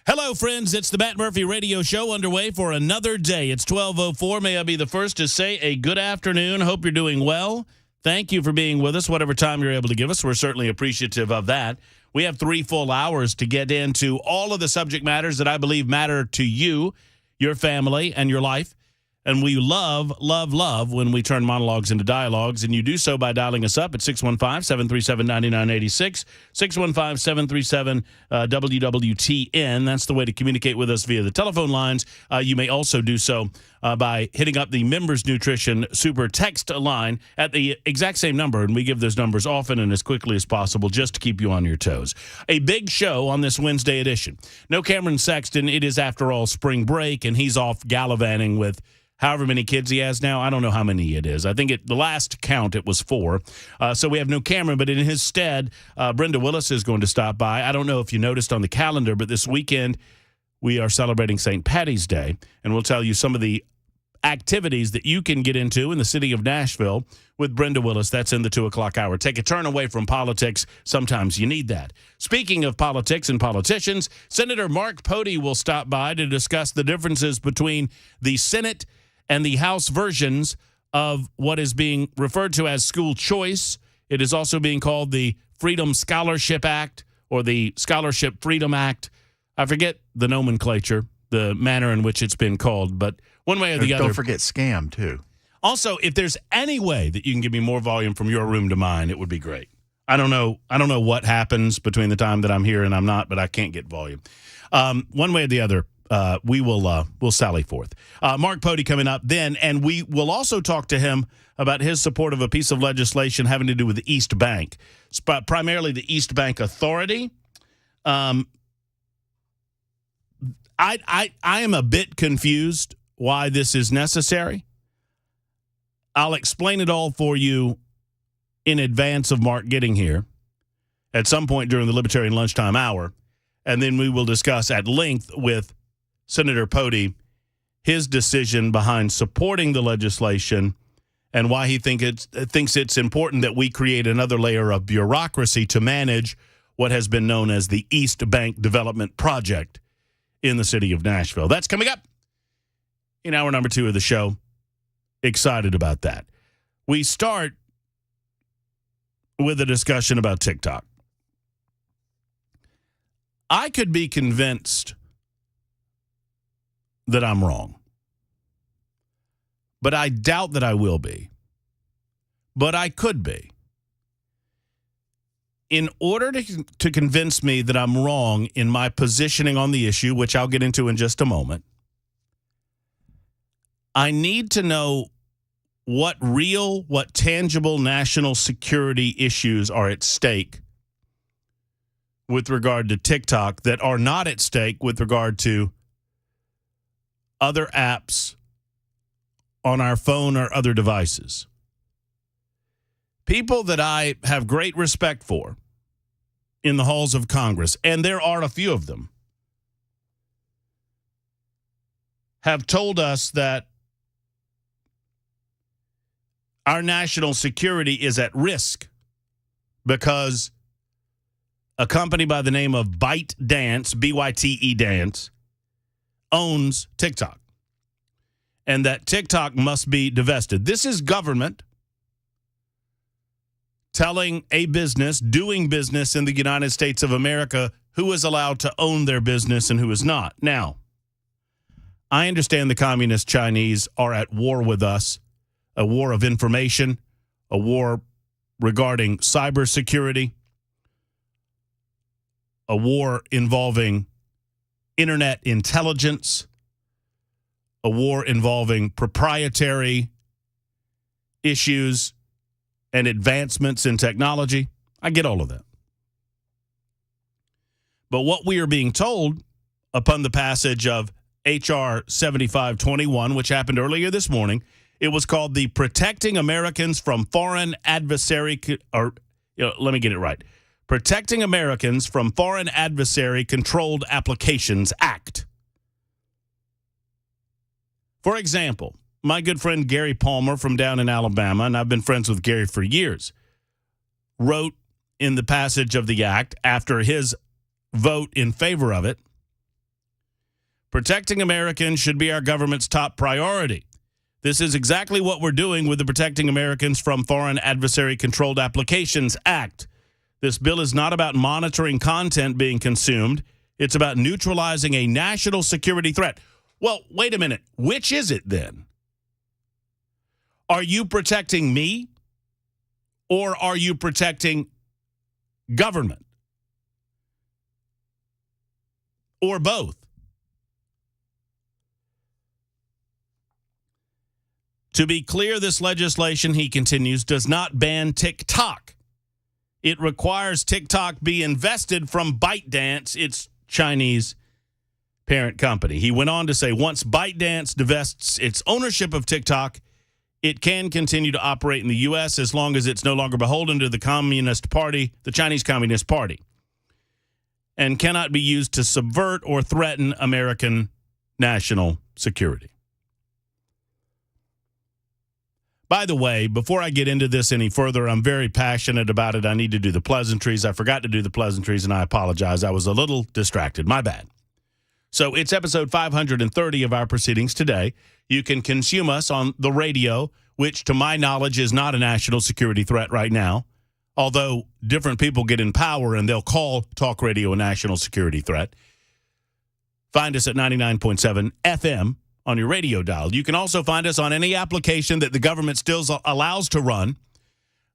Hello, friends. It's the Matt Murphy Radio Show underway for another day. It's 12:04. May I be the first to say a good afternoon. Hope you're doing well. Thank you for being with us, whatever time you're able to give us. We're certainly appreciative of that. We have 3 full hours to get into all of the subject matters that I believe matter to you, your family, and your life. And we love when we turn monologues into dialogues, and you do so by dialing us up at 615-737-9986, 615-737-WWTN. That's the way to communicate with us via the telephone lines. You may also do so by hitting up the Members Nutrition Super Text line at the exact same number, and we give those numbers often and as quickly as possible just to keep you on your toes. A big show on this Wednesday edition. No Cameron Sexton. It is, after all, spring break, and he's off gallivanting with however many kids he has now. I don't know how many it is. I think the last count, it was 4. So we have no Cameron, but in his stead, Brenda Willis is going to stop by. I don't know if you noticed on the calendar, but this weekend we are celebrating St. Paddy's Day, and we'll tell you some of the activities that you can get into in the city of Nashville with Brenda Willis. That's in the 2 o'clock hour. Take a turn away from politics. Sometimes you need that. Speaking of politics and politicians, Senator Mark Pody will stop by to discuss the differences between the Senate and the House versions of what is being referred to as school choice. It is also being called the Freedom Scholarship Act or the Scholarship Freedom Act. I forget the nomenclature, the manner in which it's been called, but one way or the other. Don't forget scam, too. Also, if there's any way that you can give me more volume from your room to mine, it would be great. I don't know what happens between the time that I'm here and I'm not, but I can't get volume. One way or the other, we'll sally forth. Mark Pody coming up then, and we will also talk to him about his support of a piece of legislation having to do with the East Bank, primarily the East Bank Authority. I am a bit confused why this is necessary. I'll explain it all for you in advance of Mark getting here at some point during the Libertarian lunchtime hour, and then we will discuss at length with Senator Pody his decision behind supporting the legislation and why he thinks it's important that we create another layer of bureaucracy to manage what has been known as the East Bank Development Project in the city of Nashville. That's coming up in hour number 2 of the show. Excited about that. We start with a discussion about TikTok. I could be convinced that I'm wrong, but I doubt that I will be. But I could be. In order to convince me that I'm wrong in my positioning on the issue, which I'll get into in just a moment, I need to know what tangible national security issues are at stake with regard to TikTok that are not at stake with regard to other apps on our phone or other devices. People that I have great respect for in the halls of Congress, and there are a few of them, have told us that our national security is at risk because a company by the name of ByteDance, B-Y-T-E Dance, owns TikTok, and that TikTok must be divested. This is government telling a business doing business in the United States of America who is allowed to own their business and who is not. Now, I understand the communist Chinese are at war with us, a war of information, a war regarding cybersecurity, a war involving internet intelligence, a war involving proprietary issues and advancements in technology. I get all of that. But what we are being told upon the passage of H.R. 7521, which happened earlier this morning, it was called the Protecting Americans from Foreign Adversary, let me get it right. Protecting Americans from Foreign Adversary Controlled Applications Act. For example, my good friend Gary Palmer from down in Alabama, and I've been friends with Gary for years, wrote in the passage of the act after his vote in favor of it, Protecting Americans should be our government's top priority. This is exactly what we're doing with the Protecting Americans from Foreign Adversary Controlled Applications Act. This bill is not about monitoring content being consumed. It's about neutralizing a national security threat. Well, wait a minute. Which is it then? Are you protecting me, or are you protecting government? Or both? To be clear, this legislation, he continues, does not ban TikTok. It requires TikTok be invested from ByteDance, its Chinese parent company. He went on to say once ByteDance divests its ownership of TikTok, it can continue to operate in the U.S. as long as it's no longer beholden to the Communist Party, the Chinese Communist Party, and cannot be used to subvert or threaten American national security. By the way, before I get into this any further, I'm very passionate about it. I need to do the pleasantries. I forgot to do the pleasantries, and I apologize. I was a little distracted. My bad. So it's episode 530 of our proceedings today. You can consume us on the radio, which to my knowledge is not a national security threat right now, although different people get in power and they'll call talk radio a national security threat. Find us at 99.7 FM. On your radio dial. You can also find us on any application that the government still allows to run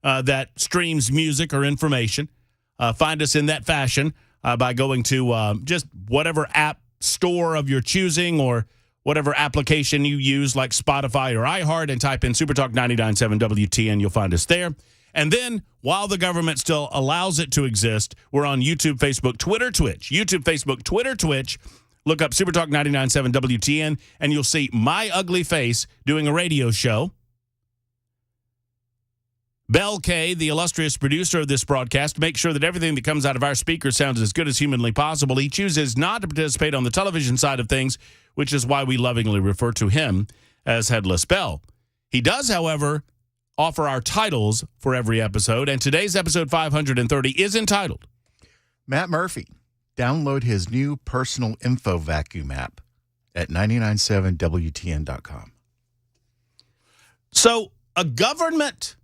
that streams music or information. Find us in that fashion by going to just whatever app store of your choosing or whatever application you use like Spotify or iHeart and type in Supertalk 99.7 WTN. You'll find us there. And then while the government still allows it to exist, we're on YouTube, Facebook, Twitter, Twitch. YouTube, Facebook, Twitter, Twitch. Look up Supertalk 99.7 WTN, and you'll see my ugly face doing a radio show. Bell K, the illustrious producer of this broadcast, makes sure that everything that comes out of our speakers sounds as good as humanly possible. He chooses not to participate on the television side of things, which is why we lovingly refer to him as Headless Bell. He does, however, offer our titles for every episode, and today's episode 530 is entitled Matt Murphy. Download his new personal info vacuum app at 997WTN.com. So a government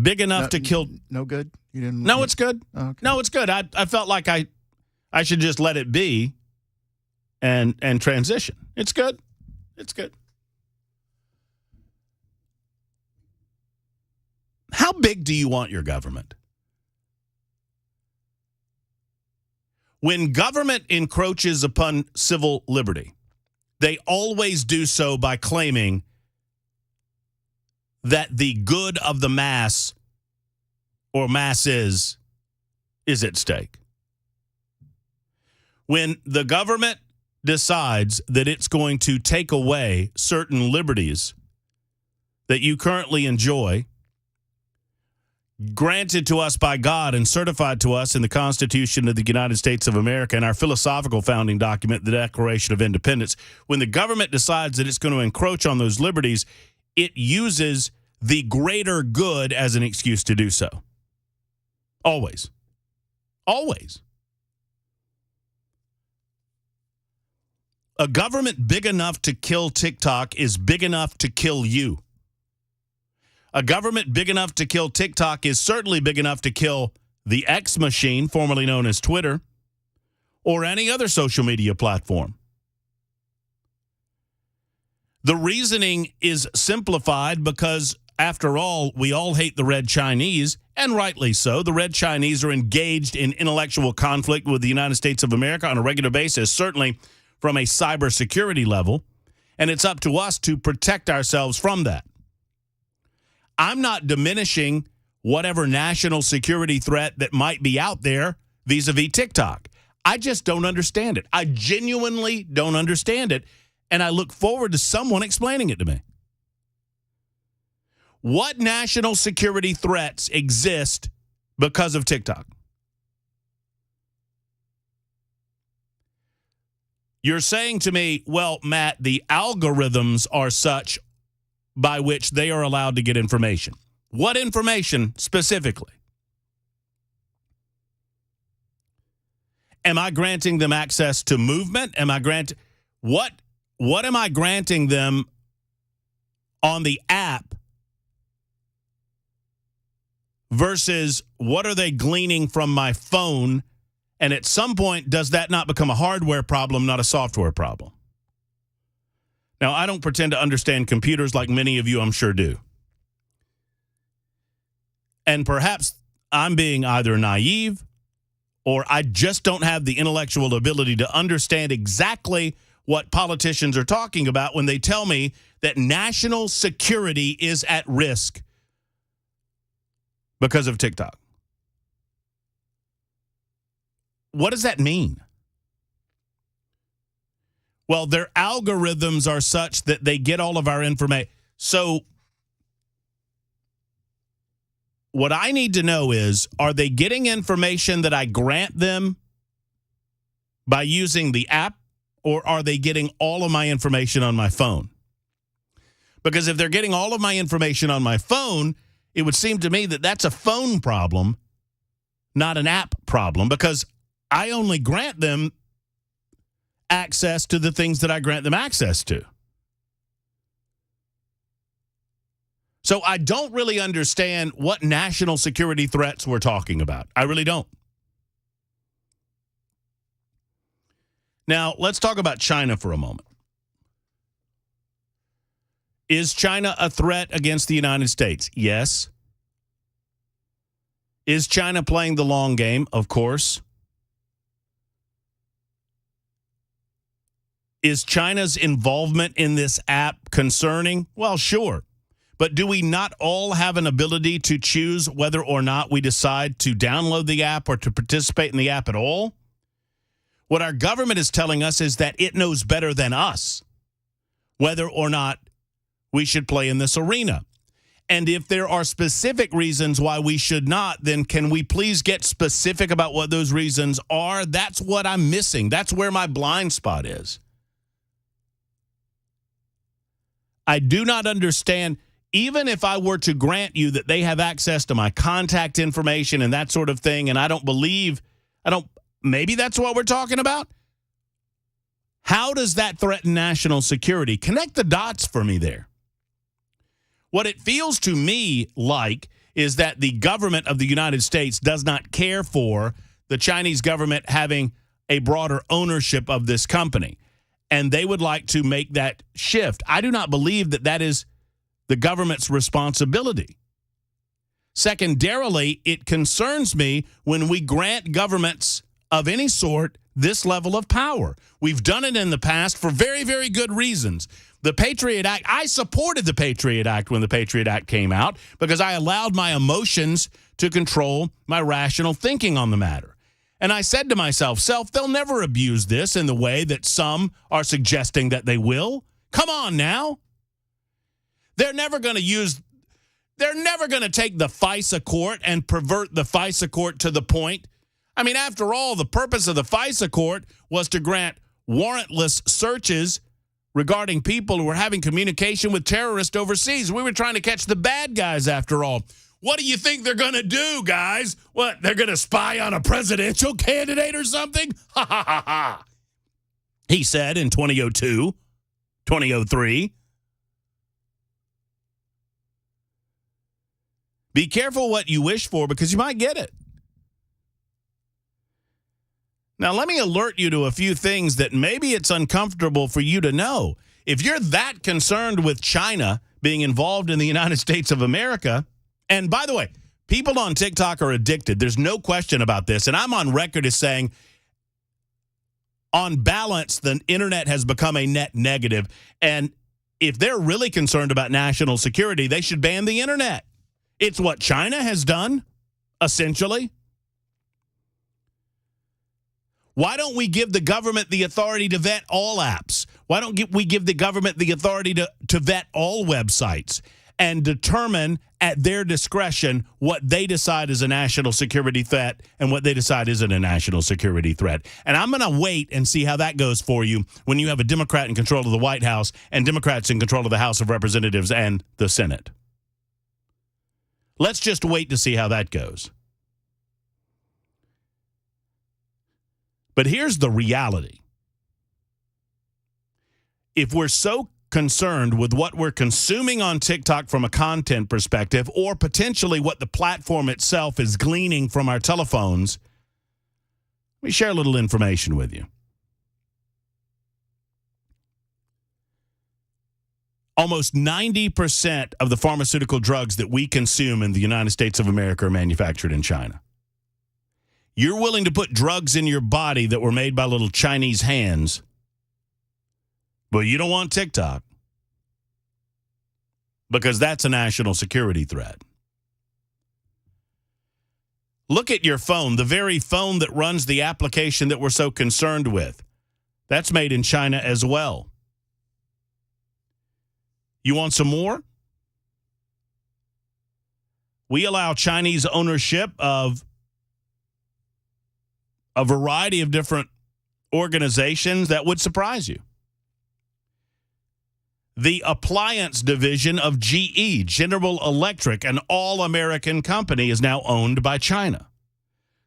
big enough to kill... No good? You didn't? No, it's good. Oh, okay. No, it's good. I felt like I should just let it be and transition. It's good. It's good. How big do you want your government? When government encroaches upon civil liberty, they always do so by claiming that the good of the mass or masses is at stake. When the government decides that it's going to take away certain liberties that you currently enjoy, granted to us by God and certified to us in the Constitution of the United States of America and our philosophical founding document, the Declaration of Independence, when the government decides that it's going to encroach on those liberties, it uses the greater good as an excuse to do so. Always. Always. A government big enough to kill TikTok is big enough to kill you. A government big enough to kill TikTok is certainly big enough to kill the X machine, formerly known as Twitter, or any other social media platform. The reasoning is simplified because, after all, we all hate the Red Chinese, and rightly so. The Red Chinese are engaged in intellectual conflict with the United States of America on a regular basis, certainly from a cybersecurity level, and it's up to us to protect ourselves from that. I'm not diminishing whatever national security threat that might be out there vis-a-vis TikTok. I just don't understand it. I genuinely don't understand it, and I look forward to someone explaining it to me. What national security threats exist because of TikTok? You're saying to me, well, Matt, the algorithms are such by which they are allowed to get information. What information specifically? Am I granting them access to movement? What am I granting them on the app versus what are they gleaning from my phone? And at some point, does that not become a hardware problem, not a software problem? Now, I don't pretend to understand computers like many of you, I'm sure, do. And perhaps I'm being either naive or I just don't have the intellectual ability to understand exactly what politicians are talking about when they tell me that national security is at risk because of TikTok. What does that mean? Well, their algorithms are such that they get all of our information. So what I need to know is, are they getting information that I grant them by using the app, or are they getting all of my information on my phone? Because if they're getting all of my information on my phone, it would seem to me that that's a phone problem, not an app problem, because I only grant them access to the things that I grant them access to. So I don't really understand what national security threats we're talking about. I really don't. Now, let's talk about China for a moment. Is China a threat against the United States? Yes. Is China playing the long game? Of course. Is China's involvement in this app concerning? Well, sure. But do we not all have an ability to choose whether or not we decide to download the app or to participate in the app at all? What our government is telling us is that it knows better than us whether or not we should play in this arena. And if there are specific reasons why we should not, then can we please get specific about what those reasons are? That's what I'm missing. That's where my blind spot is. I do not understand, even if I were to grant you that they have access to my contact information and that sort of thing, and maybe that's what we're talking about. How does that threaten national security? Connect the dots for me there. What it feels to me like is that the government of the United States does not care for the Chinese government having a broader ownership of this company, and they would like to make that shift. I do not believe that that is the government's responsibility. Secondarily, it concerns me when we grant governments of any sort this level of power. We've done it in the past for very, very good reasons. The Patriot Act, I supported the Patriot Act when the Patriot Act came out because I allowed my emotions to control my rational thinking on the matter. And I said to myself, they'll never abuse this in the way that some are suggesting that they will. Come on now. They're never going to take the FISA court and pervert the FISA court to the point. I mean, after all, the purpose of the FISA court was to grant warrantless searches regarding people who were having communication with terrorists overseas. We were trying to catch the bad guys after all. What do you think they're going to do, guys? What, they're going to spy on a presidential candidate or something? Ha, ha, ha, ha. He said in 2002, 2003. Be careful what you wish for because you might get it. Now, let me alert you to a few things that maybe it's uncomfortable for you to know. If you're that concerned with China being involved in the United States of America, and by the way, people on TikTok are addicted. There's no question about this. And I'm on record as saying, on balance, the internet has become a net negative. And if they're really concerned about national security, they should ban the internet. It's what China has done, essentially. Why don't we give the government the authority to vet all apps? Why don't we give the government the authority to vet all websites and determine at their discretion what they decide is a national security threat and what they decide isn't a national security threat? And I'm going to wait and see how that goes for you when you have a Democrat in control of the White House and Democrats in control of the House of Representatives and the Senate. Let's just wait to see how that goes. But here's the reality. If we're so concerned with what we're consuming on TikTok from a content perspective, or potentially what the platform itself is gleaning from our telephones, let me share a little information with you. Almost 90% of the pharmaceutical drugs that we consume in the United States of America are manufactured in China. You're willing to put drugs in your body that were made by little Chinese hands, but you don't want TikTok because that's a national security threat. Look at your phone, the very phone that runs the application that we're so concerned with. That's made in China as well. You want some more? We allow Chinese ownership of a variety of different organizations that would surprise you. The appliance division of GE, General Electric, an all-American company, is now owned by China.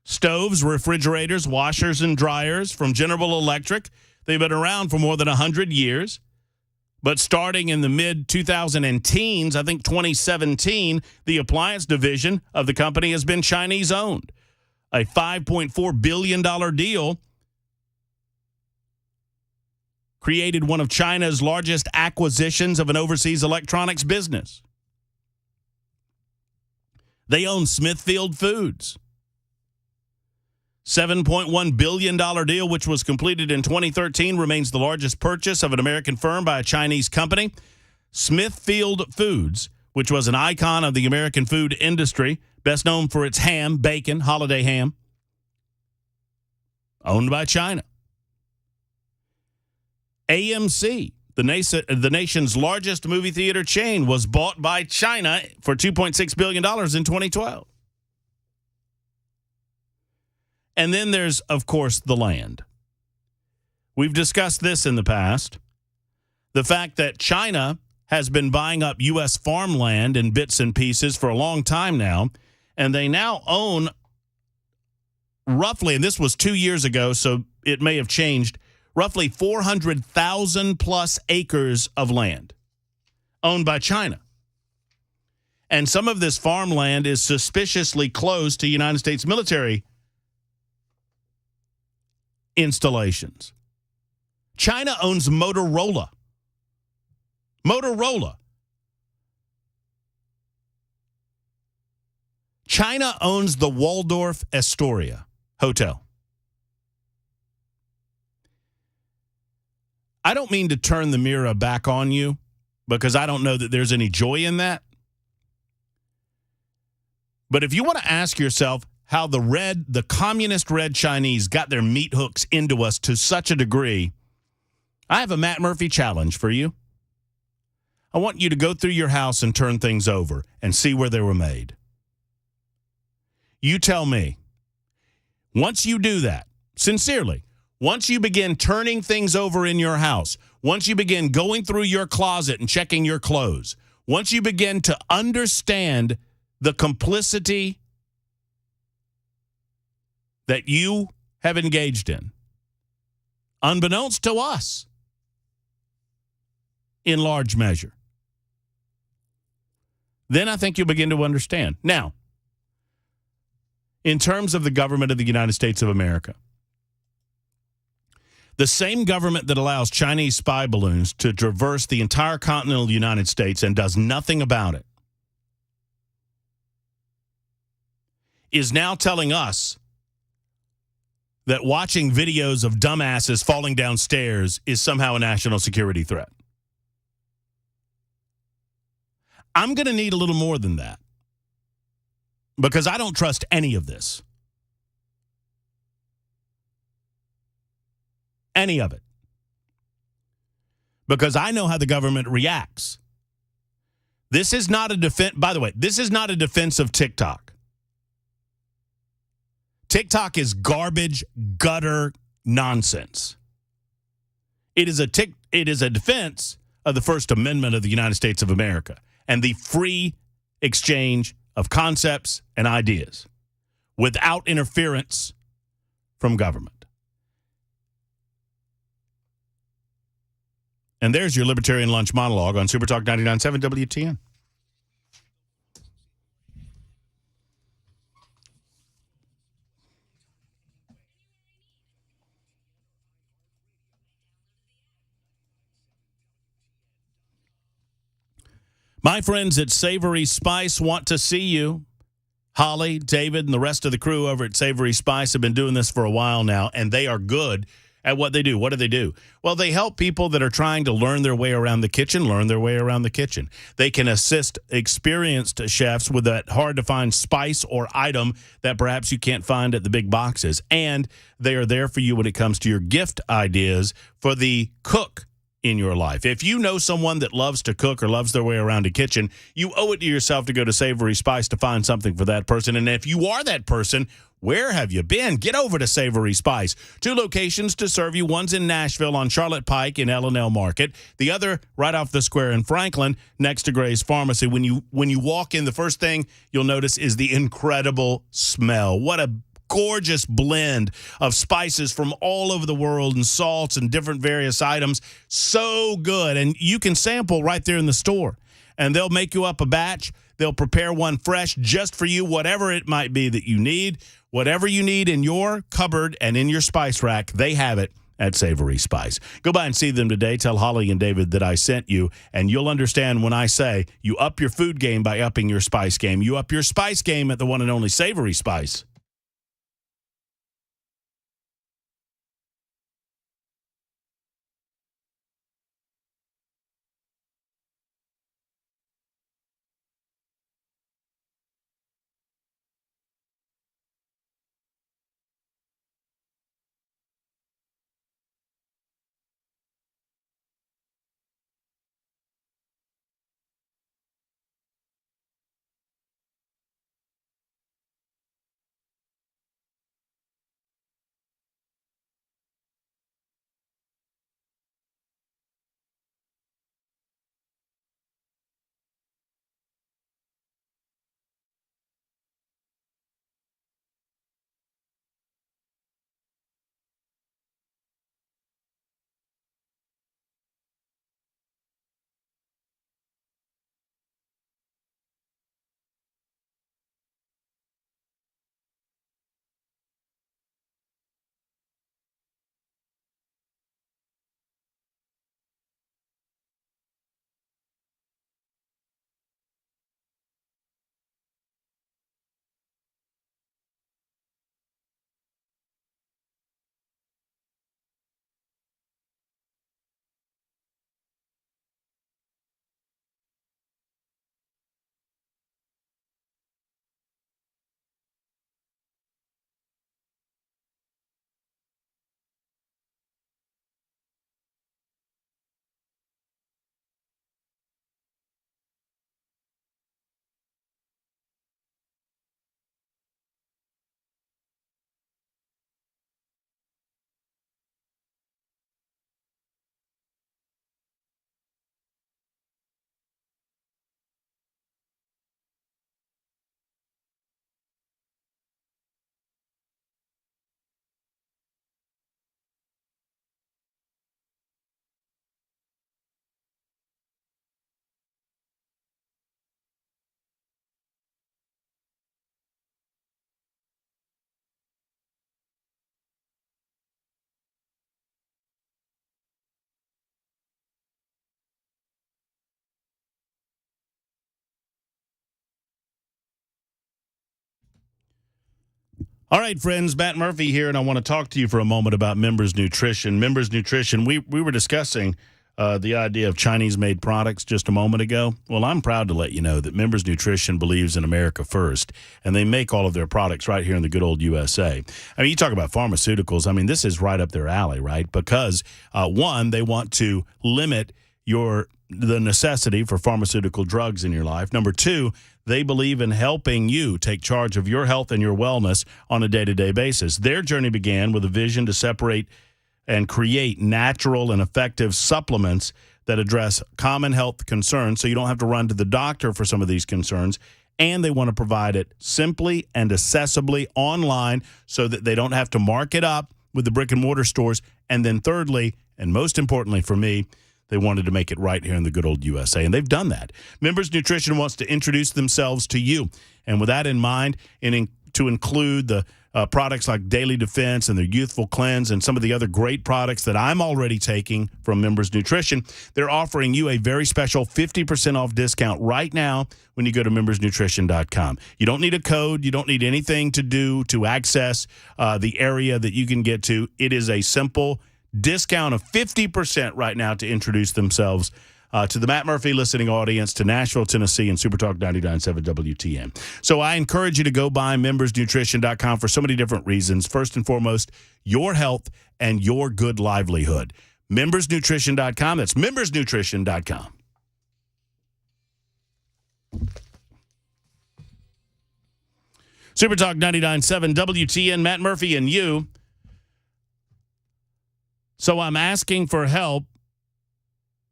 Stoves, refrigerators, washers, and dryers from General Electric, they've been around for more than 100 years. But starting in the mid-2010s, I think 2017, the appliance division of the company has been Chinese-owned. A $5.4 billion deal created one of China's largest acquisitions of an overseas electronics business. They own Smithfield Foods. $7.1 billion deal, which was completed in 2013, remains the largest purchase of an American firm by a Chinese company. Smithfield Foods, which was an icon of the American food industry, best known for its ham, bacon, holiday ham, owned by China. AMC, the nation's largest movie theater chain, was bought by China for $2.6 billion in 2012. And then there's, of course, the land. We've discussed this in the past. The fact that China has been buying up U.S. farmland in bits and pieces for a long time now, and they now own roughly, and this was 2 years ago, so it may have changed, roughly 400,000 plus acres of land owned by China. And some of this farmland is suspiciously close to United States military installations. China owns Motorola. China owns the Waldorf Astoria Hotel. I don't mean to turn the mirror back on you because I don't know that there's any joy in that. But if you want to ask yourself how the communist red Chinese got their meat hooks into us to such a degree, I have a Matt Murphy challenge for you. I want you to go through your house and turn things over and see where they were made. You tell me, once you do that, sincerely, once you begin turning things over in your house, once you begin going through your closet and checking your clothes, once you begin to understand the complicity that you have engaged in, unbeknownst to us, in large measure, then I think you'll begin to understand. Now, in terms of the government of the United States of America, the same government that allows Chinese spy balloons to traverse the entire continental United States and does nothing about it is now telling us that watching videos of dumbasses falling down stairs is somehow a national security threat. I'm going to need a little more than that because I don't trust any of this. Any of it. Because I know how the government reacts. This is not a defense, by the way, this is not a defense of TikTok. TikTok is garbage, gutter nonsense. It is a defense of the First Amendment of the United States of America and the free exchange of concepts and ideas without interference from government. And there's your Libertarian Lunch monologue on Super Talk 99.7 WTN. My friends at Savory Spice want to see you. Holly, David, and the rest of the crew over at Savory Spice have been doing this for a while now, and they are good at what they do. What do? Well, they help people that are trying to learn their way around the kitchen, learn their way around the kitchen. They can assist experienced chefs with that hard-to-find spice or item that perhaps you can't find at the big boxes. And they are there for you when it comes to your gift ideas for the cook in your life. If you know someone that loves to cook or loves their way around a kitchen, you owe it to yourself to go to Savory Spice to find something for that person. And if you are that person, where have you been? Get over to Savory Spice. 2 locations to serve you. One's in Nashville on Charlotte Pike in L&L Market. The other right off the square in Franklin next to Gray's Pharmacy. When you walk in, the first thing you'll notice is the incredible smell. What a gorgeous blend of spices from all over the world and salts and different various items. So good. And you can sample right there in the store. And they'll make you up a batch. They'll prepare one fresh just for you, whatever it might be that you need. Whatever you need in your cupboard and in your spice rack, they have it at Savory Spice. Go by and see them today. Tell Holly and David that I sent you, and you'll understand when I say you up your food game by upping your spice game. You up your spice game at the one and only Savory Spice. All right, friends, Matt Murphy here, and I want to talk to you for a moment about Members Nutrition. Members Nutrition, we were discussing the idea of Chinese-made products just a moment ago. Well, I'm proud to let you know that Members Nutrition believes in America first, and they make all of their products right here in the good old USA. I mean, you talk about pharmaceuticals. I mean, this is right up their alley, right? Because, one, they want to limit the necessity for pharmaceutical drugs in your life. Number two, they believe in helping you take charge of your health and your wellness on a day-to-day basis. Their journey began with a vision to separate and create natural and effective supplements that address common health concerns so you don't have to run to the doctor for some of these concerns. And they want to provide it simply and accessibly online so that they don't have to mark it up with the brick and mortar stores. And then thirdly, and most importantly for me, They wanted to make it right here in the good old USA, and they've done that. Members Nutrition wants to introduce themselves to you, and with that in mind, to include the products like Daily Defense and their Youthful Cleanse and some of the other great products that I'm already taking from Members Nutrition, they're offering you a very special 50% off discount right now when you go to membersnutrition.com. You don't need a code. You don't need anything to do to access the area that you can get to. It is a simple discount of 50% right now to introduce themselves to the Matt Murphy listening audience, to Nashville, Tennessee, and Supertalk 99.7 WTN. So I encourage you to go by membersnutrition.com for so many different reasons. First and foremost, your health and your good livelihood. Membersnutrition.com. That's membersnutrition.com. Supertalk 99.7 WTN, Matt Murphy and you. So I'm asking for help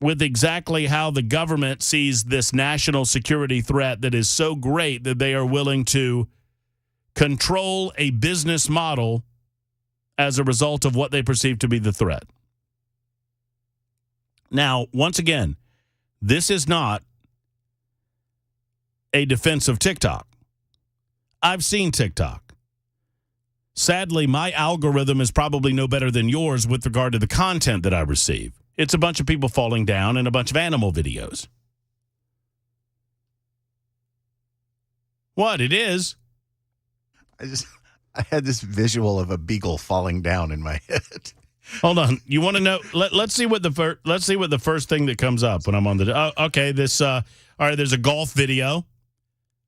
with exactly how the government sees this national security threat that is so great that they are willing to control a business model as a result of what they perceive to be the threat. Now, once again, this is not a defense of TikTok. I've seen TikTok. Sadly, my algorithm is probably no better than yours with regard to the content that I receive. It's a bunch of people falling down and a bunch of animal videos. What? It is? I had this visual of a beagle falling down in my head. Hold on. You want to know? Let's see what the first thing that comes up when I'm on the. Oh, okay. This. All right. There's a golf video.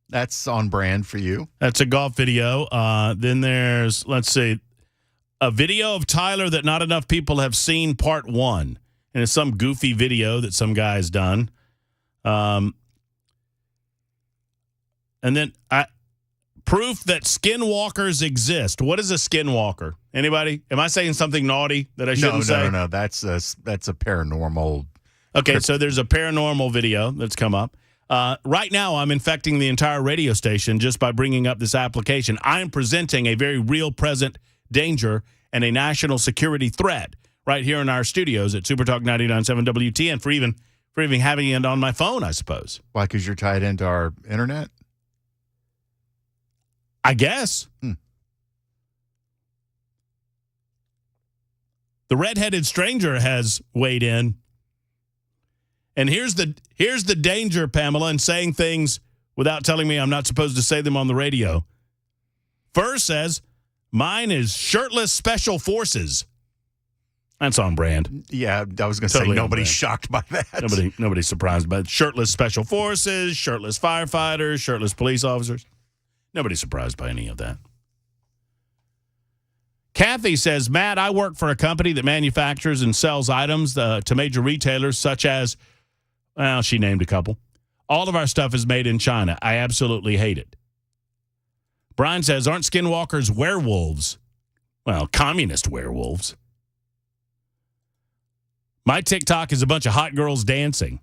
That's on brand for you. That's a golf video. Then there's, let's see, a video of Tyler that not enough people have seen, part 1. And it's some goofy video that some guy's done. And then proof that skinwalkers exist. What is a skinwalker? Anybody? Am I saying something naughty that I shouldn't say? No. That's a paranormal. Okay, so there's a paranormal video that's come up. Right now, I'm infecting the entire radio station just by bringing up this application. I am presenting a very real present danger and a national security threat right here in our studios at Supertalk 99.7 WTN for even having it on my phone, I suppose. Why? Because you're tied into our internet? I guess. The redheaded stranger has weighed in. And here's the danger, Pamela, in saying things without telling me I'm not supposed to say them on the radio. First says, mine is shirtless special forces. That's on brand. Yeah, I was going to Totally say nobody's shocked by that. Nobody's surprised by it. Shirtless special forces, shirtless firefighters, shirtless police officers. Nobody's surprised by any of that. Kathy says, Matt, I work for a company that manufactures and sells items to major retailers such as, well, she named a couple. All of our stuff is made in China. I absolutely hate it. Brian says, aren't skinwalkers werewolves? Well, communist werewolves. My TikTok is a bunch of hot girls dancing.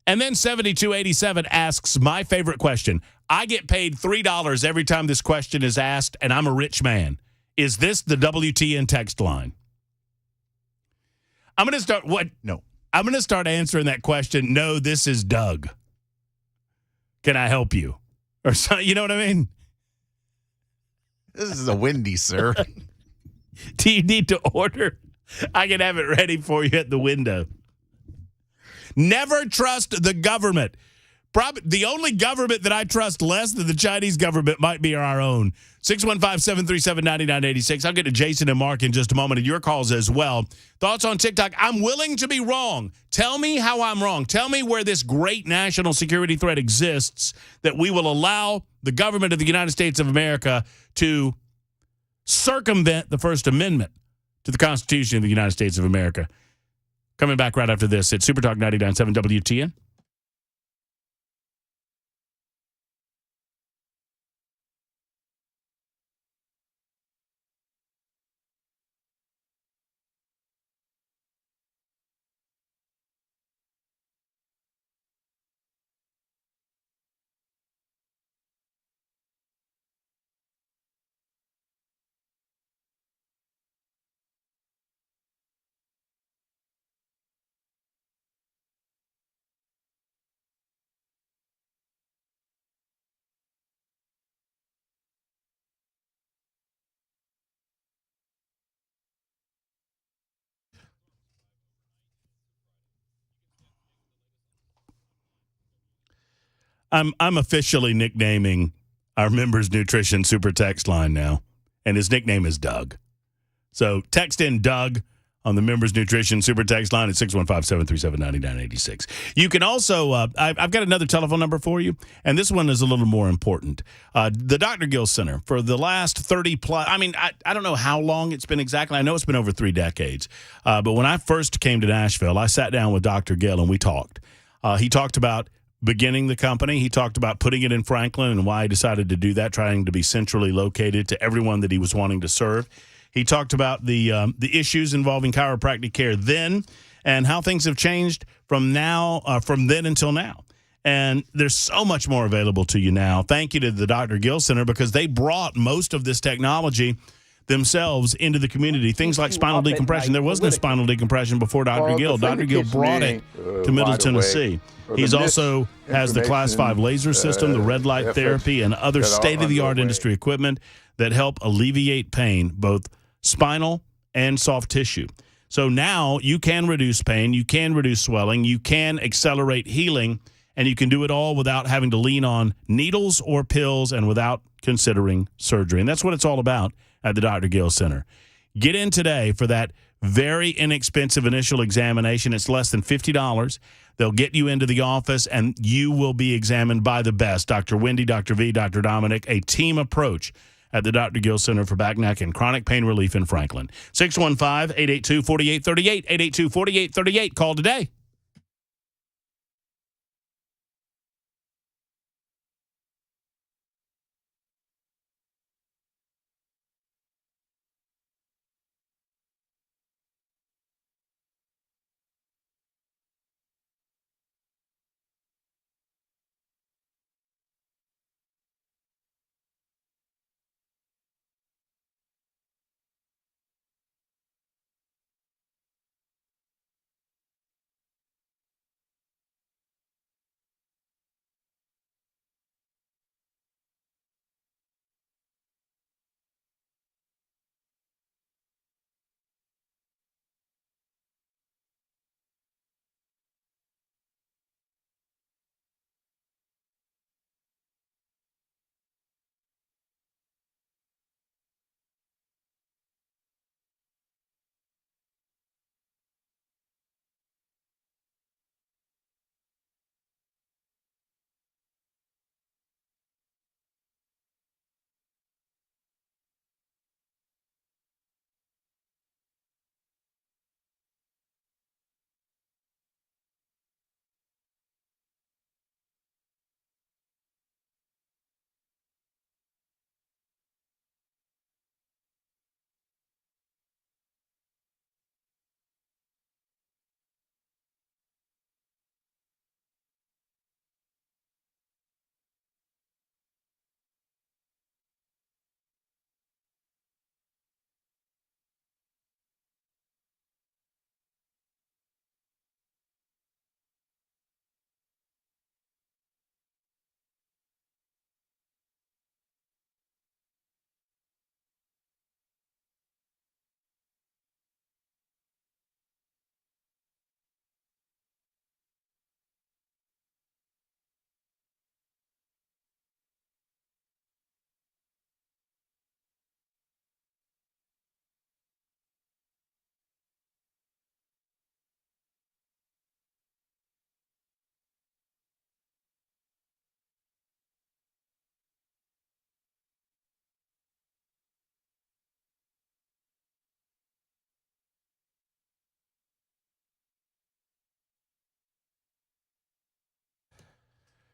And then 7287 asks my favorite question. I get paid $3 every time this question is asked, and I'm a rich man. Is this the WTN text line? I'm going to start. What? No. I'm going to start answering that question. No, this is Doug. Can I help you? Or something, you know what I mean? This is a Wendy's, sir. Do you need to order? I can have it ready for you at the window. Never trust the government. The only government that I trust less than the Chinese government might be our own. 615-737-9986. I'll get to Jason and Mark in just a moment and your calls as well. Thoughts on TikTok? I'm willing to be wrong. Tell me how I'm wrong. Tell me where this great national security threat exists that we will allow the government of the United States of America to circumvent the First Amendment to the Constitution of the United States of America. Coming back right after this at Supertalk 99.7 WTN. I'm officially nicknaming our members nutrition super text line now, and his nickname is Doug. So text in Doug on the members nutrition super text line at 615-737-9986. You can also I've got another telephone number for you, and this one is a little more important. The Dr. Gill Center, for the last 30 plus, I don't know how long it's been exactly. I know it's been over 3 decades. But when I first came to Nashville, I sat down with Dr. Gill and we talked. He talked about beginning the company. He talked about putting it in Franklin and why he decided to do that, trying to be centrally located to everyone that he was wanting to serve. He talked about the issues involving chiropractic care then and how things have changed from then until now. And there's so much more available to you now. Thank you to the Dr. Gill Center, because they brought most of this technology themselves into the community. Things like spinal decompression. There was no spinal decompression before Dr. Gill. Dr. Gill brought it to Middle Tennessee. He's also has the Class 5 laser system, the red light therapy, and other state-of-the-art industry equipment that help alleviate pain, both spinal and soft tissue. So now you can reduce pain, you can reduce swelling, you can accelerate healing, and you can do it all without having to lean on needles or pills and without considering surgery. And that's what it's all about at the Dr. Gill Center. Get in today for that very inexpensive initial examination. It's less than $50. They'll get you into the office, and you will be examined by the best. Dr. Wendy, Dr. V, Dr. Dominic, a team approach at the Dr. Gill Center for Back, Neck, and Chronic Pain Relief in Franklin. 615-882-4838, 882-4838. Call today.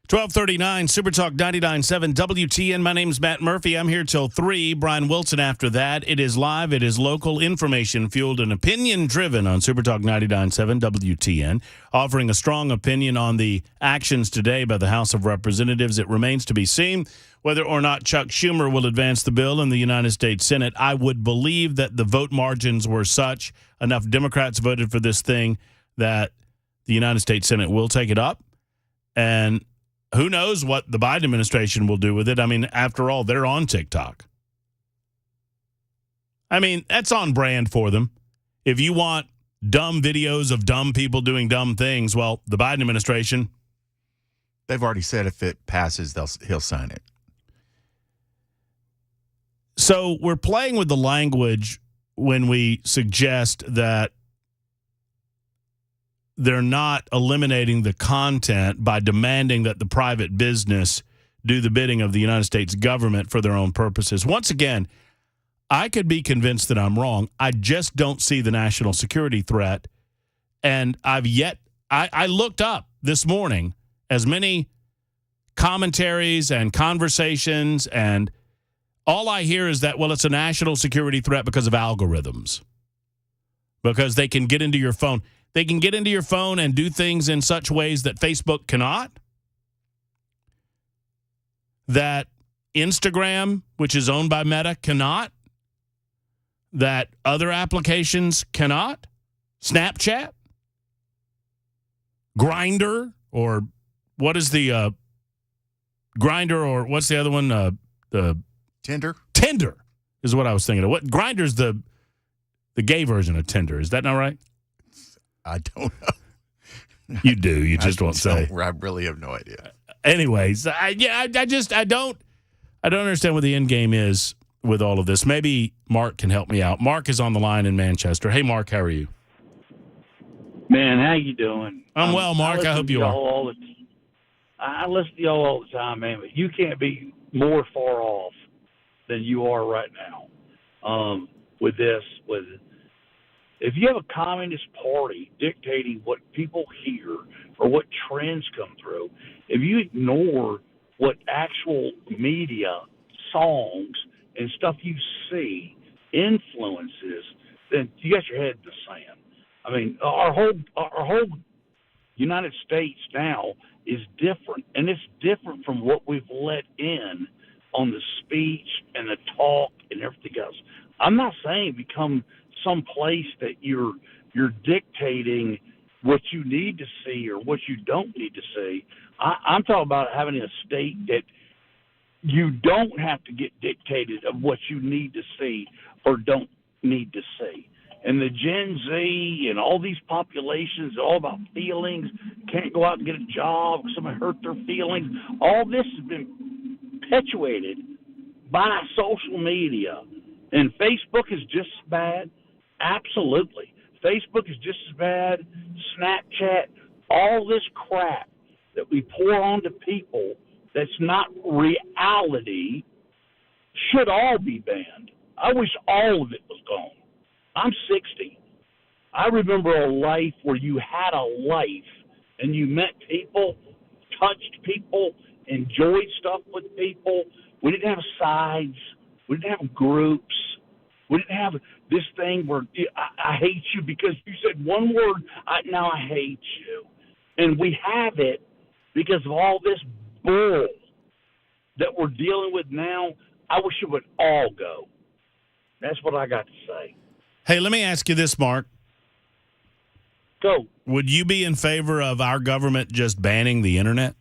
$12:39, Super Talk 99.7 WTN. My name's Matt Murphy. I'm here till 3. Brian Wilson after that. It is live. It is local, information-fueled, and opinion-driven on Super Talk 99.7 WTN, offering a strong opinion on the actions today by the House of Representatives. It remains to be seen whether or not Chuck Schumer will advance the bill in the United States Senate. I would believe that the vote margins were such, enough Democrats voted for this thing, that the United States Senate will take it up. And who knows what the Biden administration will do with it? I mean, after all, they're on TikTok. I mean, that's on brand for them. If you want dumb videos of dumb people doing dumb things, well, the Biden administration, They've already said if it passes, he'll sign it. So we're playing with the language when we suggest that they're not eliminating the content by demanding that the private business do the bidding of the United States government for their own purposes. Once again, I could be convinced that I'm wrong. I just don't see the national security threat. And I looked up this morning as many commentaries and conversations, and all I hear is that, well, it's a national security threat because of algorithms, because they can get into your phone. They can get into your phone and do things in such ways that Facebook cannot, that Instagram, which is owned by Meta, cannot, that other applications cannot, Snapchat, Grindr, or what is the Grindr, or what's the other one? The Tinder? Tinder is what I was thinking of. What Grindr's the gay version of Tinder. Is that not right? I don't know. You do. You just won't say. I really have no idea. Anyways, I don't understand what the end game is with all of this. Maybe Mark can help me out. Mark is on the line in Manchester. Hey, Mark, how are you? Man, how you doing? I'm well, Mark. I hope you are. I listen to y'all all the time, man. But you can't be more far off than you are right now with this. If you have a communist party dictating what people hear or what trends come through, if you ignore what actual media, songs, and stuff you see influences, then you got your head in the sand. I mean, our whole United States now is different, and it's different from what we've let in on the speech and the talk and everything else. I'm not saying become some place that you're dictating what you need to see or what you don't need to see. I'm talking about having a state that you don't have to get dictated of what you need to see or don't need to see. And the Gen Z and all these populations, all about feelings, can't go out and get a job, somebody hurt their feelings. All this has been perpetuated by social media. And Facebook is just as bad. Absolutely. Facebook is just as bad. Snapchat, all this crap that we pour onto people that's not reality should all be banned. I wish all of it was gone. I'm 60. I remember a life where you had a life and you met people, touched people, enjoyed stuff with people. We didn't have sides. We didn't have groups. We didn't have this thing where I hate you because you said one word, now I hate you. And we have it because of all this bull that we're dealing with now. I wish it would all go. That's what I got to say. Hey, let me ask you this, Mark. Go. Would you be in favor of our government just banning the internet?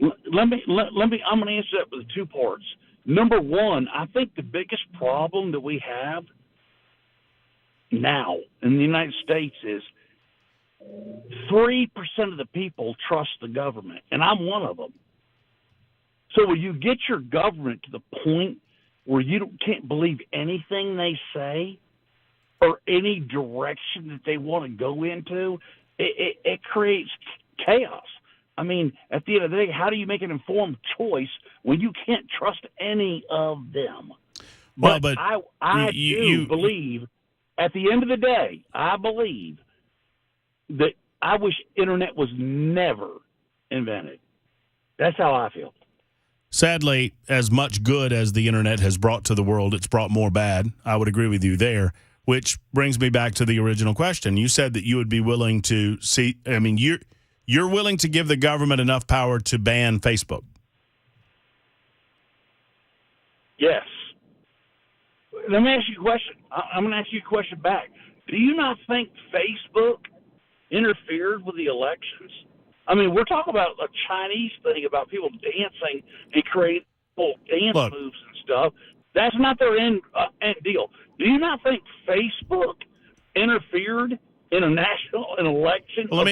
Let me. I'm going to answer that with two parts. Number one, I think the biggest problem that we have now in the United States is 3% of the people trust the government, and I'm one of them. So when you get your government to the point where you can't believe anything they say or any direction that they want to go into, it creates chaos. I mean, at the end of the day, how do you make an informed choice when you can't trust any of them? Well, but I do believe, at the end of the day, I believe that I wish internet was never invented. That's how I feel. Sadly, as much good as the internet has brought to the world, it's brought more bad. I would agree with you there, which brings me back to the original question. You said that you would be willing to see, I mean, you're willing to give the government enough power to ban Facebook. Yes. Let me ask you a question. I'm going to ask you a question back. Do you not think Facebook interfered with the elections? I mean, we're talking about a Chinese thing about people dancing and creating dance moves and stuff. That's not their end deal. Do you not think Facebook interfered in an election. Let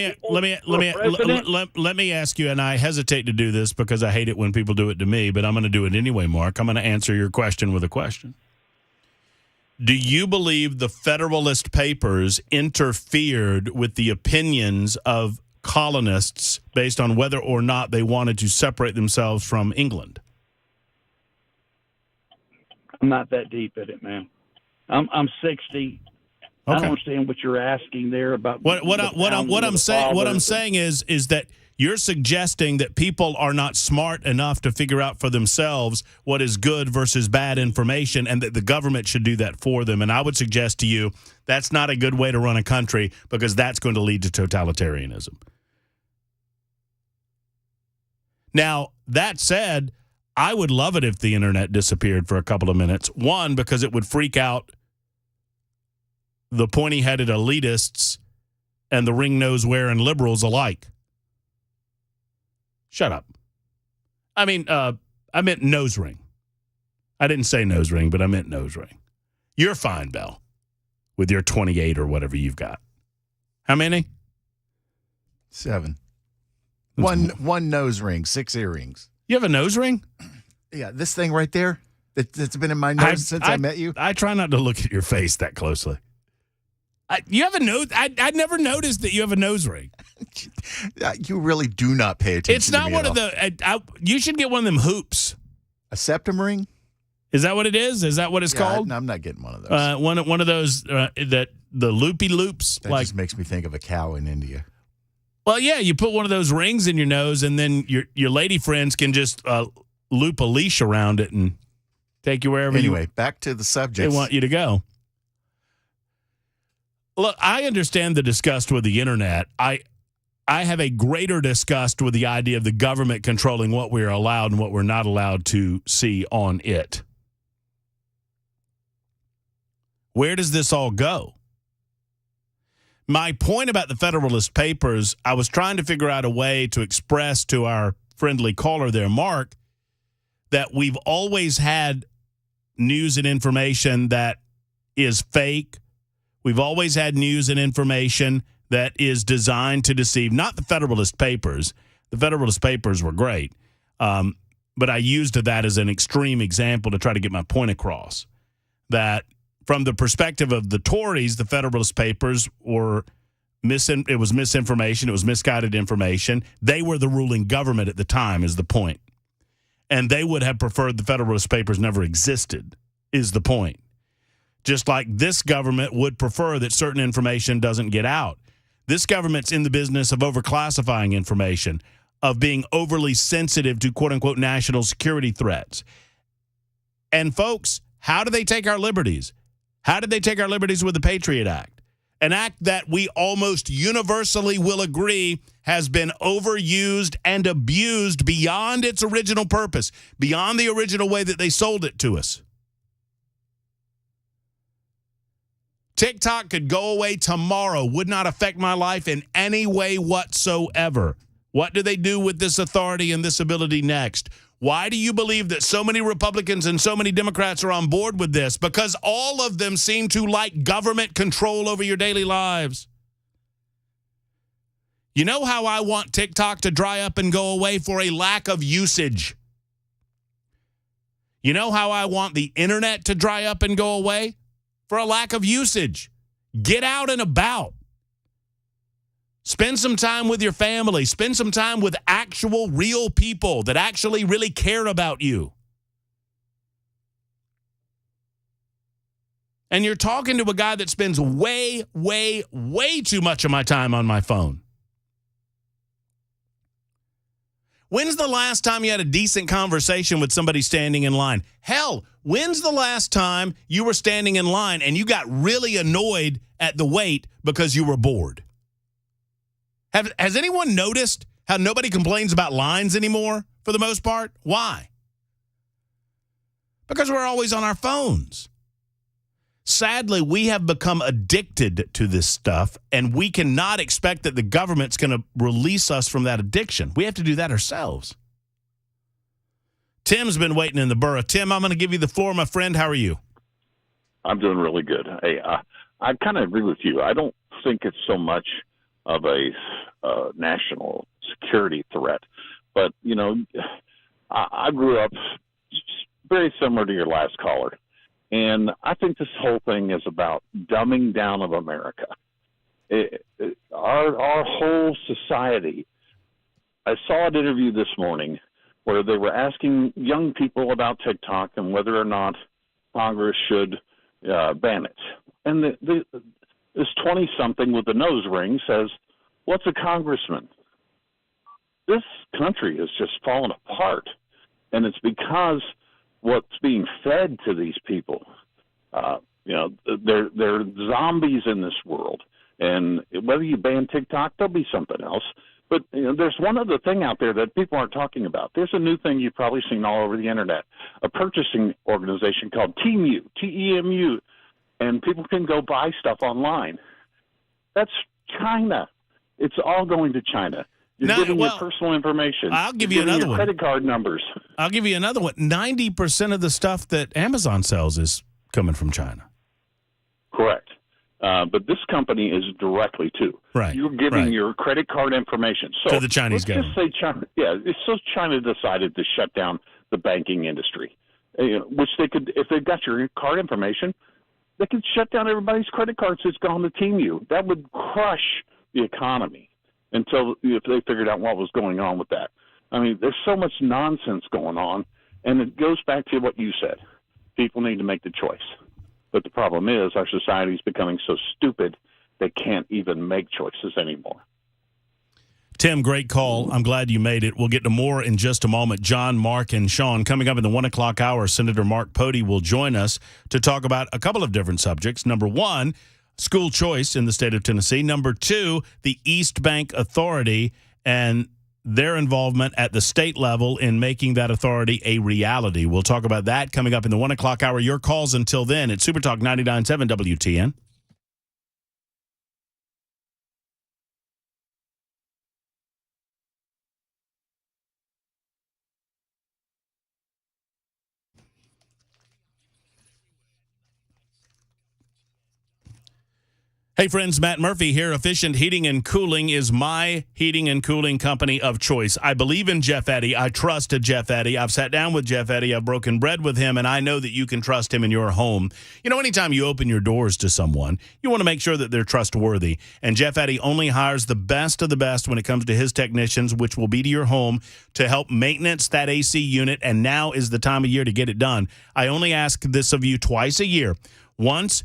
me ask you, and I hesitate to do this because I hate it when people do it to me, but I'm going to do it anyway, Mark. I'm going to answer your question with a question. Do you believe the Federalist Papers interfered with the opinions of colonists based on whether or not they wanted to separate themselves from England? I'm not that deep in it, man. I'm 60. I don't understand what you're asking there about what I'm saying is that you're suggesting that people are not smart enough to figure out for themselves what is good versus bad information, and that the government should do that for them. And I would suggest to you that's not a good way to run a country, because that's going to lead to totalitarianism. Now, that said, I would love it if the internet disappeared for a couple of minutes. One, because it would freak out the pointy-headed elitists and the ring-nose-wearing liberals alike. Shut up. I mean, I meant nose ring. I didn't say nose ring, but I meant nose ring. You're fine, Bell, with your 28 or whatever you've got. How many? 7. One nose ring, 6 earrings. You have a nose ring? Yeah, this thing right there that's been in my nose since I met you. I try not to look at your face that closely. You have a nose. I never noticed that you have a nose ring. You really do not pay attention. It's not one of the. You should get one of them hoops. A septum ring? Is that what it is? Is that what it's called? I'm not getting one of those. One of those that the loopy loops. That just makes me think of a cow in India. Well, yeah, you put one of those rings in your nose, and then your lady friends can just loop a leash around it and take you wherever. Anyway, back to the subject. They want you to go. Look, I understand the disgust with the internet. I have a greater disgust with the idea of the government controlling what we're allowed and what we're not allowed to see on it. Where does this all go? My point about the Federalist Papers, I was trying to figure out a way to express to our friendly caller there, Mark, that we've always had news and information that is fake. We've always had news and information that is designed to deceive. Not the Federalist Papers. The Federalist Papers were great. But I used that as an extreme example to try to get my point across. That from the perspective of the Tories, the Federalist Papers were it was misinformation. It was misguided information. They were the ruling government at the time, is the point. And they would have preferred the Federalist Papers never existed, is the point. Just like this government would prefer that certain information doesn't get out. This government's in the business of overclassifying information, of being overly sensitive to quote-unquote national security threats. And folks, how do they take our liberties? How did they take our liberties with the Patriot Act? An act that we almost universally will agree has been overused and abused beyond its original purpose, beyond the original way that they sold it to us. TikTok could go away tomorrow, would not affect my life in any way whatsoever. What do they do with this authority and this ability next? Why do you believe that so many Republicans and so many Democrats are on board with this? Because all of them seem to like government control over your daily lives. You know how I want TikTok to dry up and go away? For a lack of usage. You know how I want the internet to dry up and go away? For a lack of usage. Get out and about. Spend some time with your family. Spend some time with actual real people that actually really care about you. And you're talking to a guy that spends way, way, way too much of my time on my phone. When's the last time you had a decent conversation with somebody standing in line? Hell, when's the last time you were standing in line and you got really annoyed at the wait because you were bored? Has anyone noticed how nobody complains about lines anymore for the most part? Why? Because we're always on our phones. Sadly, we have become addicted to this stuff, and we cannot expect that the government's going to release us from that addiction. We have to do that ourselves. Tim's been waiting in the borough. Tim, I'm going to give you the floor, my friend. How are you? I'm doing really good. Hey, I kind of agree with you. I don't think it's so much of a national security threat. But, you know, I grew up very similar to your last caller. And I think this whole thing is about dumbing down of America. Our whole society. I saw an interview this morning where they were asking young people about TikTok and whether or not Congress should ban it. And this 20-something with the nose ring says, "What's a congressman?" This country is just falling apart, and it's because what's being fed to these people. You know, they're zombies in this world, and whether you ban TikTok, there'll be something else. But you know, there's one other thing out there that people aren't talking about. There's a new thing you've probably seen all over the internet, a purchasing organization called Temu, T-E-M-U, and people can go buy stuff online. That's China. It's all going to China. You're giving your personal information. I'll give you another one. Credit card numbers. I'll give you another one. 90% of the stuff that Amazon sells is coming from China. Correct. But this company is directly to. Right. You're giving your credit card information. So to the Chinese government. Just say China. Yeah, so China decided to shut down the banking industry, which they could, if they've got your card information, they could shut down everybody's credit cards that's gone to Temu. That would crush the economy until if they figured out what was going on with that. I mean, there's so much nonsense going on, and it goes back to what you said. People need to make the choice. But the problem is our society is becoming so stupid they can't even make choices anymore. Tim, great call. I'm glad you made it. We'll get to more in just a moment. John, Mark, and Sean. Coming up in the 1 o'clock hour, Senator Mark Pody will join us to talk about a couple of different subjects. Number one, school choice in the state of Tennessee. Number two, the East Bank Authority and their involvement at the state level in making that authority a reality. We'll talk about that coming up in the 1 o'clock hour. Your calls until then at Super Talk 99.7 WTN. Hey friends, Matt Murphy here. Efficient Heating and Cooling is my heating and cooling company of choice. I believe in Jeff Eddy. I trust Jeff Eddy. I've sat down with Jeff Eddy. I've broken bread with him, and I know that you can trust him in your home. You know, anytime you open your doors to someone, you want to make sure that they're trustworthy. And Jeff Eddy only hires the best of the best when it comes to his technicians, which will be to your home to help maintenance that AC unit, and now is the time of year to get it done. I only ask this of you twice a year. Once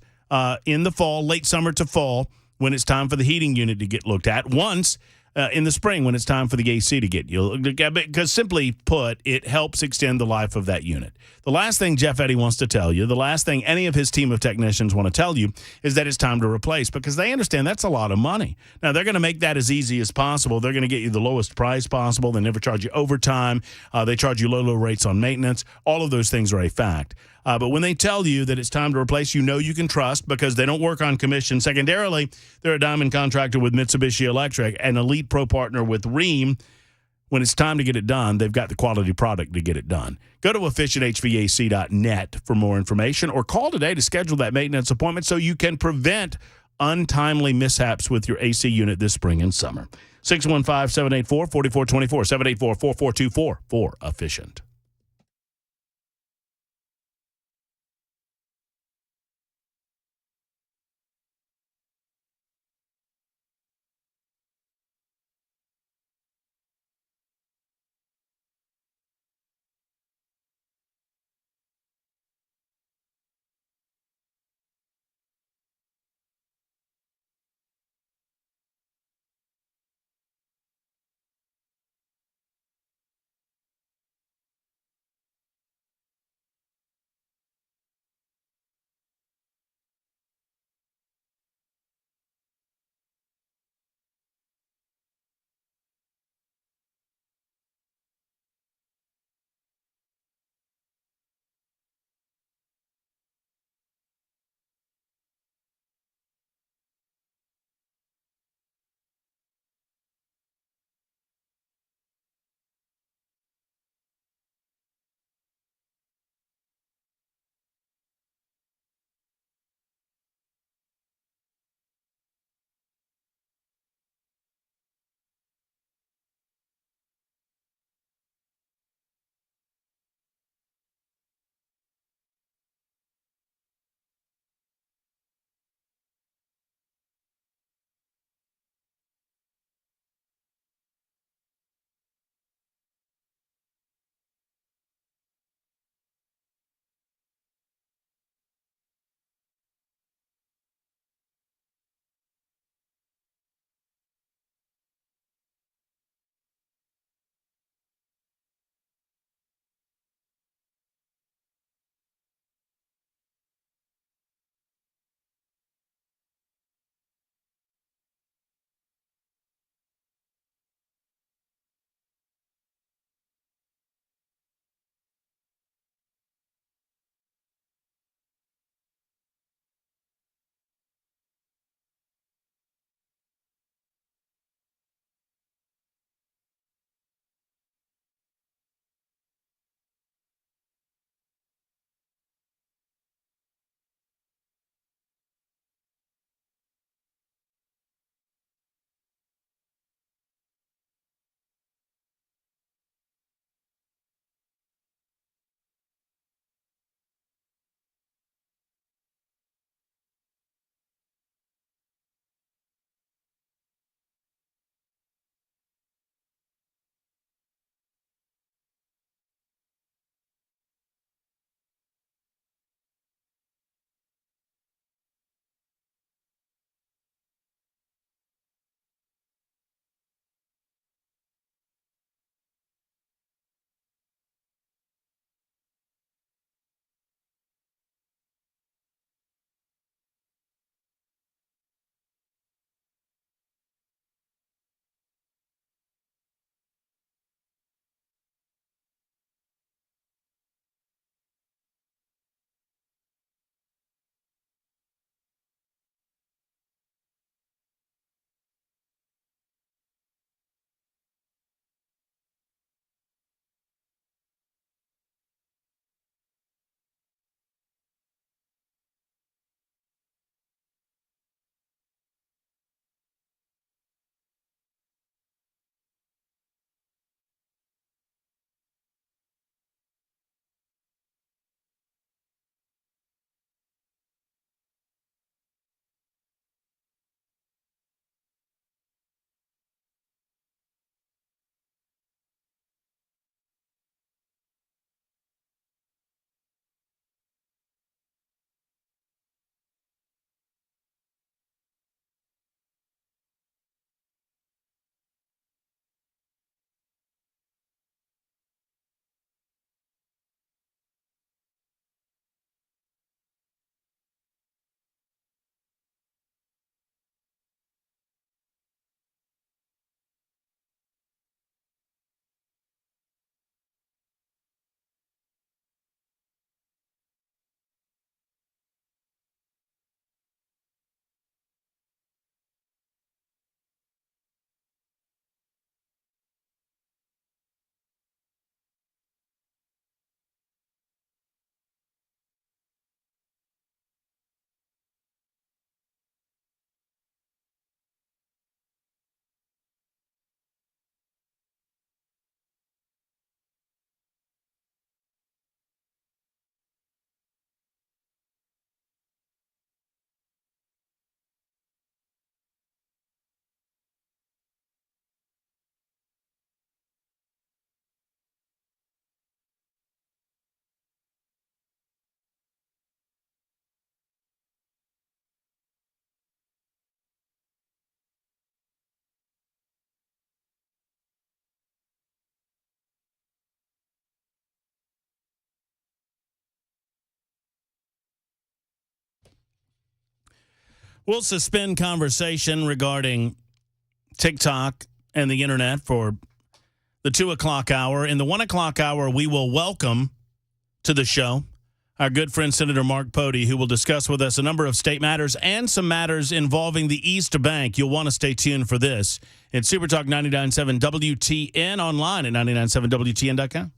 in the fall, late summer to fall, when it's time for the heating unit to get looked at. Once in the spring when it's time for the AC to get looked at. Because simply put, it helps extend the life of that unit. The last thing Jeff Eddy wants to tell you, the last thing any of his team of technicians want to tell you is that it's time to replace, because they understand that's a lot of money. Now, they're going to make that as easy as possible. They're going to get you the lowest price possible. They never charge you overtime. They charge you low rates on maintenance. All of those things are a fact. But when they tell you that it's time to replace, you know you can trust, because they don't work on commission. Secondarily, they're a diamond contractor with Mitsubishi Electric, an elite pro partner with Rheem. When it's time to get it done, they've got the quality product to get it done. Go to efficienthvac.net for more information, or call today to schedule that maintenance appointment so you can prevent untimely mishaps with your AC unit this spring and summer. 615-784-4424, 784-4424 for Efficient. We'll suspend conversation regarding TikTok and the internet for the 2 o'clock hour. In the 1 o'clock hour, we will welcome to the show our good friend Senator Mark Pody, who will discuss with us a number of state matters and some matters involving the East Bank. You'll want to stay tuned for this. It's Super Talk 99.7 WTN, online at 997WTN.com.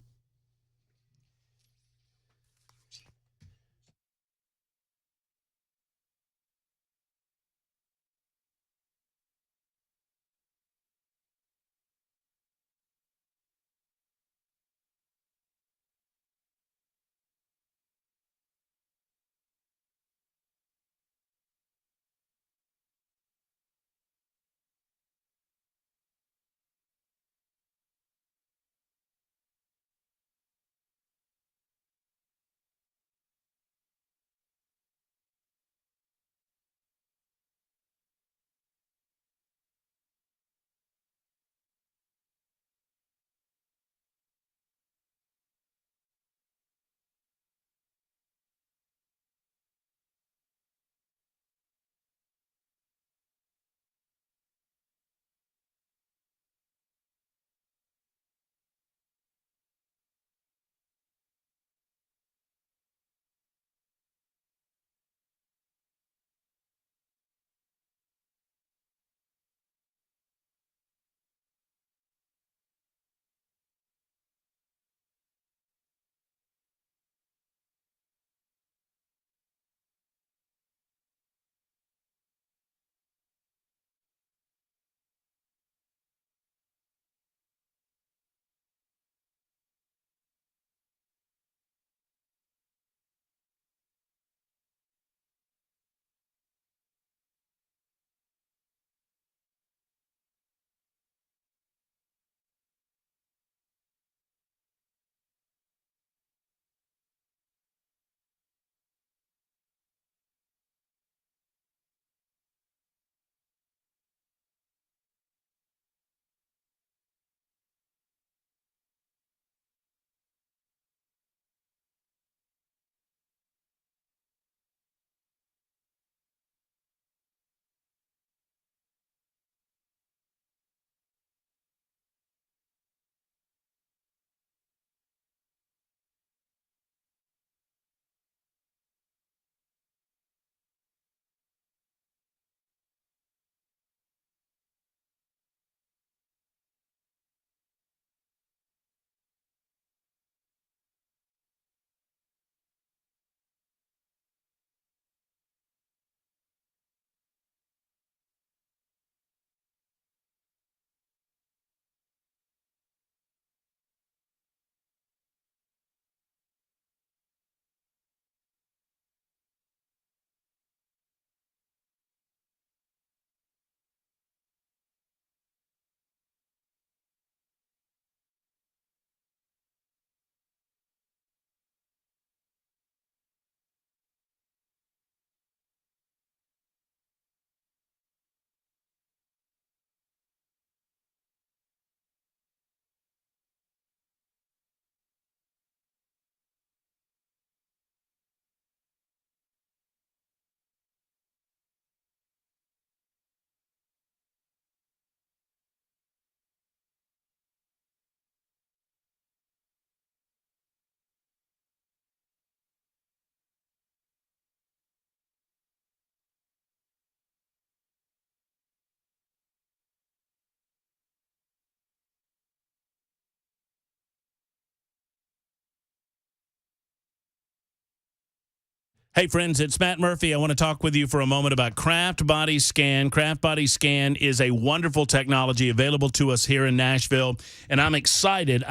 Hey, friends, it's Matt Murphy. I want to talk with you for a moment about Craft Body Scan. Craft Body Scan is a wonderful technology available to us here in Nashville, and I'm excited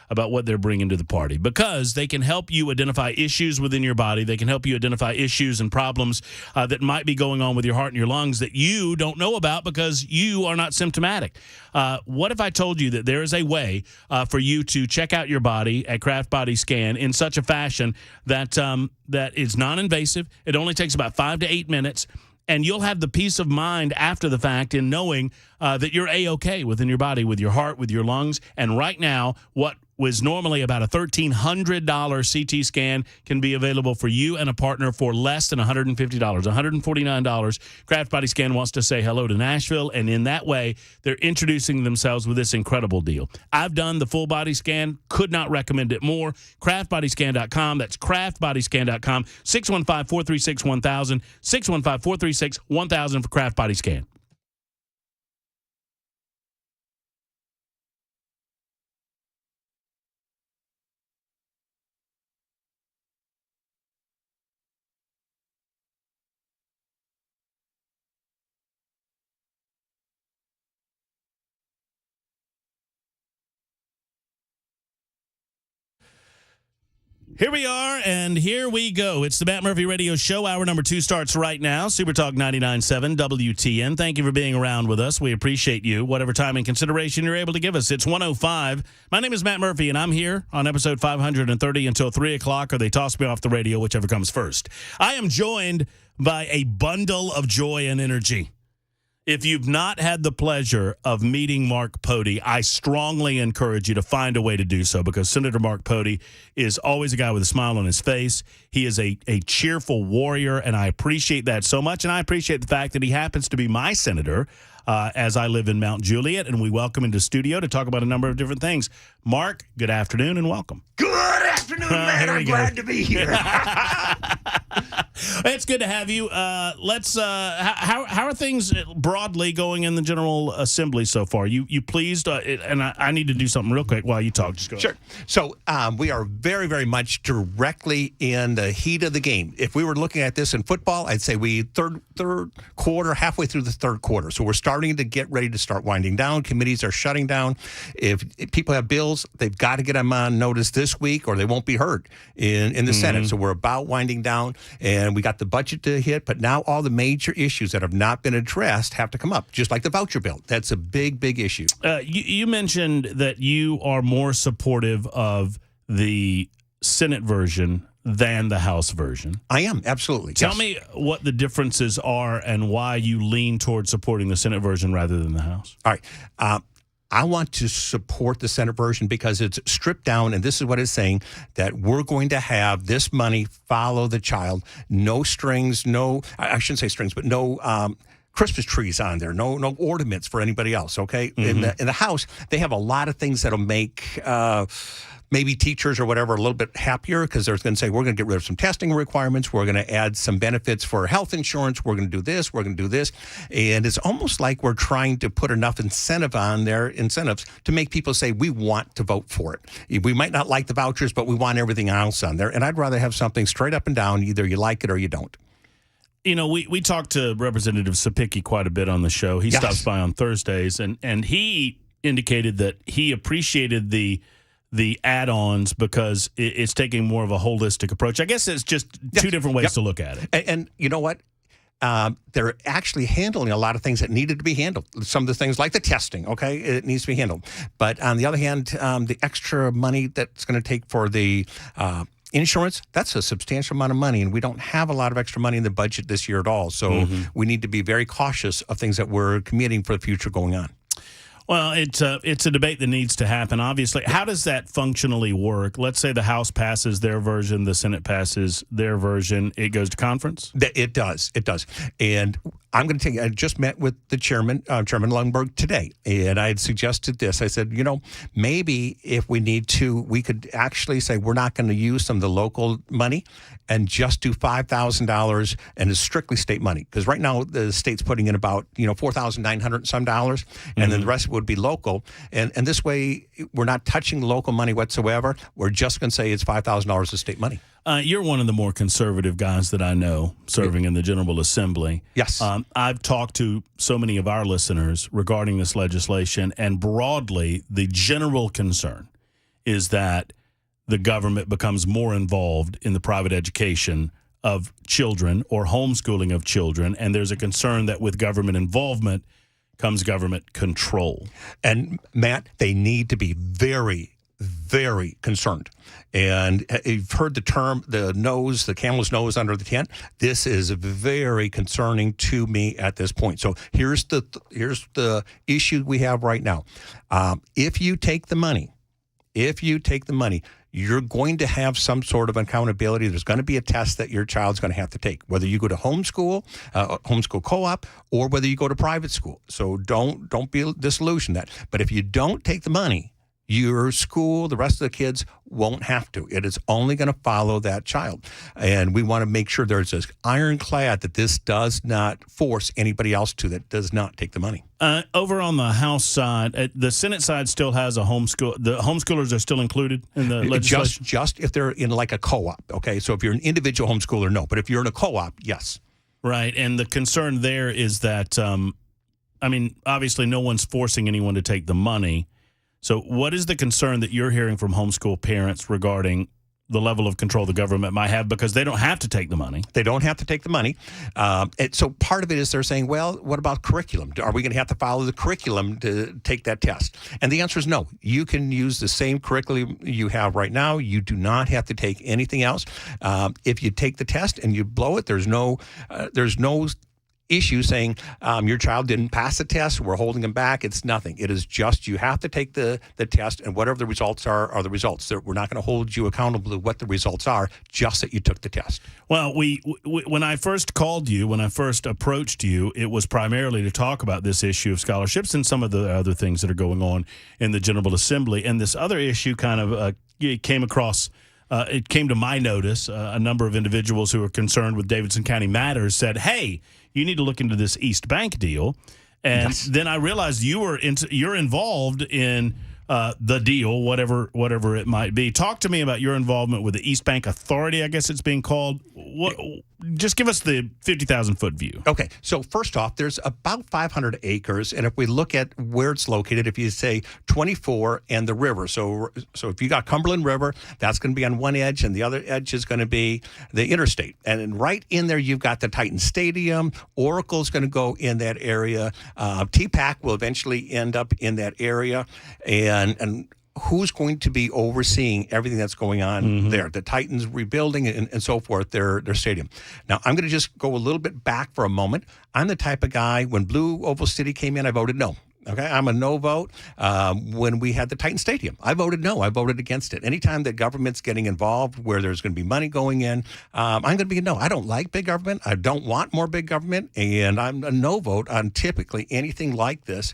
about what they're bringing to the party because they can help you identify issues within your body. They can help you identify issues and problems that might be going on with your heart and your lungs that you don't know about because you are not symptomatic. What if I told you that there is a way for you to check out your body at Craft Body Scan in such a fashion that that is non-invasive? It only takes about 5 to 8 minutes, and you'll have the peace of mind after the fact in knowing that you're A-OK within your body, with your heart, with your lungs. And right now, what was normally about a $1,300 CT scan can be available for you and a partner for less than $150, $149. Craft Body Scan wants to say hello to Nashville, and in that way, they're introducing themselves with this incredible deal. I've done the full body scan, could not recommend it more. Craftbodyscan.com. That's craftbodyscan.com. 615-436-1000. 615-436-1000 for Craft Body Scan. Here we are, and here we go. It's the Matt Murphy Radio Show. Hour number 2 starts right now. Super Talk 99.7 WTN. Thank you for being around with us. We appreciate you, whatever time and consideration you're able to give us. It's 1:05. My name is Matt Murphy, and I'm here on episode 530 until 3 o'clock, or they toss me off the radio, whichever comes first. I am joined by a bundle of joy and energy. If you've not had the pleasure of meeting Mark Pody, I strongly encourage you to find a way to do so, because Senator Mark Pody is always a guy with a smile on his face. He is a cheerful warrior, and I appreciate that so much. And I appreciate the fact that he happens to be my senator as I live in Mount Juliet, and we welcome him to studio to talk about a number of different things. Mark, good afternoon and welcome. Good afternoon, man. I'm glad to be here. It's good to have you. Let's. How are things broadly going in the General Assembly so far? You pleased? And I need to do something real quick while you talk. Just go Sure. ahead. So we are very, very much directly in the heat of the game. If we were looking at this in football, I'd say we third quarter, halfway through the third quarter. So we're starting to get ready to start winding down. Committees are shutting down. If people have bills, they've got to get them on notice this week, or they won't be heard in the Senate. So we're about winding down, and we got the budget to hit, but now all the major issues that have not been addressed have to come up, just like the voucher bill. That's a big, big issue. You mentioned that you are more supportive of the Senate version than the House version. I am, absolutely. Tell me what the differences are and why you lean towards supporting the Senate version rather than the House. All right. I want to support the Senate version because it's stripped down, and this is what it's saying, that we're going to have this money follow the child. No strings, I shouldn't say strings, but no Christmas trees on there, no ornaments for anybody else, okay? Mm-hmm. In the House, they have a lot of things that'll make maybe teachers or whatever a little bit happier, because they're going to say, we're going to get rid of some testing requirements, we're going to add some benefits for health insurance, we're going to do this, we're going to do this. And it's almost like we're trying to put enough incentives to make people say, we want to vote for it. We might not like the vouchers, but we want everything else on there. And I'd rather have something straight up and down, either you like it or you don't. You know, we talked to Representative Sapicki quite a bit on the show. He stops by on Thursdays, and he indicated that he appreciated the add-ons because it's taking more of a holistic approach. I guess it's just two different ways to look at it. And you know what? They're actually handling a lot of things that needed to be handled. Some of the things like the testing, okay, it needs to be handled. But on the other hand, the extra money that's going to take for the insurance, that's a substantial amount of money, and we don't have a lot of extra money in the budget this year at all. So we need to be very cautious of things that we're committing for the future going on. Well, it's a debate that needs to happen, obviously. How does that functionally work? Let's say the House passes their version, the Senate passes their version. It goes to conference? It does. And I'm going to tell you, I just met with the Chairman Lundberg today, and I had suggested this. I said, maybe if we need to, we could actually say we're not going to use some of the local money and just do $5,000, and it's strictly state money. Because right now the state's putting in about, $4,900 and some dollars, and then the rest would be local. And this way, we're not touching local money whatsoever. We're just going to say it's $5,000 of state money. You're one of the more conservative guys that I know serving in the General Assembly. Yes. I've talked to so many of our listeners regarding this legislation, and broadly, the general concern is that the government becomes more involved in the private education of children or homeschooling of children, and there's a concern that with government involvement comes government control. And, Matt, they need to be very, very concerned. And you've heard the term, the camel's nose under the tent. This is very concerning to me at this point. So here's the issue we have right now. If you take the money if you take the money, you're going to have some sort of accountability. There's going to be a test that your child's going to have to take, whether you go to homeschool co-op, or whether you go to private school. So don't be disillusioned that. But if you don't take the money, your school, the rest of the kids won't have to. It is only going to follow that child. And we want to make sure there's this ironclad that this does not force anybody else to that does not take the money. Over on the House side, the Senate side still has a homeschool. The homeschoolers are still included in the legislation? Just if they're in like a co-op, okay? So if you're an individual homeschooler, no. But if you're in a co-op, yes. Right. And the concern there is that, obviously no one's forcing anyone to take the money. So what is the concern that you're hearing from homeschool parents regarding the level of control the government might have, because they don't have to take the money? They don't have to take the money. And so part of it is they're saying, well, what about curriculum? Are we going to have to follow the curriculum to take that test? And the answer is no. You can use the same curriculum you have right now. You do not have to take anything else. If you take the test and you blow it, there's no issue saying your child didn't pass the test, we're holding them back. It's nothing. It is just you have to take the test, and whatever the results are the results. We're not going to hold you accountable to what the results are, just that you took the test. Well, when I first called you, when I first approached you, it was primarily to talk about this issue of scholarships and some of the other things that are going on in the General Assembly. And this other issue kind of came across. It came to my notice. A number of individuals who are concerned with Davidson County matters said, hey, you need to look into this East Bank deal. And then I realized you're involved in the deal, whatever it might be. Talk to me about your involvement with the East Bank Authority, I guess it's being called. Just give us the 50,000-foot view. Okay, so first off, there's about 500 acres, and if we look at where it's located, if you say 24 and the river, so if you got Cumberland River, that's going to be on one edge, and the other edge is going to be the interstate. And then right in there, you've got the Titan Stadium. Oracle's going to go in that area. TPAC will eventually end up in that area, and who's going to be overseeing everything that's going on there? The Titans rebuilding and so forth, their stadium. Now, I'm going to just go a little bit back for a moment. I'm the type of guy, when Blue Oval City came in, I voted no. Okay, I'm a no vote. When we had the Titan Stadium, I voted no. I voted against it. Anytime that government's getting involved where there's going to be money going in, I'm going to be a no. I don't like big government. I don't want more big government. And I'm a no vote on typically anything like this,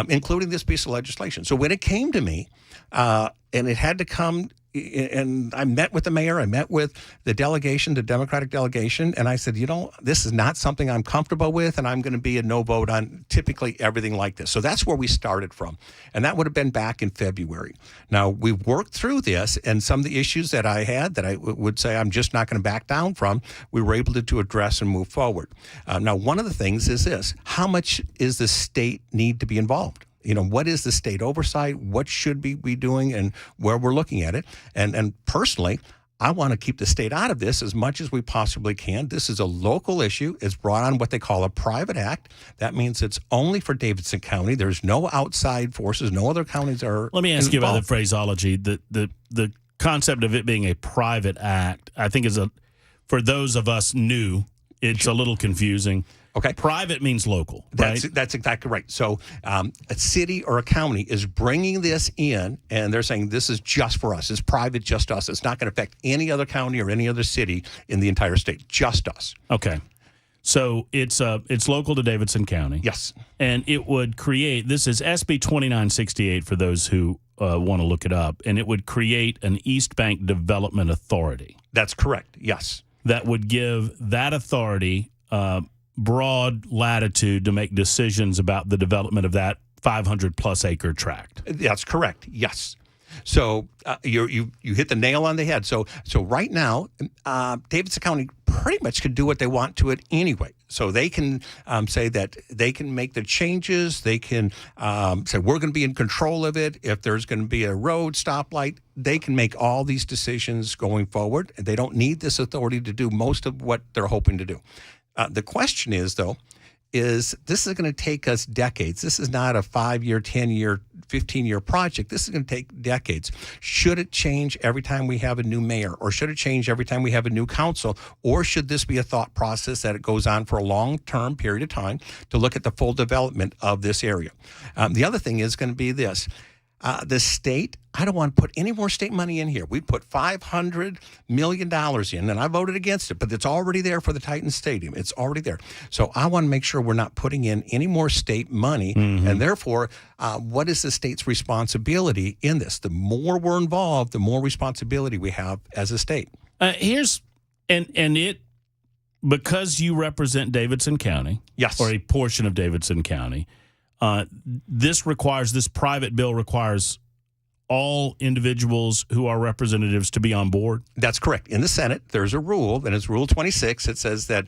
including this piece of legislation. So when it came to me, and it had to come, and I met with the mayor, I met with the delegation, the Democratic delegation, and I said, this is not something I'm comfortable with, and I'm going to be a no vote on typically everything like this. So that's where we started from, and that would have been back in February. Now, we've worked through this, and some of the issues that I had that I would say I'm just not going to back down from, we were able to address and move forward. Now, one of the things is this: how much is the state need to be involved? What is the state oversight? What should we be doing, and where we're looking at it? And personally, I want to keep the state out of this as much as we possibly can. This is a local issue. It's brought on what they call a private act. That means it's only for Davidson County. There's no outside forces. No other counties are Let me ask you about the phraseology. The concept of it being a private act, I think, for those of us new, it's a little confusing. Okay. Private means local, right? That's exactly right. So a city or a county is bringing this in, and they're saying this is just for us. It's private, just us. It's not going to affect any other county or any other city in the entire state, just us. Okay. So it's local to Davidson County. Yes. And it would create, this is SB 2968 for those who want to look it up, and it would create an East Bank Development Authority. That's correct, yes. That would give that authority broad latitude to make decisions about the development of that 500-plus acre tract. That's correct, yes. So you hit the nail on the head. So right now, Davidson County pretty much can do what they want to it anyway. So they can say that they can make the changes. They can say we're going to be in control of it. If there's going to be a road stoplight, they can make all these decisions going forward. They don't need this authority to do most of what they're hoping to do. The question is, though, is this is going to take us decades. This is not a 5-year, 10-year, 15-year project. This is going to take decades. Should it change every time we have a new mayor, or should it change every time we have a new council, or should this be a thought process that it goes on for a long-term period of time to look at the full development of this area? The other thing is going to be this. The state, I don't want to put any more state money in here. We put $500 million in, and I voted against it, but it's already there for the Titans Stadium. It's already there. So I want to make sure we're not putting in any more state money, and therefore, what is the state's responsibility in this? The more we're involved, the more responsibility we have as a state. Because you represent Davidson County, yes, or a portion of Davidson County, this private bill requires all individuals who are representatives to be on board? That's correct. In the Senate, there's a rule, and it's Rule 26. It says that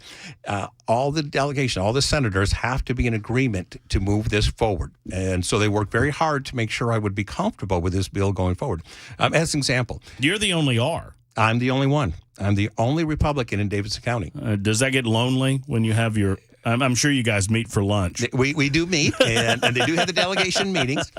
all the delegation, all the senators have to be in agreement to move this forward. And so they work very hard to make sure I would be comfortable with this bill going forward. As an example. You're the only R. I'm the only one. I'm the only Republican in Davidson County. Does that get lonely when you have your... I'm sure you guys meet for lunch. We do meet, and they do have the delegation meetings.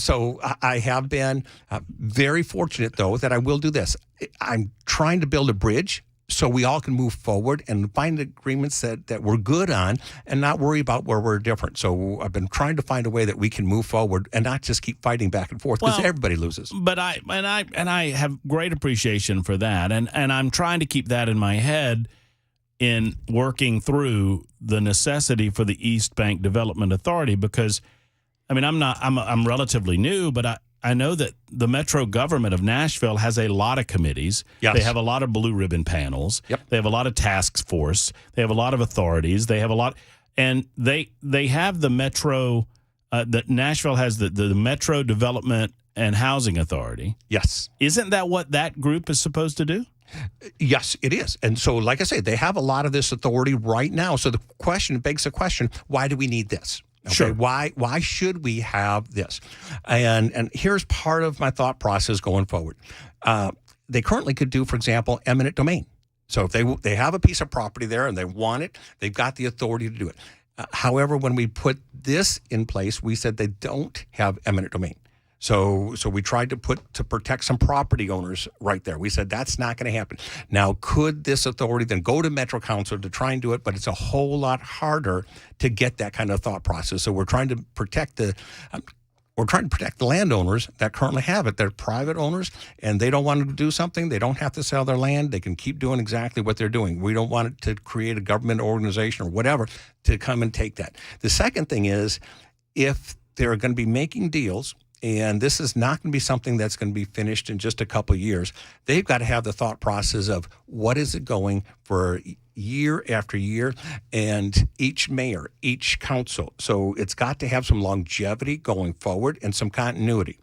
So I have been very fortunate, though, that I will do this. I'm trying to build a bridge so we all can move forward and find agreements that we're good on and not worry about where we're different. So I've been trying to find a way that we can move forward and not just keep fighting back and forth because everybody loses. But I have great appreciation for that, and I'm trying to keep that in my head in working through the necessity for the East Bank Development Authority, because I'm relatively new, but I know that the metro government of Nashville has a lot of committees. Yes. They have a lot of blue ribbon panels. Yep. They have a lot of task force. They have a lot of authorities. They have a lot, and they have the metro. That Nashville has the Metro Development and Housing Authority. Yes. Isn't that what that group is supposed to do? Yes, it is. And so, like I say, they have a lot of this authority right now. So the question begs the question, why do we need this? Okay, sure. Why should we have this? And here's part of my thought process going forward. They currently could do, for example, eminent domain. So if they have a piece of property there and they want it, they've got the authority to do it. However, when we put this in place, we said they don't have eminent domain. So we tried to protect some property owners right there. We said that's not going to happen. Now, could this authority then go to Metro Council to try and do it? But it's a whole lot harder to get that kind of thought process. So we're trying to protect the landowners that currently have it. They're private owners, and they don't want to do something. They don't have to sell their land. They can keep doing exactly what they're doing. We don't want it to create a government organization or whatever to come and take that. The second thing is, if they're going to be making deals, and this is not going to be something that's going to be finished in just a couple of years, they've got to have the thought process of what is it going for year after year, and each mayor, each council. So it's got to have some longevity going forward and some continuity.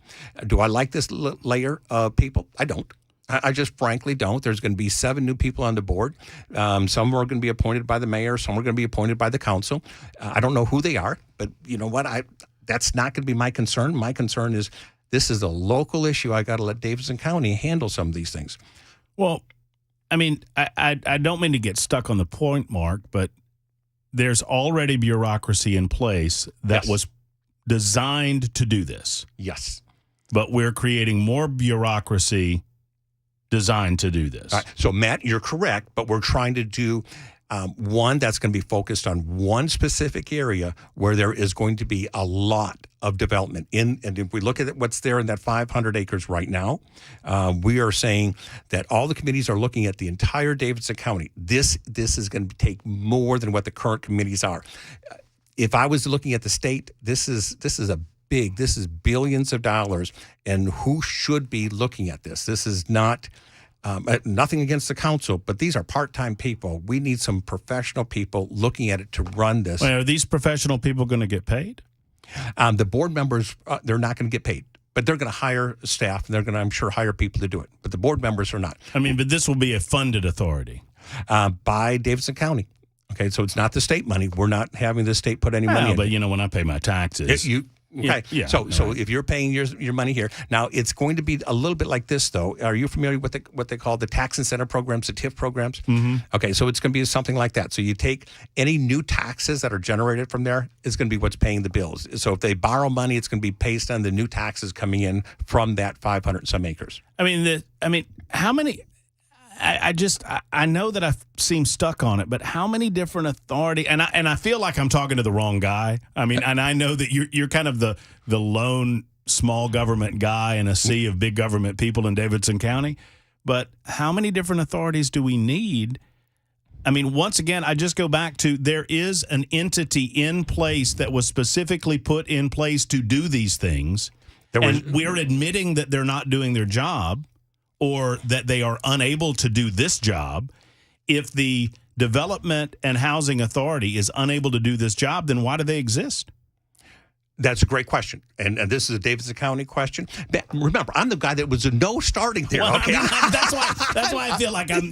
Do I like this layer of people? I don't. I just frankly don't. There's going to be 7 new people on the board. Some are going to be appointed by the mayor. Some are going to be appointed by the council. I don't know who they are, but you know what? That's not going to be my concern. My concern is this is a local issue. I got to let Davidson County handle some of these things. Well, I don't mean to get stuck on the point, Mark, but there's already bureaucracy in place that was designed to do this. Yes. But we're creating more bureaucracy designed to do this. All right. So, Matt, you're correct, but we're trying to do one that's going to be focused on one specific area where there is going to be a lot of development. And if we look at what's there in that 500 acres right now, we are saying that all the committees are looking at the entire Davidson County. This is going to take more than what the current committees are. If I was looking at the state, this is billions of dollars, and who should be looking at this? This is not nothing against the council, but these are part-time people. We need some professional people looking at it to run this. Well, are these professional people going to get paid? The board members, they're not going to get paid, but they're going to hire staff, and they're going to, I'm sure, hire people to do it. But the board members are not. But this will be a funded authority. By Davidson County. Okay, so it's not the state money. We're not having the state put any money in. But, when I pay my taxes. Okay. Yeah. So if you're paying your money here, now it's going to be a little bit like this, though. Are you familiar with what they call the tax incentive programs, the TIF programs? Mm-hmm. Okay, so it's going to be something like that. So you take any new taxes that are generated from there is going to be what's paying the bills. So if they borrow money, it's going to be based on the new taxes coming in from that 500 some acres. How many? I know that I seem stuck on it, but how many different authority? And I feel like I'm talking to the wrong guy. And I know that you're kind of the lone small government guy in a sea of big government people in Davidson County. But how many different authorities do we need? I mean, once again, I just go back to there is an entity in place that was specifically put in place to do these things. And we're admitting that they're not doing their job or that they are unable to do this job. If the Development and Housing Authority is unable to do this job, then why do they exist? That's a great question, and this is a Davidson County question. But remember, I'm the guy that was a no starting there. Well, okay, I mean, that's why I feel like I'm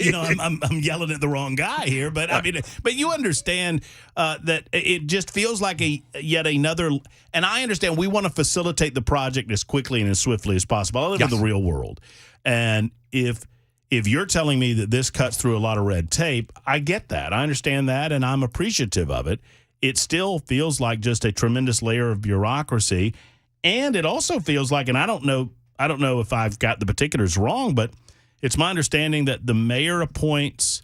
yelling at the wrong guy here. But I mean, but you understand that it just feels like yet another. And I understand we want to facilitate the project as quickly and as swiftly as possible. I live in the real world, and if you're telling me that this cuts through a lot of red tape, I get that. I understand that, and I'm appreciative of it. It still feels like just a tremendous layer of bureaucracy, and it also feels like, and I don't know if I've got the particulars wrong, but it's my understanding that the mayor appoints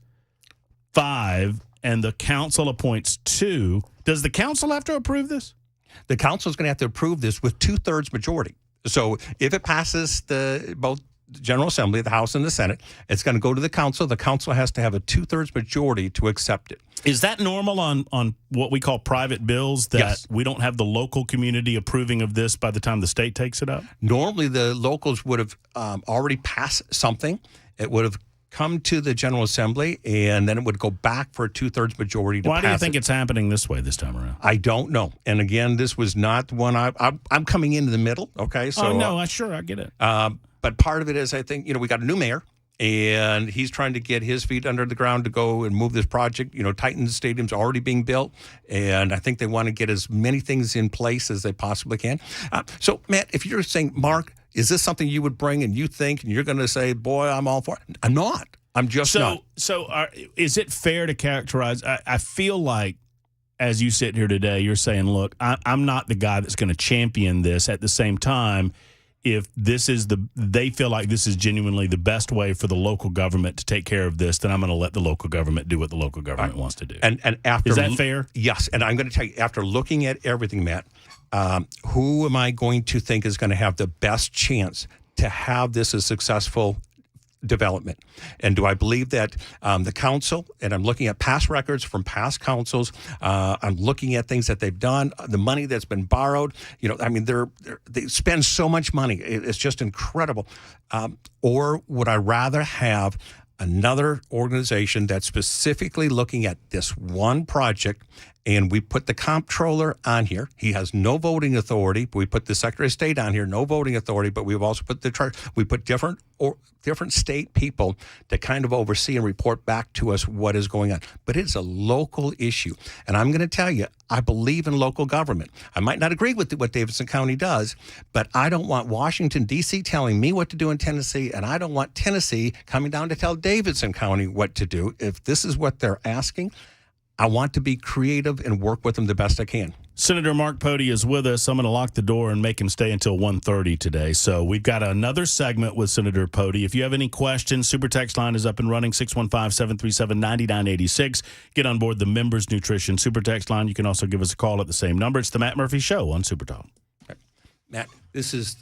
5 and the council appoints 2. Does the council have to approve this? The council is going to have to approve this with 2/3 majority. So if it passes both the General Assembly, the House and the Senate, it's going to go to the council. The council has to have a 2/3 majority to accept it. Is that normal on what we call private bills, that we don't have the local community approving of this by the time the state takes it up? Normally, the locals would have already passed something. It would have come to the General Assembly, and then it would go back for a 2/3 majority to pass it. Why do you think it's happening this way this time around? I don't know. And again, this was not the one I'm coming into the middle, okay? So, no, sure, I get it. But part of it is, I think, we got a new mayor, and he's trying to get his feet under the ground to go and move this project. Titans Stadium's already being built, and I think they want to get as many things in place as they possibly can. So, Matt, if you're saying, Mark, is this something you would bring and you think, and you're going to say, boy, I'm all for it? I'm not. I'm just not. So is it fair to characterize, I feel like, as you sit here today, you're saying, look, I'm not the guy that's going to champion this. At the same time, if they feel like this is genuinely the best way for the local government to take care of this, then I'm going to let the local government do what the local government wants to do. And after, is that fair? Yes. And I'm going to tell you, after looking at everything, Matt, who am I going to think is going to have the best chance to have this a successful development? And do I believe that the council, and I'm looking at past records from past councils, I'm looking at things that they've done, the money that's been borrowed, they spend so much money. It's just incredible. Or would I rather have another organization that's specifically looking at this one project, and we put the comptroller on here. He has no voting authority. We put the Secretary of State on here, no voting authority, but we've also put we put different state people to kind of oversee and report back to us what is going on. But it's a local issue. And I'm going to tell you, I believe in local government. I might not agree with what Davidson County does, but I don't want Washington, D.C. telling me what to do in Tennessee, and I don't want Tennessee coming down to tell Davidson County what to do. If this is what they're asking, I want to be creative and work with them the best I can. Senator Mark Pody is with us. I'm going to lock the door and make him stay until 1:30 today. So we've got another segment with Senator Pody. If you have any questions, Super Text line is up and running, 615-737-9986. Get on board the Members Nutrition Super Text line. You can also give us a call at the same number. It's the Matt Murphy Show on Super Talk. Matt, this is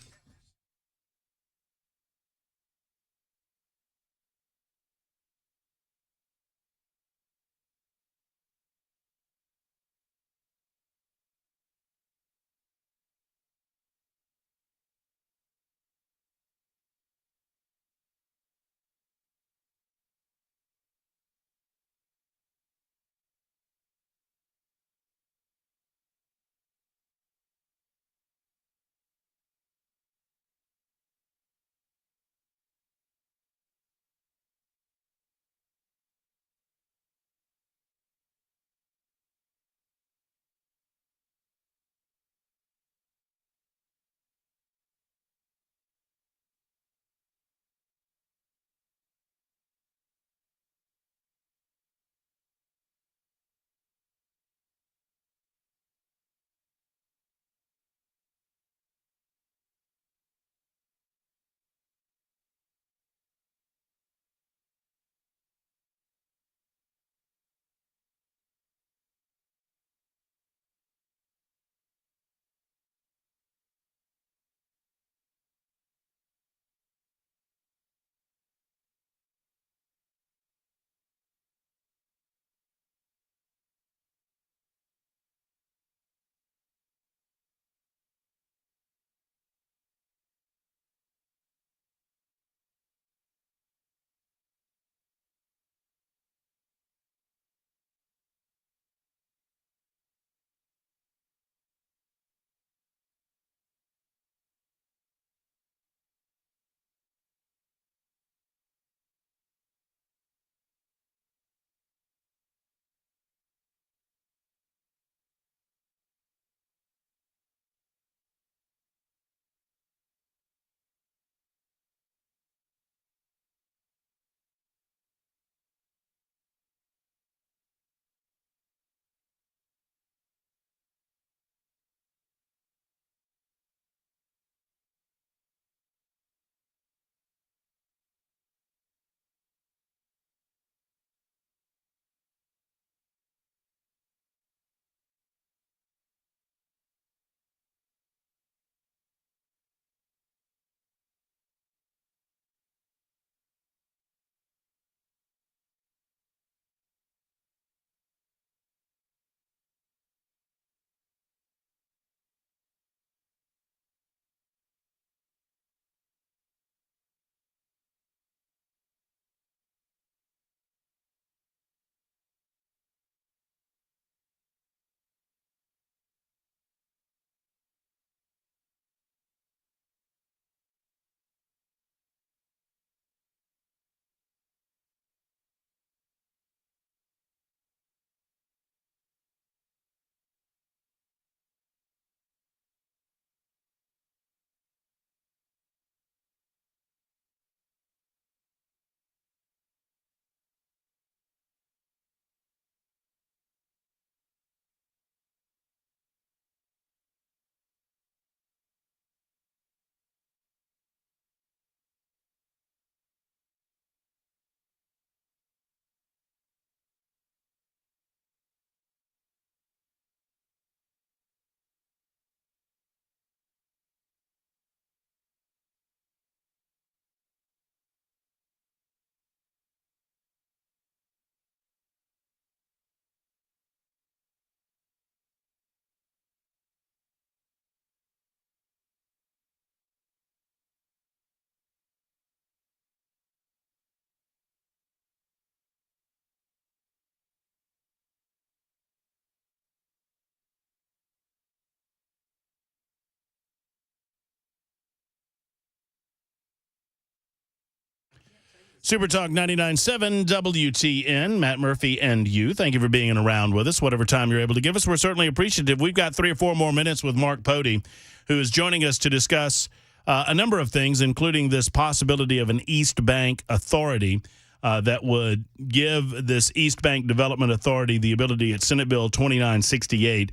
Super Talk 99.7 WTN, Matt Murphy and you. Thank you for being around with us, whatever time you're able to give us. We're certainly appreciative. We've got 3 or 4 more minutes with Mark Pody, who is joining us to discuss a number of things, including this possibility of an East Bank Authority that would give this East Bank Development Authority the ability, at Senate Bill 2968,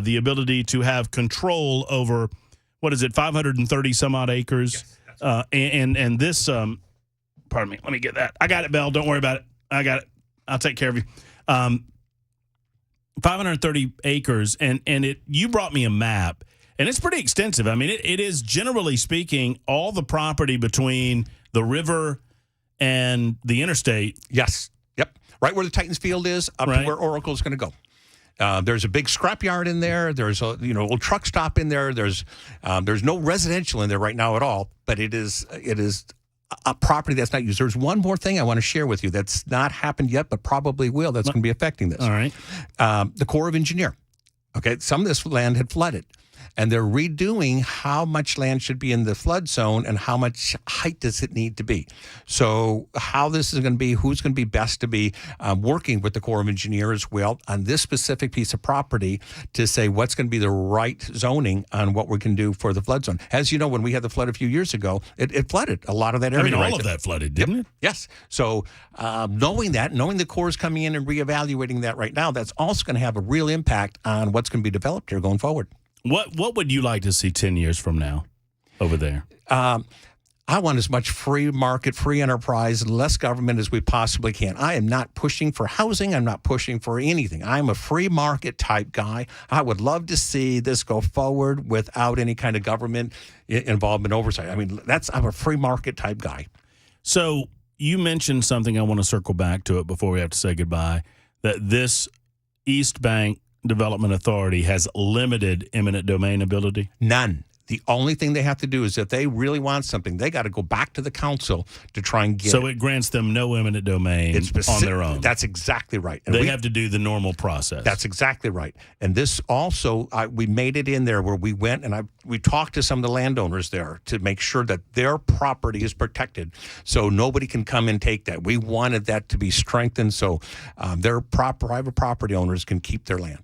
the ability to have control over, 530 some odd acres? Yes, and this... pardon me. Let me get that. I got it, Belle. Don't worry about it. I got it. I'll take care of you. 530 acres, and you brought me a map, and it's pretty extensive. I mean, it is, generally speaking, all the property between the river and the interstate. Yes. Yep. Right where the Titans field is, up to where Oracle is going to go. There's a big scrapyard in there. There's a old truck stop in there. There's no residential in there right now at all, but it is a property that's not used. There's one more thing I want to share with you that's not happened yet, but probably will. That's going to be affecting this. All right. The Corps of Engineer. Okay, some of this land had flooded, and they're redoing how much land should be in the flood zone and how much height does it need to be. So how this is going to be, who's going to be best to be working with the Corps of Engineers, well, on this specific piece of property to say what's going to be the right zoning on what we can do for the flood zone. As you know, when we had the flood a few years ago, it flooded a lot of that area. I mean, all of that flooded, didn't it? Yes. So knowing the Corps is coming in and reevaluating that right now, that's also going to have a real impact on what's going to be developed here going forward. What would you like to see 10 years from now over there? I want as much free market, free enterprise, less government as we possibly can. I am not pushing for housing. I'm not pushing for anything. I'm a free market type guy. I would love to see this go forward without any kind of government involvement oversight. I mean, I'm a free market type guy. So you mentioned something, I want to circle back to it before we have to say goodbye, that this East Bank Development Authority has limited eminent domain ability? None. The only thing they have to do is if they really want something, they got to go back to the council to try and get it. So it grants them no eminent domain on their own. That's exactly right. And they have to do the normal process. That's exactly right. And this also, we made it in there where we went and we talked to some of the landowners there to make sure that their property is protected so nobody can come and take that. We wanted that to be strengthened so their private property owners can keep their land.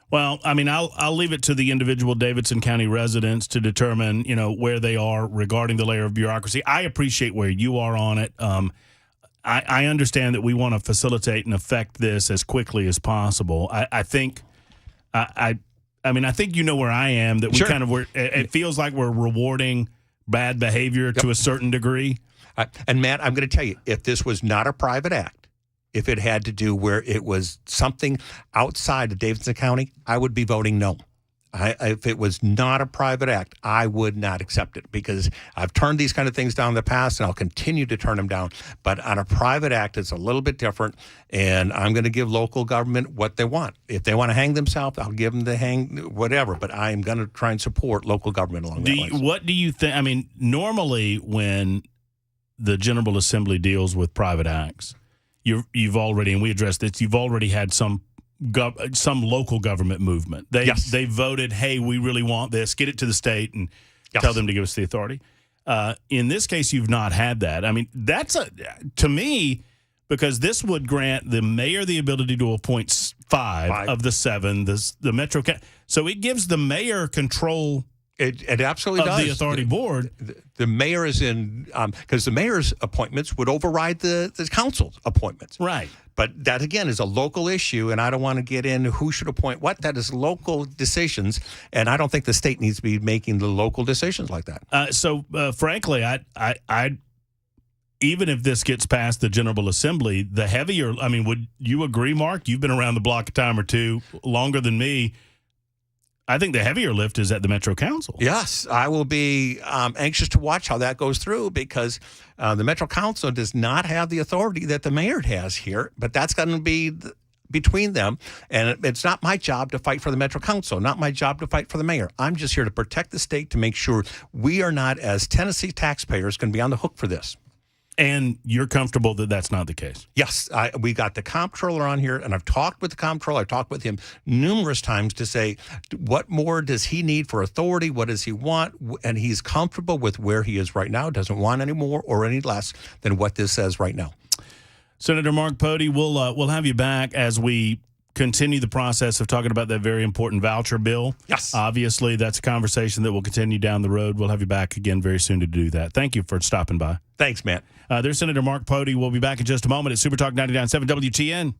Well, I mean, I'll leave it to the individual Davidson County residents to determine, where they are regarding the layer of bureaucracy. I appreciate where you are on it. I understand that we want to facilitate and affect this as quickly as possible. I think, I think you know where I am. That we Sure. kind of it feels like we're rewarding bad behavior to a certain degree. And Matt, I'm going to tell you, if this was not a private act, if it had to do where it was something outside of Davidson County, I would be voting no. If it was not a private act, I would not accept it because I've turned these kind of things down in the past and I'll continue to turn them down. But on a private act, it's a little bit different, and I'm going to give local government what they want. If they want to hang themselves, I'll give them to hang whatever, but I am going to try and support local government along that line. What do you think? I mean, normally when the General Assembly deals with private acts, you've already, and we addressed this, you've already had some local government movement. They voted, hey, we really want this, get it to the state and tell them to give us the authority. In this case, you've not had that. I mean, to me, because this would grant the mayor the ability to appoint five of the 7, the Metro County. So it gives the mayor control. It absolutely does. Of the authority board. The mayor is in, because the mayor's appointments would override the council's appointments. Right. But that, again, is a local issue, and I don't want to get in who should appoint what. That is local decisions, and I don't think the state needs to be making the local decisions like that. So, frankly, I even if this gets past the General Assembly, the heavier, I mean, would you agree, Mark? You've been around the block a time or two, longer than me. I think the heavier lift is at the Metro Council. Yes, I will be anxious to watch how that goes through because the Metro Council does not have the authority that the mayor has here, but that's going to be between them. And it's not my job to fight for the Metro Council, not my job to fight for the mayor. I'm just here to protect the state to make sure we are not, as Tennessee taxpayers, going to be on the hook for this. And you're comfortable that that's not the case? Yes, we got the comptroller on here, and I've talked with the comptroller. I've talked with him numerous times to say, what more does he need for authority? What does he want? And he's comfortable with where he is right now, doesn't want any more or any less than what this says right now. Senator Mark Pody, we'll have you back as we continue the process of talking about that very important voucher bill. Yes. Obviously, that's a conversation that will continue down the road. We'll have you back again very soon to do that. Thank you for stopping by. Thanks, Matt. There's Senator Mark Pody. We'll be back in just a moment at Super Talk 99.7 WTN.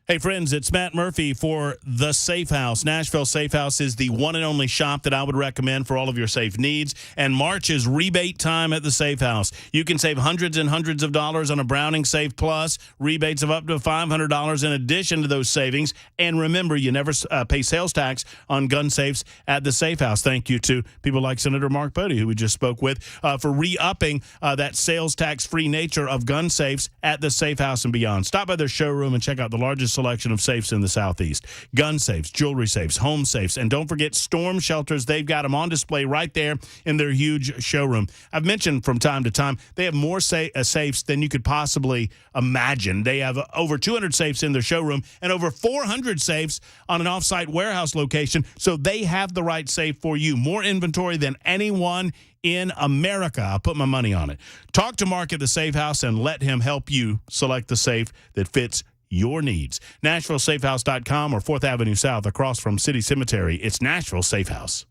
Hey, friends, it's Matt Murphy for The Safe House. Nashville Safe House is the one and only shop that I would recommend for all of your safe needs. And March is rebate time at The Safe House. You can save hundreds and hundreds of dollars on a Browning Safe Plus, rebates of up to $500 in addition to those savings. And remember, you never pay sales tax on gun safes at The Safe House. Thank you to people like Senator Mark Pody, who we just spoke with, for re-upping that sales tax-free nature of gun safes at The Safe House and beyond. Stop by their showroom and check out the largest selection of safes in the Southeast. Gun safes, jewelry safes, home safes, and don't forget storm shelters. They've got them on display right there in their huge showroom. I've mentioned from time to time, they have more safes than you could possibly imagine. They have over 200 safes in their showroom and over 400 safes on an off-site warehouse location, so they have the right safe for you. More inventory than anyone in America. I'll put my money on it. Talk to Mark at the Safe House and let him help you select the safe that fits your needs. NashvilleSafeHouse.com or 4th Avenue South across from City Cemetery. It's Nashville Safe House.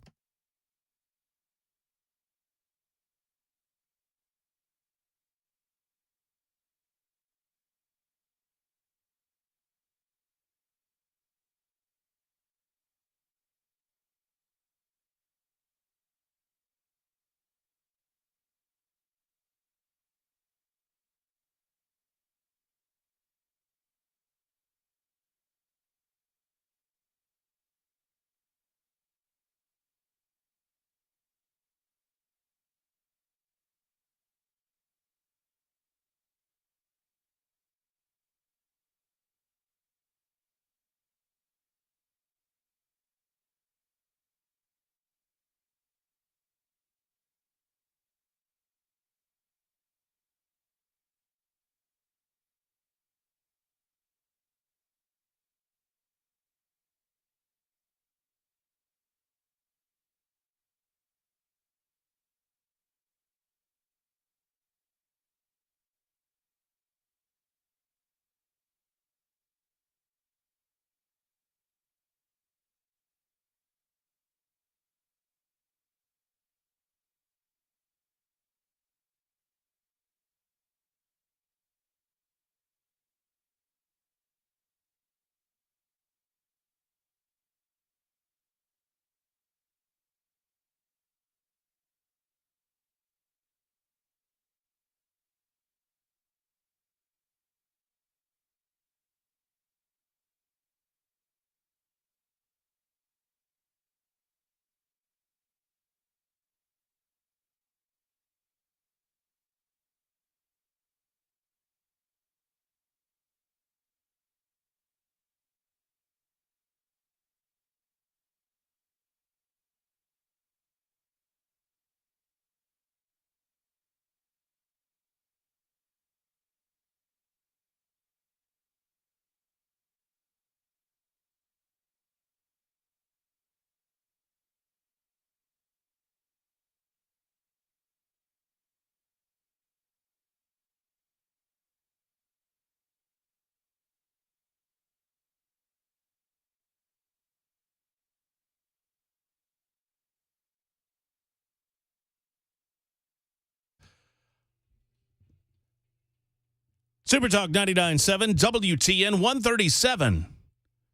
Super Talk 99.7 WTN 137.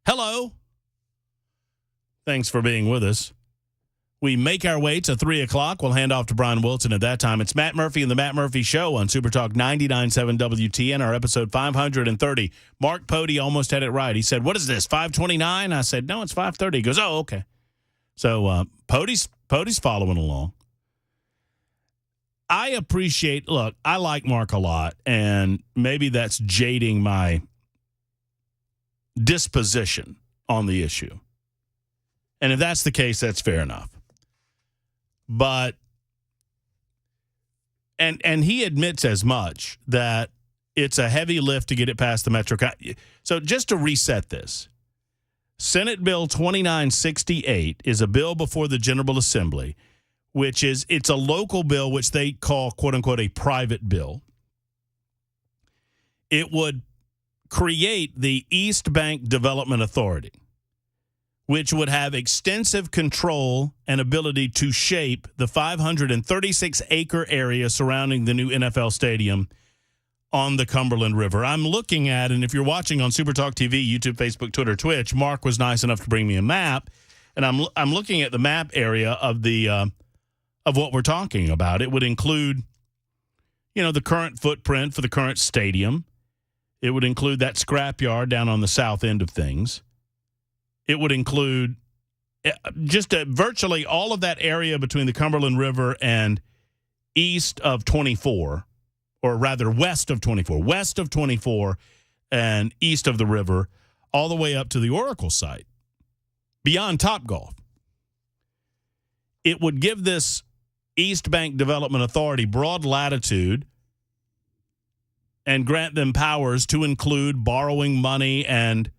Hello. Thanks for being with us. We make our way to 3 o'clock. We'll hand off to Brian Wilson at that time. It's Matt Murphy and the Matt Murphy Show on Super Talk 99.7 WTN, our episode 530. Mark Pody almost had it right. He said, what is this, 529? I said, no, it's 530. He goes, oh, okay. So Pody's following along. I appreciate, look, I like Mark a lot, and maybe that's jading my disposition on the issue. And if that's the case, that's fair enough. But, and he admits as much, that it's a heavy lift to get it past the Metro. So just to reset this, Senate Bill 2968 is a bill before the General Assembly, which is, it's a local bill, which they call, quote unquote, a private bill. It would create the East Bank Development Authority, which would have extensive control and ability to shape the 536-acre area surrounding the new NFL stadium on the Cumberland River. I'm looking at, and if you're watching on Super Talk TV, YouTube, Facebook, Twitter, Twitch, Mark was nice enough to bring me a map, and I'm looking at the map area of the of what we're talking about. It would include, the current footprint for the current stadium. It would include that scrapyard down on the south end of things. It would include just virtually all of that area between the Cumberland River and east of 24, or rather west of 24 and east of the river, all the way up to the Oracle site, beyond Topgolf. It would give this East Bank Development Authority broad latitude and grant them powers to include borrowing money and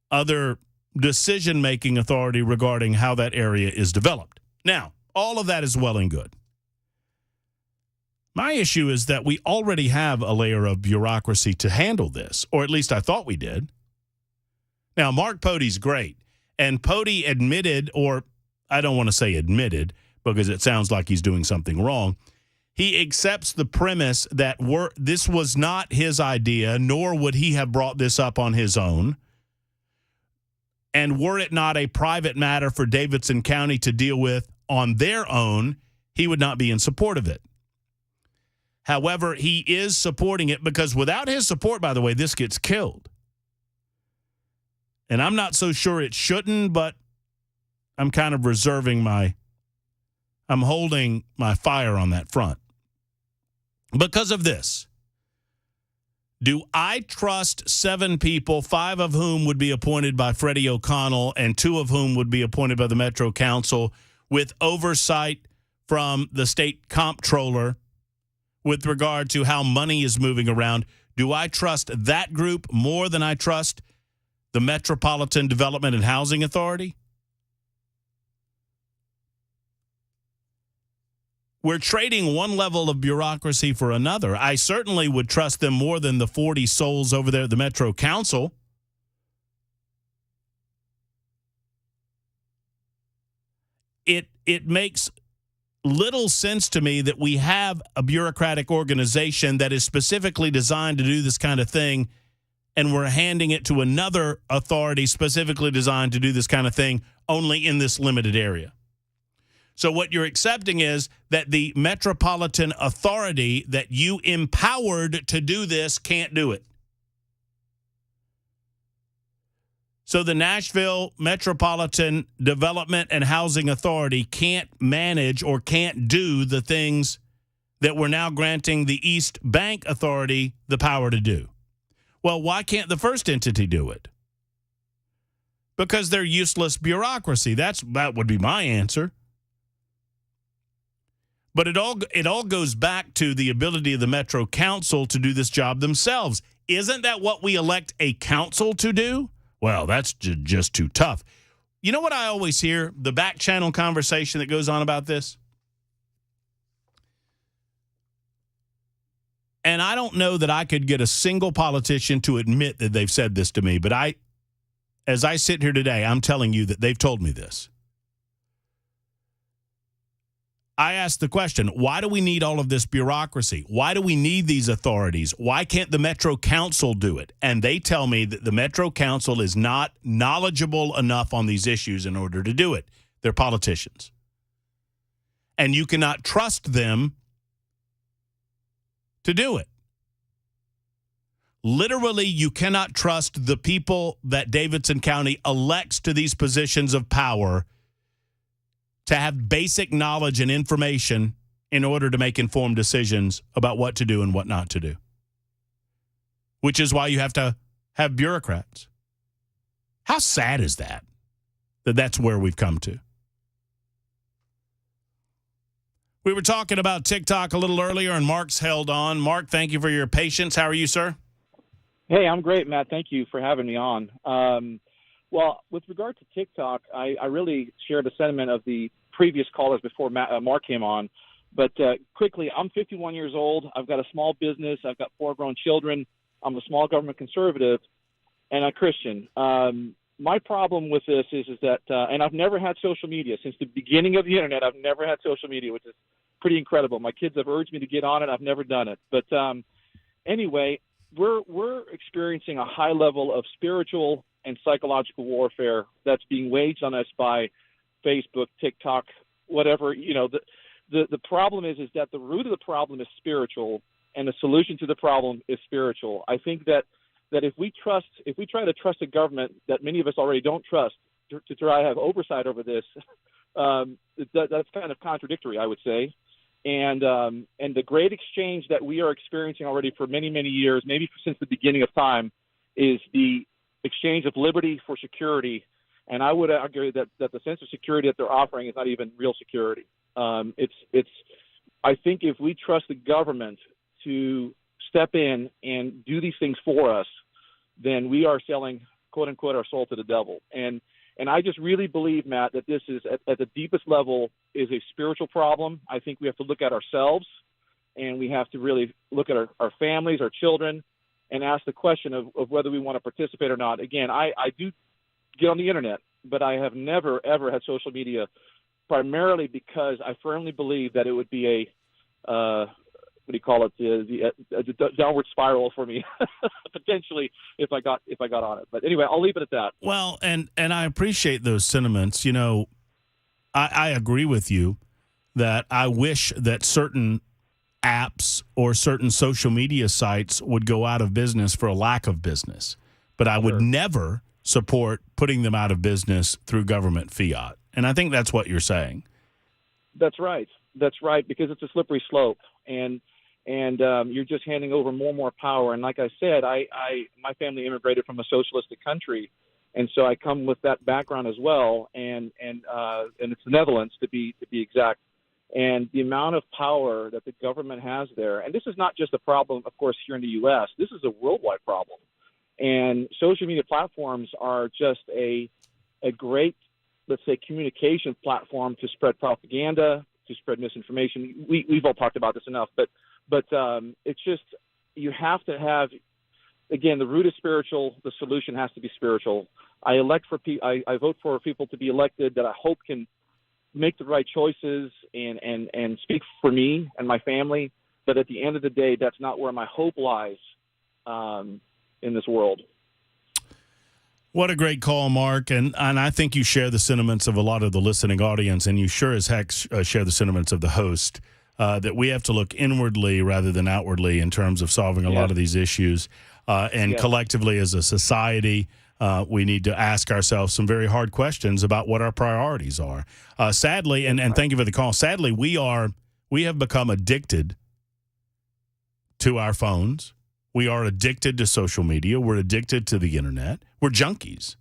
other decision-making authority regarding how that area is developed. Now, all of that is well and good. My issue is that we already have a layer of bureaucracy to handle this, or at least I thought we did. Now, Mark Pody's great, and Pody admitted, or I don't want to say admitted because it sounds like he's doing something wrong. He accepts the premise that this was not his idea, nor would he have brought this up on his own. And were it not a private matter for Davidson County to deal with on their own, he would not be in support of it. However, he is supporting it because without his support, by the way, this gets killed. And I'm not so sure it shouldn't, but I'm kind of I'm holding my fire on that front. Because of this, do I trust 7 people, 5 of whom would be appointed by Freddie O'Connell and 2 of whom would be appointed by the Metro Council with oversight from the state comptroller with regard to how money is moving around? Do I trust that group more than I trust the Metropolitan Development and Housing Authority? We're trading one level of bureaucracy for another. I certainly would trust them more than the 40 souls over there at the Metro Council. It makes little sense to me that we have a bureaucratic organization that is specifically designed to do this kind of thing, and we're handing it to another authority specifically designed to do this kind of thing only in this limited area. So what you're accepting is that the Metropolitan Authority that you empowered to do this can't do it. So the Nashville Metropolitan Development and Housing Authority can't manage or can't do the things that we're now granting the East Bank Authority the power to do. Well, why can't the first entity do it? Because they're useless bureaucracy. That would be my answer. But it all goes back to the ability of the Metro Council to do this job themselves. Isn't that what we elect a council to do? Well, that's just too tough. You know what I always hear? The back channel conversation that goes on about this? And I don't know that I could get a single politician to admit that they've said this to me, but as I sit here today, I'm telling you that they've told me this. I asked the question, why do we need all of this bureaucracy? Why do we need these authorities? Why can't the Metro Council do it? And they tell me that the Metro Council is not knowledgeable enough on these issues in order to do it. They're politicians. And you cannot trust them to do it. Literally, you cannot trust the people that Davidson County elects to these positions of power to have basic knowledge and information in order to make informed decisions about what to do and what not to do. Which is why you have to have bureaucrats. How sad is that? That's where we've come to. We were talking about TikTok a little earlier, and Mark's held on. Mark, thank you for your patience. How are you, sir? Hey, I'm great, Matt. Thank you for having me on. Well, with regard to TikTok, I really share the sentiment of the previous callers before Mark came on. But quickly, I'm 51 years old. I've got a small business. I've got 4 grown children. I'm a small government conservative and a Christian. My problem with this is that, and I've never had social media. Since the beginning of the internet, I've never had social media, which is pretty incredible. My kids have urged me to get on it. I've never done it. But anyway, we're experiencing a high level of spiritual and psychological warfare that's being waged on us by Facebook, TikTok, whatever. You know, the problem is that the root of the problem is spiritual, and the solution to the problem is spiritual. I think that if we try to trust a government that many of us already don't trust to try to have oversight over this, that's kind of contradictory, I would say. And the great exchange that we are experiencing already for many, many years, maybe since the beginning of time, is the exchange of liberty for security. And I would argue that the sense of security that they're offering is not even real security. I think if we trust the government to step in and do these things for us, then we are selling, quote unquote, our soul to the devil. And I just really believe, Matt, that this is at the deepest level is a spiritual problem. I think we have to look at ourselves, and we have to really look at our families, our children, and ask the question of whether we want to participate or not. Again, I do get on the internet, but I have never, ever had social media, primarily because I firmly believe that it would be a the downward spiral for me potentially if I got on it. But anyway, I'll leave it at that. Well, and I appreciate those sentiments. You know, I agree with you that I wish that certain apps or certain social media sites would go out of business for a lack of business. But I would never support putting them out of business through government fiat. And I think that's what you're saying. That's right. That's right, because it's a slippery slope. And you're just handing over more and more power. And like I said, my family immigrated from a socialistic country, and so I come with that background as well. And it's the Netherlands to be exact. And the amount of power that the government has there, and this is not just a problem, of course, here in the U.S. This is a worldwide problem. And social media platforms are just a great, let's say, communication platform to spread propaganda, to spread misinformation. We've all talked about this enough, but it's just, you have to have, again, the root is spiritual. The solution has to be spiritual. I vote for people to be elected that I hope can make the right choices and speak for me and my family. But at the end of the day, that's not where my hope lies in this world. What a great call, Mark. And I think you share the sentiments of a lot of the listening audience, and you sure as heck share the sentiments of the host, that we have to look inwardly rather than outwardly in terms of solving a lot of these issues. And collectively as a society, we need to ask ourselves some very hard questions about what our priorities are. Sadly, and thank you for the call, sadly, we have become addicted to our phones. We are addicted to social media. We're addicted to the internet. We're junkies.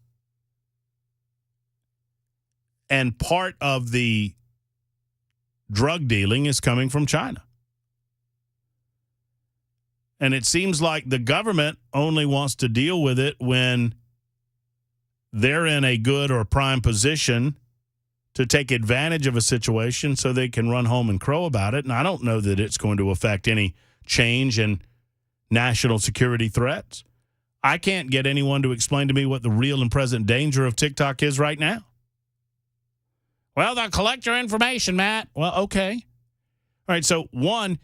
And part of the drug dealing is coming from China. And it seems like the government only wants to deal with it when they're in a good or prime position to take advantage of a situation so they can run home and crow about it. And I don't know that it's going to affect any change in national security threats. I can't get anyone to explain to me what the real and present danger of TikTok is right now. Well, they'll collect your information, Matt. Well, okay. All right, so one,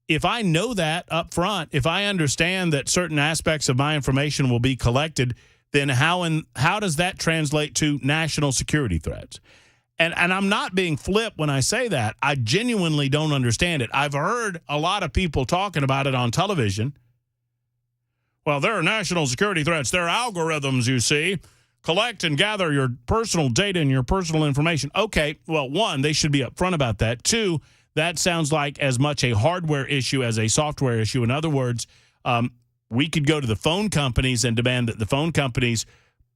if I know that up front, if I understand that certain aspects of my information will be collected, then how does that translate to national security threats? And I'm not being flip when I say that. I genuinely don't understand it. I've heard a lot of people talking about it on television. Well, there are national security threats. There are algorithms, you see, collect and gather your personal data and your personal information. Okay, well, one, they should be upfront about that. Two, that sounds like as much a hardware issue as a software issue. In other words, we could go to the phone companies and demand that the phone companies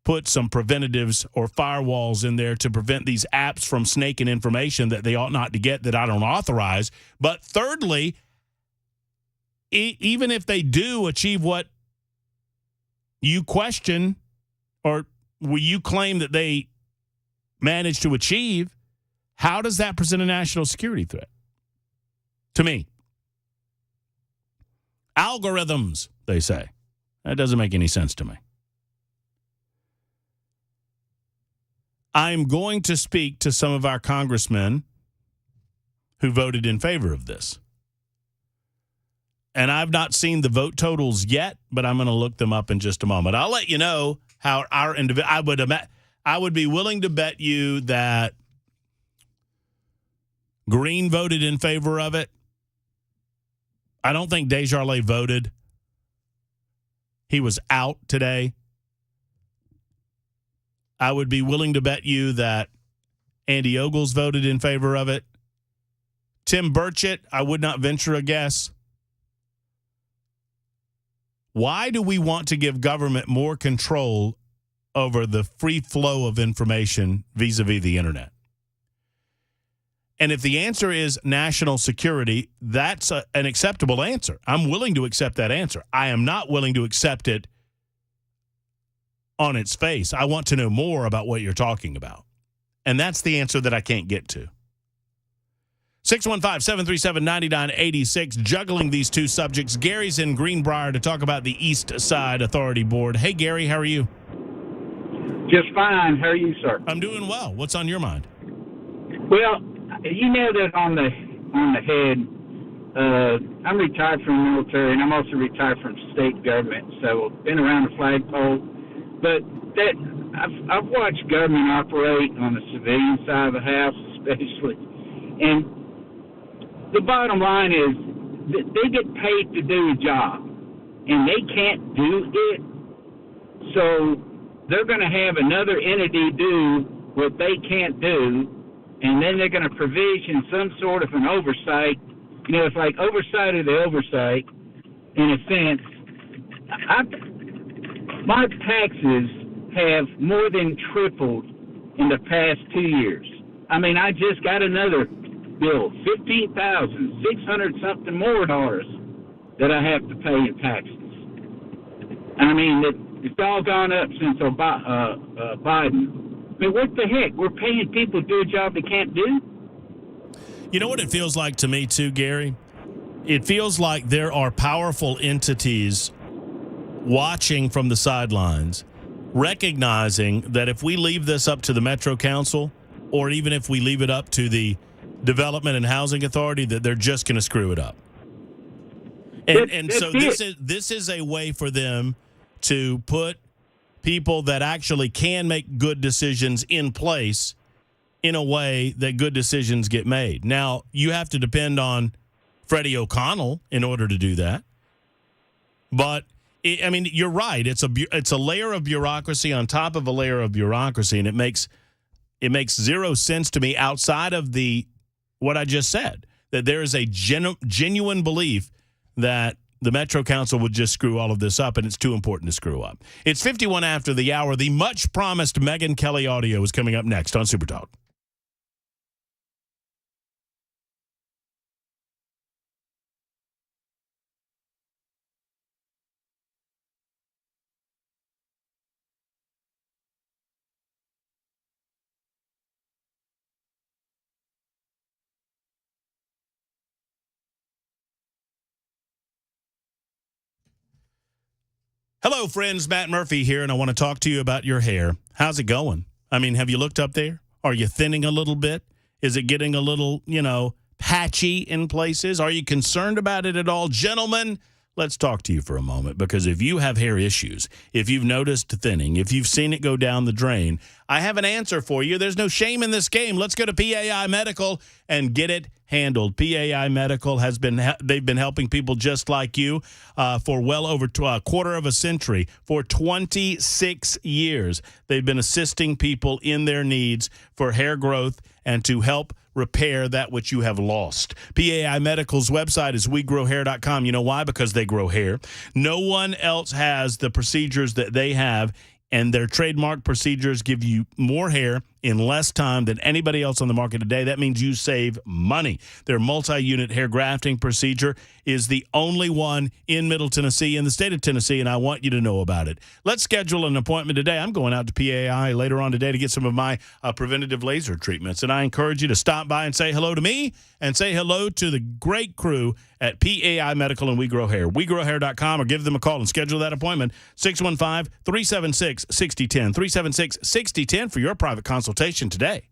put some preventatives or firewalls in there to prevent these apps from snaking information that they ought not to get that I don't authorize. But thirdly, even if they do achieve what you question or you claim that they managed to achieve, how does that present a national security threat? To me. Algorithms, they say. That doesn't make any sense to me. I'm going to speak to some of our congressmen who voted in favor of this. And I've not seen the vote totals yet, but I'm going to look them up in just a moment. I'll let you know how our I would be willing to bet you that Green voted in favor of it. I don't think Desjardins voted. He was out today. I would be willing to bet you that Andy Ogles voted in favor of it. Tim Burchett, I would not venture a guess. Why do we want to give government more control over the free flow of information vis-a-vis the internet? And if the answer is national security, that's an acceptable answer. I'm willing to accept that answer. I am not willing to accept it on its face. I want to know more about what you're talking about. And that's the answer that I can't get to. 615-737-9986, juggling these two subjects. Gary's in Greenbrier to talk about the East Side Authority Board. Hey, Gary, how are you? Just fine. How are you, sir? I'm doing well. What's on your mind? Well, you nailed it on the head. I'm retired from the military, and I'm also retired from state government, so been around the flagpole. But that I've watched government operate on the civilian side of the house, especially, and the bottom line is that they get paid to do a job, and they can't do it, so they're going to have another entity do what they can't do, and then they're going to provision some sort of an oversight. You know, it's like oversight of the oversight, in a sense. My taxes have more than tripled in the past 2 years. I mean, I just got another bill, $15,600 something more dollars that I have to pay in taxes. I mean, it's all gone up since Biden. I mean, what the heck? We're paying people to do a job they can't do? You know what it feels like to me, too, Gary? It feels like there are powerful entities watching from the sidelines, recognizing that if we leave this up to the Metro Council, or even if we leave it up to the Development and Housing Authority, that they're just going to screw it up. And so this is a way for them to put people that actually can make good decisions in place in a way that good decisions get made. Now, you have to depend on Freddie O'Connell in order to do that. But I mean, you're right. It's a layer of bureaucracy on top of a layer of bureaucracy, and it makes zero sense to me outside of what I just said, that there is a genuine belief that the Metro Council would just screw all of this up, and it's too important to screw up. It's 51 after the hour. The much-promised Megyn Kelly audio is coming up next on Super Talk. Hello, friends. Matt Murphy here, and I want to talk to you about your hair. How's it going? I mean, have you looked up there? Are you thinning a little bit? Is it getting a little, patchy in places? Are you concerned about it at all? Gentlemen, let's talk to you for a moment, because if you have hair issues, if you've noticed thinning, if you've seen it go down the drain, I have an answer for you. There's no shame in this game. Let's go to PAI Medical and get it handled. PAI Medical they've been helping people just like you for well over a quarter of a century. For 26 years, they've been assisting people in their needs for hair growth and to help repair that which you have lost. PAI Medical's website is wegrowhair.com. You know why? Because they grow hair. No one else has the procedures that they have, and their trademark procedures give you more hair in less time than anybody else on the market today. That means you save money. Their multi-unit hair grafting procedure is the only one in Middle Tennessee, in the state of Tennessee, and I want you to know about it. Let's schedule an appointment today. I'm going out to PAI later on today to get some of my preventative laser treatments, and I encourage you to stop by and say hello to me and say hello to the great crew at PAI Medical and We Grow Hair. WeGrowHair.com, or give them a call and schedule that appointment. 615-376-6010. 376-6010 for your private consultation today.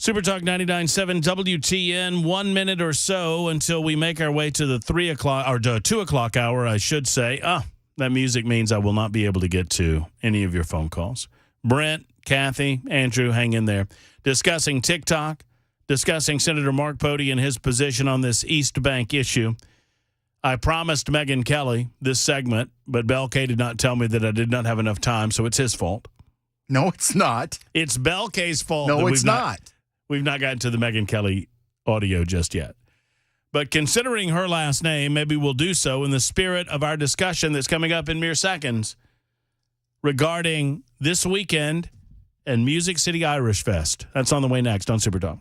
Super Talk 99.7 WTN, 1 minute or so until we make our way to the 3 o'clock or 2 o'clock hour, I should say. That music means I will not be able to get to any of your phone calls. Brent, Kathy, Andrew, hang in there. Discussing TikTok, discussing Senator Mark Pody and his position on this East Bank issue. I promised Megyn Kelly this segment, but Bel K did not tell me that I did not have enough time, so it's his fault. No, it's not. It's Bel K's fault. No, it's not. We've not gotten to the Megyn Kelly audio just yet. But considering her last name, maybe we'll do so in the spirit of our discussion that's coming up in mere seconds regarding this weekend and Music City Irish Fest. That's on the way next on Super Talk.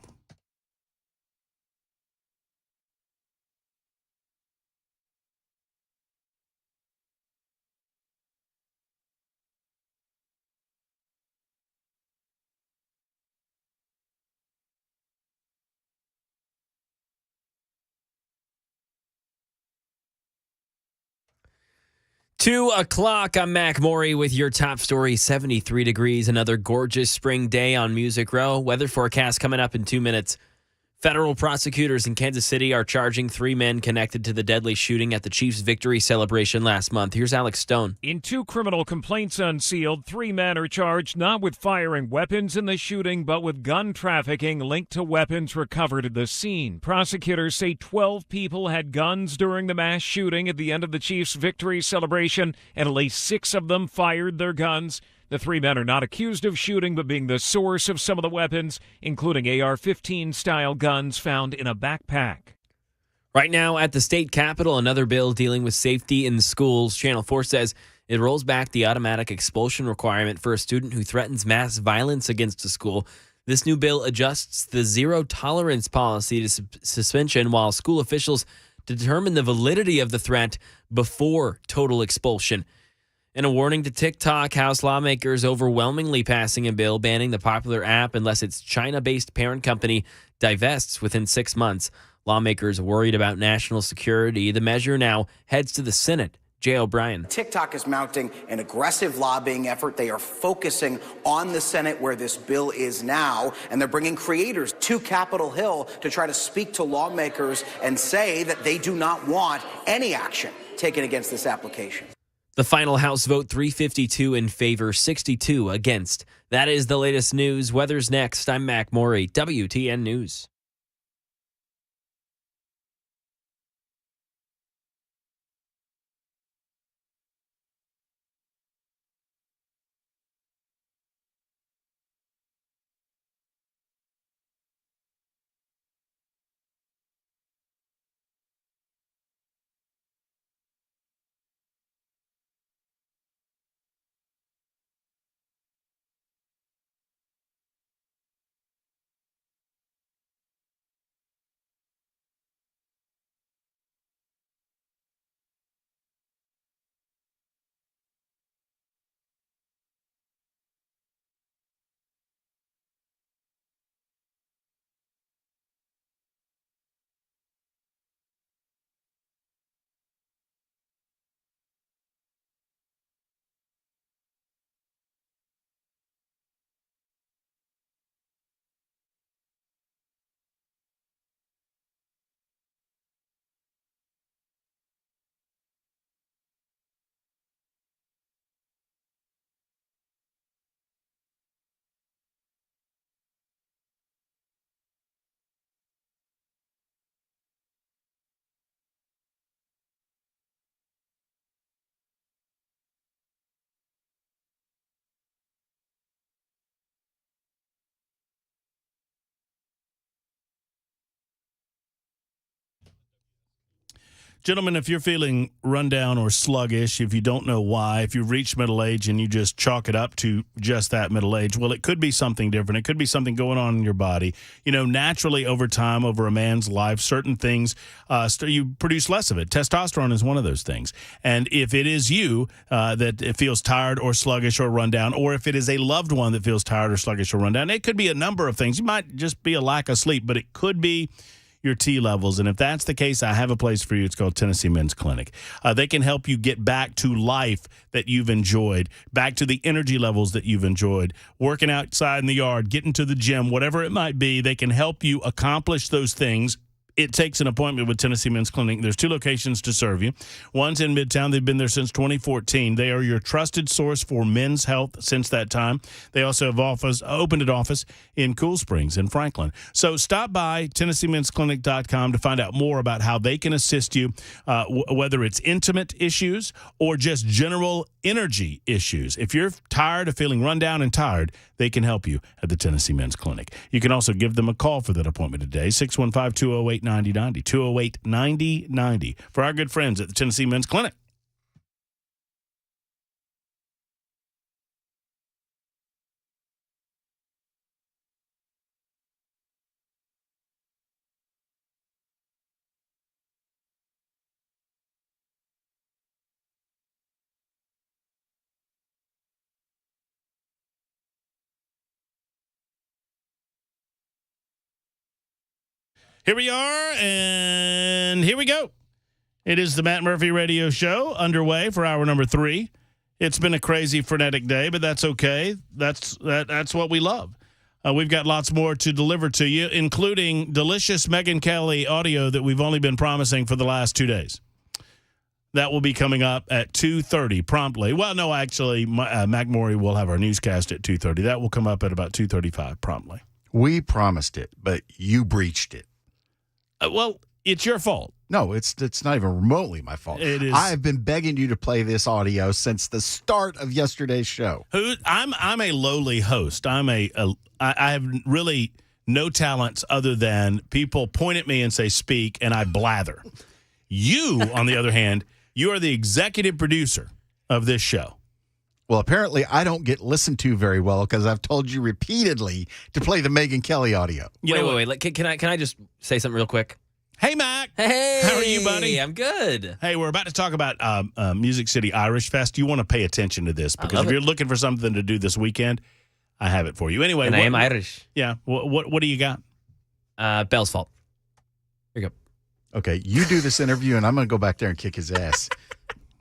Two o'clock, I'm Mac Maury with your top story. 73 degrees, another gorgeous spring day on Music Row. Weather forecast coming up in 2 minutes. Federal prosecutors in Kansas City are charging 3 men connected to the deadly shooting at the Chiefs' victory celebration last month. Here's Alex Stone. In 2 criminal complaints unsealed, 3 men are charged not with firing weapons in the shooting, but with gun trafficking linked to weapons recovered at the scene. Prosecutors say 12 people had guns during the mass shooting at the end of the Chiefs' victory celebration, and at least 6 of them fired their guns. The 3 men are not accused of shooting, but being the source of some of the weapons, including AR-15 style guns found in a backpack. Right now at the state capitol, another bill dealing with safety in schools. Channel 4 says it rolls back the automatic expulsion requirement for a student who threatens mass violence against a school. This new bill adjusts the zero tolerance policy to suspension while school officials determine the validity of the threat before total expulsion. In a warning to TikTok, House lawmakers overwhelmingly passing a bill banning the popular app unless its China-based parent company divests within 6 months. Lawmakers worried about national security. The measure now heads to the Senate. Jay O'Brien. TikTok is mounting an aggressive lobbying effort. They are focusing on the Senate where this bill is now, and they're bringing creators to Capitol Hill to try to speak to lawmakers and say that they do not want any action taken against this application. The final House vote, 352 in favor, 62 against. That is the latest news. Weather's next. I'm Mac Maury, WTN News. Gentlemen, if you're feeling run down or sluggish, if you don't know why, if you've reached middle age and you just chalk it up to just that middle age, well, it could be something different. It could be something going on in your body. You know, naturally over time, over a man's life, certain things, you produce less of it. Testosterone is one of those things. And if it is you that it feels tired or sluggish or run down, or if it is a loved one that feels tired or sluggish or run down, it could be a number of things. It might just be a lack of sleep, but it could be your T levels. And if that's the case, I have a place for you. It's called Tennessee Men's Clinic. They can help you get back to life that you've enjoyed, back to the energy levels that you've enjoyed, working outside in the yard, getting to the gym, whatever it might be. They can help you accomplish those things. It takes an appointment with Tennessee Men's Clinic. There's 2 locations to serve you. One's in Midtown. They've been there since 2014. They are your trusted source for men's health since that time. They also have opened an office in Cool Springs in Franklin. So stop by TennesseeMen'sClinic.com to find out more about how they can assist you, whether it's intimate issues or just general energy issues. If you're tired of feeling run down and tired, they can help you at the Tennessee Men's Clinic. You can also give them a call for that appointment today, 615-208-9090, 208-9090, for our good friends at the Tennessee Men's Clinic. Here we are, and here we go. It is the Matt Murphy Radio Show underway for hour number 3. It's been a crazy, frenetic day, but that's okay. That's what we love. We've got lots more to deliver to you, including delicious Megyn Kelly audio that we've only been promising for the last 2 days. That will be coming up at 2:30 promptly. Well, no, actually, Mac Morey will have our newscast at 2:30. That will come up at about 2:35 promptly. We promised it, but you breached it. Well, it's your fault. No, it's not even remotely my fault. It is. I have been begging you to play this audio since the start of yesterday's show. I'm a lowly host. I have really no talents other than people point at me and say speak, and I blather. You, on the other hand, you are the executive producer of this show. Well, apparently I don't get listened to very well because I've told you repeatedly to play the Megyn Kelly audio. Wait. Can I just say something real quick? Hey, Mac. Hey. How are you, buddy? I'm good. Hey, we're about to talk about Music City Irish Fest. You want to pay attention to this because if you're looking for something to do this weekend, I have it for you. Anyway. And I am Irish. Yeah. What do you got? Bell's fault. Here you go. Okay, you do this interview, and I'm going to go back there and kick his ass.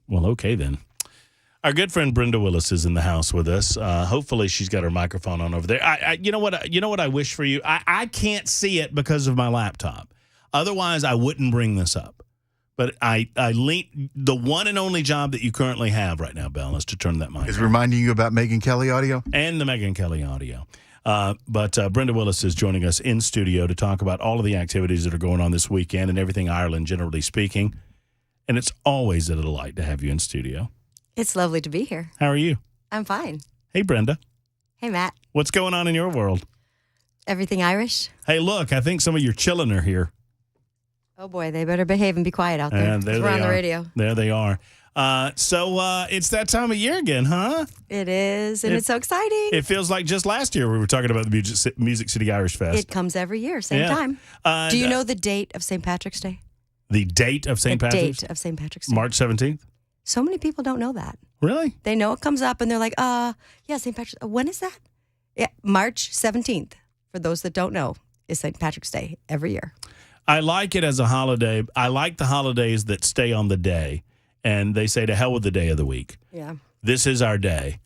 Well, okay, then. Our good friend Brenda Willis is in the house with us. Hopefully, she's got her microphone on over there. You know what I wish for you? I can't see it because of my laptop. Otherwise, I wouldn't bring this up. But the one and only job that you currently have right now, Bell, is to turn that mic. Is reminding you about Megyn Kelly audio and the Megyn Kelly audio. But Brenda Willis is joining us in studio to talk about all of the activities that are going on this weekend and everything Ireland, generally speaking. And it's always a delight to have you in studio. It's lovely to be here. How are you? I'm fine. Hey, Brenda. Hey, Matt. What's going on in your world? Everything Irish? Hey, look, I think some of your children are here. Oh, boy, they better behave and be quiet out there. And there we're on the radio. There they are. So it's that time of year again, huh? It is, and it's so exciting. It feels like just last year we were talking about the Music City Irish Fest. It comes every year, same time. Do you know the date of St. Patrick's Day? The date of St. Patrick's? The date of St. Patrick's Day. March 17th? So many people don't know that. Really? They know it comes up, and they're like, yeah, St. Patrick's. When is that? Yeah, March 17th, for those that don't know, is St. Patrick's Day every year. I like it as a holiday. I like the holidays that stay on the day, and they say to hell with the day of the week. Yeah. This is our day.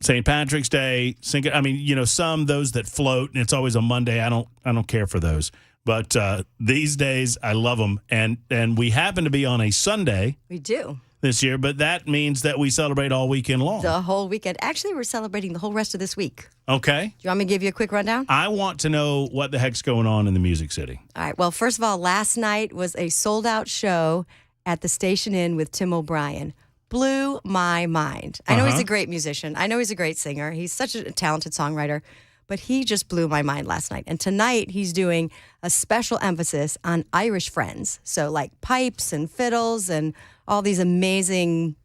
St. Patrick's Day, some those that float, and it's always a Monday. I don't care for those. But these days, I love them. And we happen to be on a Sunday. We do. This year, but that means that we celebrate all weekend long. The whole weekend. Actually, we're celebrating the whole rest of this week. Okay. Do you want me to give you a quick rundown? I want to know what the heck's going on in the Music City. All right. Well, first of all, last night was a sold-out show at the Station Inn with Tim O'Brien. Blew my mind. I know he's a great musician. I know he's a great singer. He's such a talented songwriter. But he just blew my mind last night. And tonight, he's doing a special emphasis on Irish friends. So like pipes and fiddles and all these amazing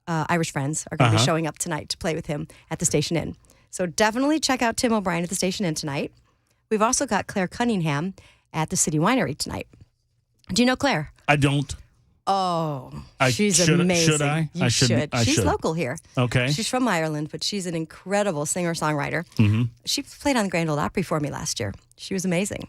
Irish friends are going to be showing up tonight to play with him at the Station Inn. So definitely check out Tim O'Brien at the Station Inn tonight. We've also got Claire Cunningham at the City Winery tonight. Do you know Claire? I don't. Oh, she's amazing. Should I? You should. She's should. local here. Okay. She's from Ireland, but she's an incredible singer-songwriter. Mm-hmm. She played on the Grand Ole Opry for me last year. She was amazing.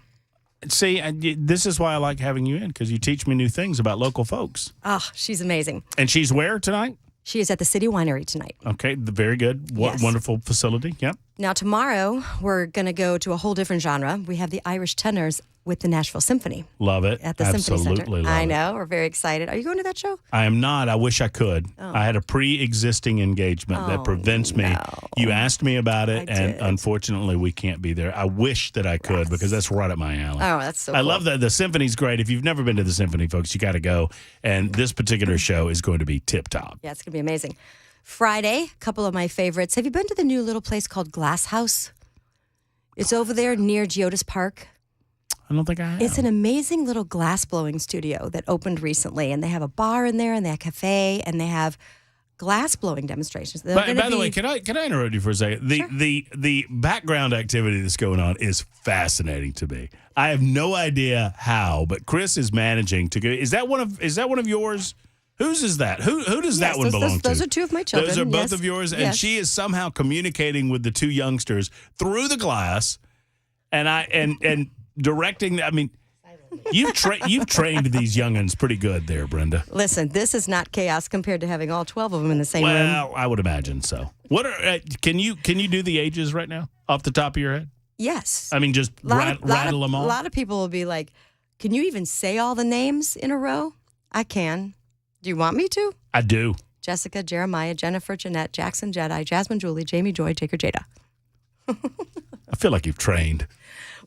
See, this is why I like having you in, because you teach me new things about local folks. Oh, she's amazing. And she's where tonight? She is at the City Winery tonight. Okay, very good. Yes. Wonderful facility. Yep. Now, tomorrow, we're going to go to a whole different genre. We have the Irish tenors with the Nashville Symphony. Love it. At the Absolutely Symphony Center. love I it. know. We're very excited. Are you going to that show? I am not. I wish I could. Oh. I had a pre-existing engagement that prevents me. You asked me about it, and unfortunately, we can't be there. I wish that I could, because that's right up my alley. Oh, that's so I cool. love that. The symphony's great. If you've never been to the symphony, folks, you got to go. And this particular show is going to be tip-top. Yeah, it's going to be amazing. Friday, a couple of my favorites. Have you been to the new little place called Glass House? It's over there near Geodis Park. I don't think I have. It's an amazing little glass blowing studio that opened recently, and they have a bar in there, and they have a cafe, and they have glass blowing demonstrations. By the way, can I interrupt you for a second? The background activity that's going on is fascinating to me. I have no idea how, but Chris is managing to go. Is that one of yours? Whose is that? Who does that one belong to? Those are two of my children. Those are both of yours, and she is somehow communicating with the two youngsters through the glass, and directing. I mean, you've trained these youngins pretty good there, Brenda. Listen, this is not chaos compared to having all 12 of them in the same room. Well, I would imagine so. What are can you do the ages right now off the top of your head? Yes. I mean, just rattle them all. A lot of people will be like, "Can you even say all the names in a row?" I can. Do you want me to? I do. Jessica, Jeremiah, Jennifer, Jeanette, Jackson, Jedi, Jasmine, Julie, Jamie, Joy, Jaker, Jada. I feel like you've trained.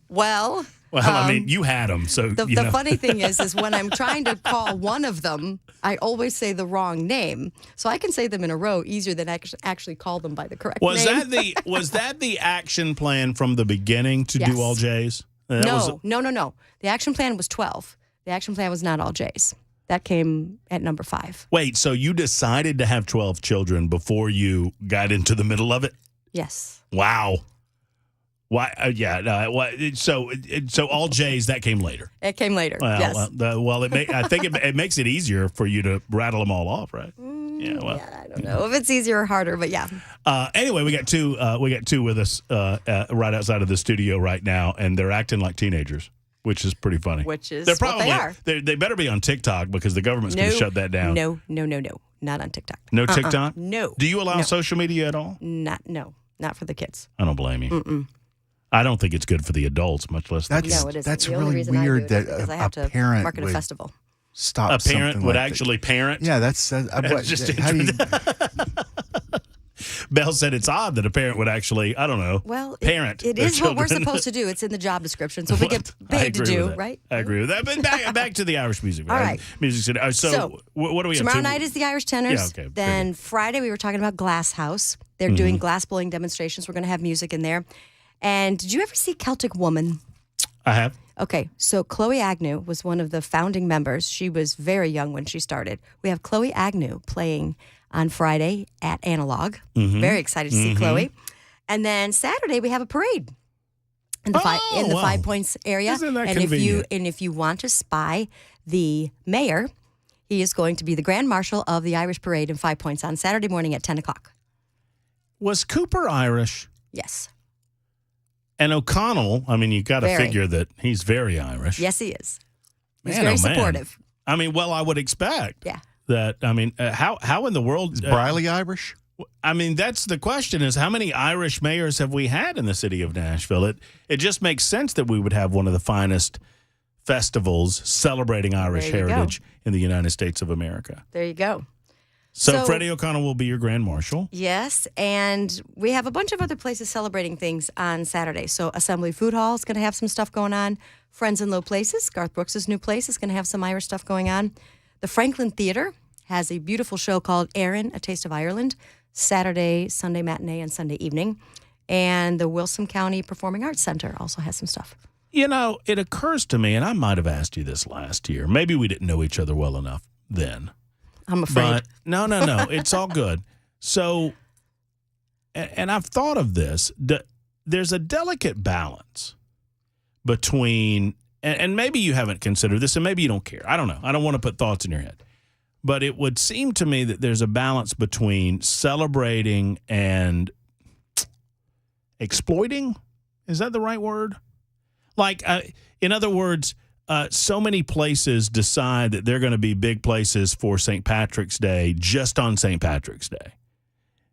Well, I mean, you had them, so the funny thing is when I'm trying to call one of them, I always say the wrong name, so I can say them in a row easier than actually call them by the correct name. Was that the action plan from the beginning to do all J's? No. The action plan was 12. The action plan was not all J's. That came at number 5. Wait, so you decided to have 12 children before you got into the middle of it? Yes. Wow. Why? So all J's, that came later. It came later. Well, yes. I think it makes it easier for you to rattle them all off, right? I don't know if it's easier or harder, but yeah. Anyway, we got two with us right outside of the studio right now, and they're acting like teenagers, which is pretty funny. They're probably what they are. They better be on TikTok, because the government's going to shut that down. No. Not on TikTok. No TikTok? No. Do you allow social media at all? Not for the kids. I don't blame you. I don't think it's good for the adults, much less the kids. No, it isn't. That's the only really reason I weird do it is that because I a have to parent market a would festival. Stop. A parent something would like actually parent? Yeah, that's how do you? Belle said it's odd that a parent would actually, I don't know, parent. It their is what we're children. supposed to do. It's in the job description, so we get paid to do, right? I agree with that. But back to the Irish music. All right. Music. So what do we have? Tomorrow night is the Irish Tenors. Yeah, okay. Then Friday we were talking about Glass House. They're doing glass blowing demonstrations. We're going to have music in there. And did you ever see Celtic Woman? I have. Okay, so Chloe Agnew was one of the founding members. She was very young when she started. We have Chloe Agnew playing on Friday at Analog. Very excited to see Chloe. And then Saturday we have a parade in the 5 Points area. Isn't that and convenient? if you want to spy the mayor, he is going to be the Grand Marshal of the Irish Parade in 5 Points on Saturday morning at 10 o'clock. Was Cooper Irish? Yes. And O'Connell, I mean, you got to Very. figure that he's very Irish. Yes, he is. He's Man, very oh, man. supportive. I mean, well, I would expect. Yeah. That, I mean, how in the world? Is Briley Irish? I mean, that's the question: is how many Irish mayors have we had in the city of Nashville? It just makes sense that we would have one of the finest festivals celebrating Irish There you heritage in the United States of America. There you go. So Freddie O'Connell will be your Grand Marshal. Yes, and we have a bunch of other places celebrating things on Saturday. So Assembly Food Hall is going to have some stuff going on. Friends in Low Places, Garth Brooks' new place, is going to have some Irish stuff going on. The Franklin Theater has a beautiful show called Erin, A Taste of Ireland, Saturday, Sunday matinee, and Sunday evening. And the Wilson County Performing Arts Center also has some stuff. You know, it occurs to me, and I might have asked you this last year. Maybe we didn't know each other well enough then. I'm afraid. But no. It's all good. So, and I've thought of this. There's a delicate balance between, and maybe you haven't considered this, and maybe you don't care. I don't know. I don't want to put thoughts in your head. But it would seem to me that there's a balance between celebrating and exploiting. Is that the right word? Like, in other words, so many places decide that they're going to be big places for St. Patrick's Day just on St. Patrick's Day.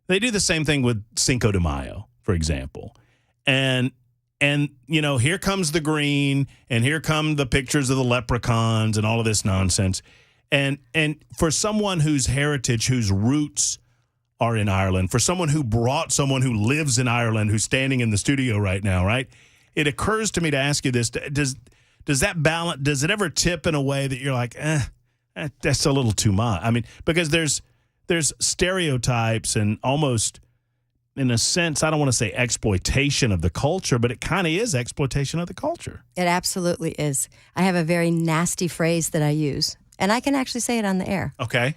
They do the same thing with Cinco de Mayo, for example. And here comes the green, and here come the pictures of the leprechauns and all of this nonsense. And for someone whose heritage, whose roots are in Ireland, for someone who brought someone who lives in Ireland, who's standing in the studio right now, right? It occurs to me to ask you this: does that balance? Does it ever tip in a way that you're like, that's a little too much? I mean, because there's stereotypes and almost, in a sense, I don't want to say exploitation of the culture, but it kind of is exploitation of the culture. It absolutely is. I have a very nasty phrase that I use, and I can actually say it on the air. Okay.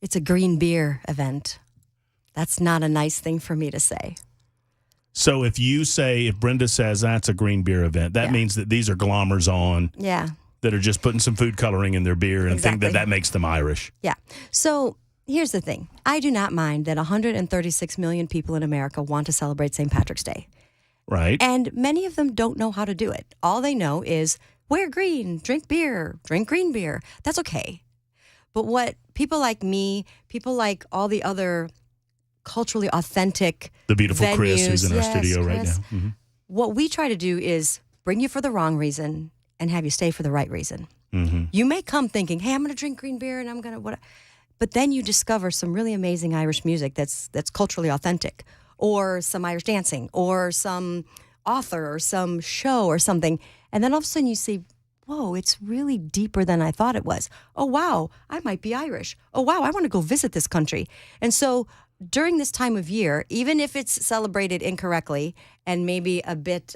It's a green beer event. That's not a nice thing for me to say. So if Brenda says that's a green beer event, that means that these are glommers on that are just putting some food coloring in their beer and think that makes them Irish. Yeah. So here's the thing. I do not mind that 136 million people in America want to celebrate St. Patrick's Day. Right. And many of them don't know how to do it. All they know is wear green, drink beer, drink green beer. That's okay. But what people like me, people like all the other culturally authentic the beautiful venues, Chris, who's in our studio right now. Mm-hmm. What we try to do is bring you for the wrong reason and have you stay for the right reason. Mm-hmm. You may come thinking, hey, I'm going to drink green beer and I'm going to what, but then you discover some really amazing Irish music that's culturally authentic, or some Irish dancing, or some author, or some show, or something, and then all of a sudden you see, whoa, it's really deeper than I thought it was. Oh wow, I might be Irish. Oh wow, I want to go visit this country. And so during this time of year, even if it's celebrated incorrectly and maybe a bit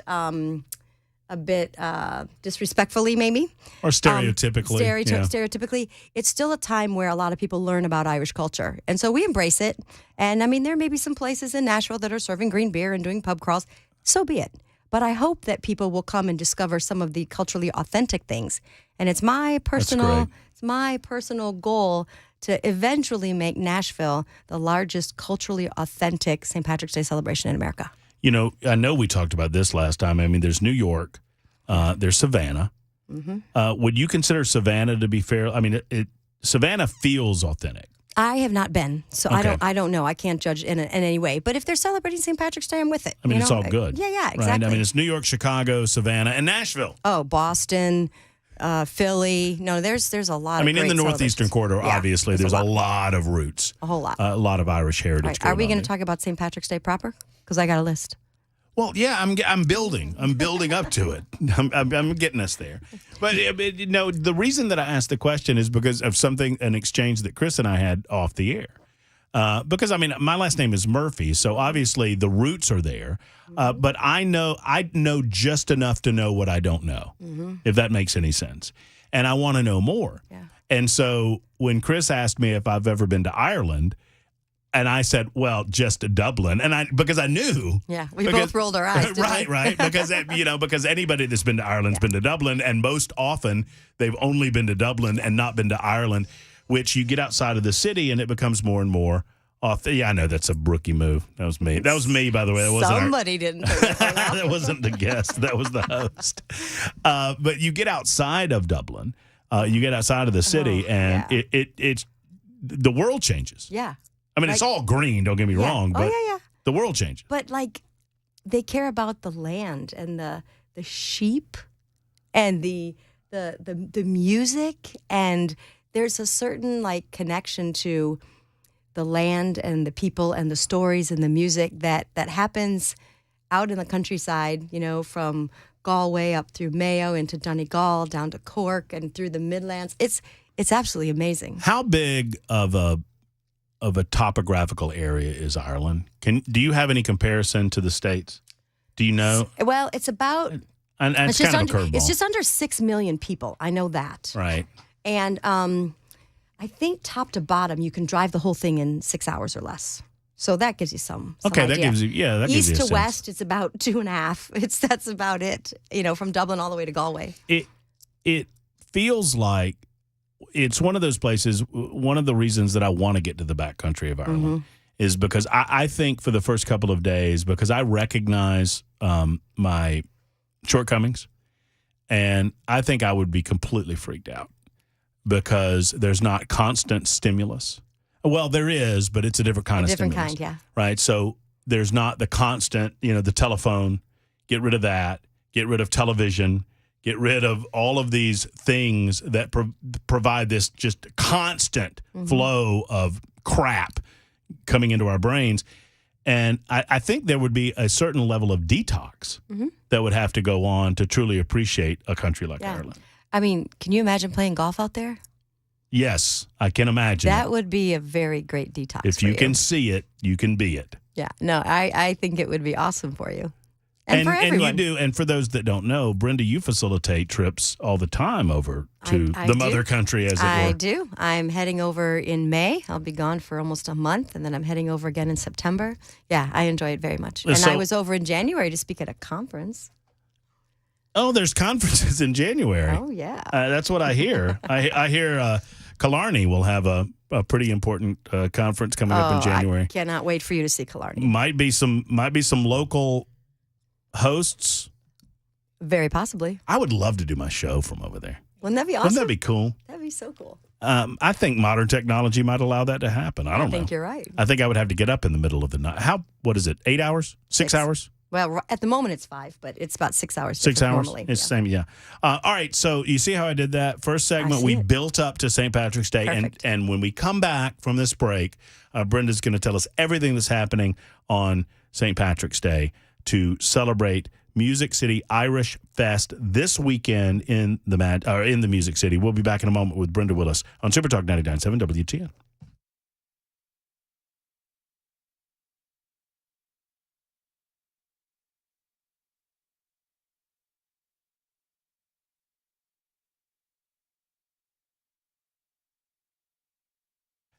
disrespectfully, maybe, or stereotypically, stereotypically, it's still a time where a lot of people learn about Irish culture, and so we embrace it. And I mean, there may be some places in Nashville that are serving green beer and doing pub crawls. So be it. But I hope that people will come and discover some of the culturally authentic things. And it's my personal goal to eventually make Nashville the largest culturally authentic St. Patrick's Day celebration in America. You know, I know we talked about this last time. I mean, there's New York, there's Savannah. Mm-hmm. Would you consider Savannah to be fair? I mean, Savannah feels authentic. I have not been, so Okay. I don't know. I can't judge in any way. But if they're celebrating St. Patrick's Day, I'm with it. I mean, it's all good. Yeah, exactly. Right? I mean, it's New York, Chicago, Savannah, and Nashville. Oh, Boston, Philly. No, there's a lot. I mean, in the northeastern corridor, Yeah, obviously, there's a lot of roots. A whole lot. A lot of Irish heritage. All right, Going are we on going there. to talk about St. Patrick's Day proper? Because I got a list. Well, yeah, I'm building. I'm building up to it. I'm getting us there. But the reason that I asked the question is because of an exchange that Chris and I had off the air. Because I mean, my last name is Murphy, so obviously the roots are there. But I know just enough to know what I don't know, if that makes any sense. And I want to know more. Yeah. And so when Chris asked me if I've ever been to Ireland, and I said, well, just to Dublin. And because I knew. Yeah, we both rolled our eyes. Didn't we? Right. Because anybody that's been to Ireland's been to Dublin. And most often they've only been to Dublin and not been to Ireland, which you get outside of the city and it becomes more and more off. Yeah, I know that's a rookie move. That was me. That was me, by the way. That wasn't Somebody didn't. that wasn't the guest. That was the host. But you get outside of Dublin. You get outside of the city and it's the world changes. Yeah. I mean, it's all green, don't get me wrong, but the world changes. But, like, they care about the land and the sheep and the music, and there's a certain, like, connection to the land and the people and the stories and the music that happens out in the countryside, from Galway up through Mayo into Donegal, down to Cork and through the Midlands. It's absolutely amazing. How big of a topographical area is Ireland? Do you have any comparison to the States? Do you know? Well, it's about and it's kind of a curveball. It's just under 6 million people. I know that. Right. And I think top to bottom, you can drive the whole thing in 6 hours or less. So that gives you some okay, idea. That gives you East gives you a to sense. west, it's about 2.5. That's about it. From Dublin all the way to Galway. It feels like it's one of those places. One of the reasons that I want to get to the backcountry of Ireland is because I think for the first couple of days, because I recognize my shortcomings And I think I would be completely freaked out because there's not constant stimulus. Well, there is, but it's a different kind of different stimulus. kind, yeah. Right? So there's not the constant, the telephone, get rid of that, get rid of television, get rid of all of these things that provide this just constant flow of crap coming into our brains. And I think there would be a certain level of detox that would have to go on to truly appreciate a country like Ireland. I mean, can you imagine playing golf out there? Yes, I can imagine. That would be a very great detox. If for you can see it, you can be it. Yeah, no, I think it would be awesome for you. And for everyone. And you do, and for those that don't know, Brenda, you facilitate trips all the time over to the mother country, as it were. I do. I'm heading over in May. I'll be gone for almost a month, and then I'm heading over again in September. Yeah, I enjoy it very much. And I was over in January to speak at a conference. Oh, there's conferences in January. Oh, yeah. That's what I hear. I hear Killarney will have a pretty important conference coming up in January. I cannot wait for you to see Killarney. Might be some local hosts. Very possibly. I would love to do my show from over there. Wouldn't that be awesome? Wouldn't that be cool? That'd be so cool. I think modern technology might allow that to happen. I don't know. I think you're right. I think I would have to get up in the middle of the night. What is it, 8 hours? 6 hours? Well, at the moment it's 5, but it's about 6 hours. 6 hours? Normally. It's the same, yeah. All right, so you see how I did that? First segment, we built up to St. Patrick's Day. And when we come back from this break, Brenda's going to tell us everything that's happening on St. Patrick's Day to celebrate Music City Irish Fest this weekend in the Music City. We'll be back in a moment with Brenda Willis on Super Talk 99.7 WTN.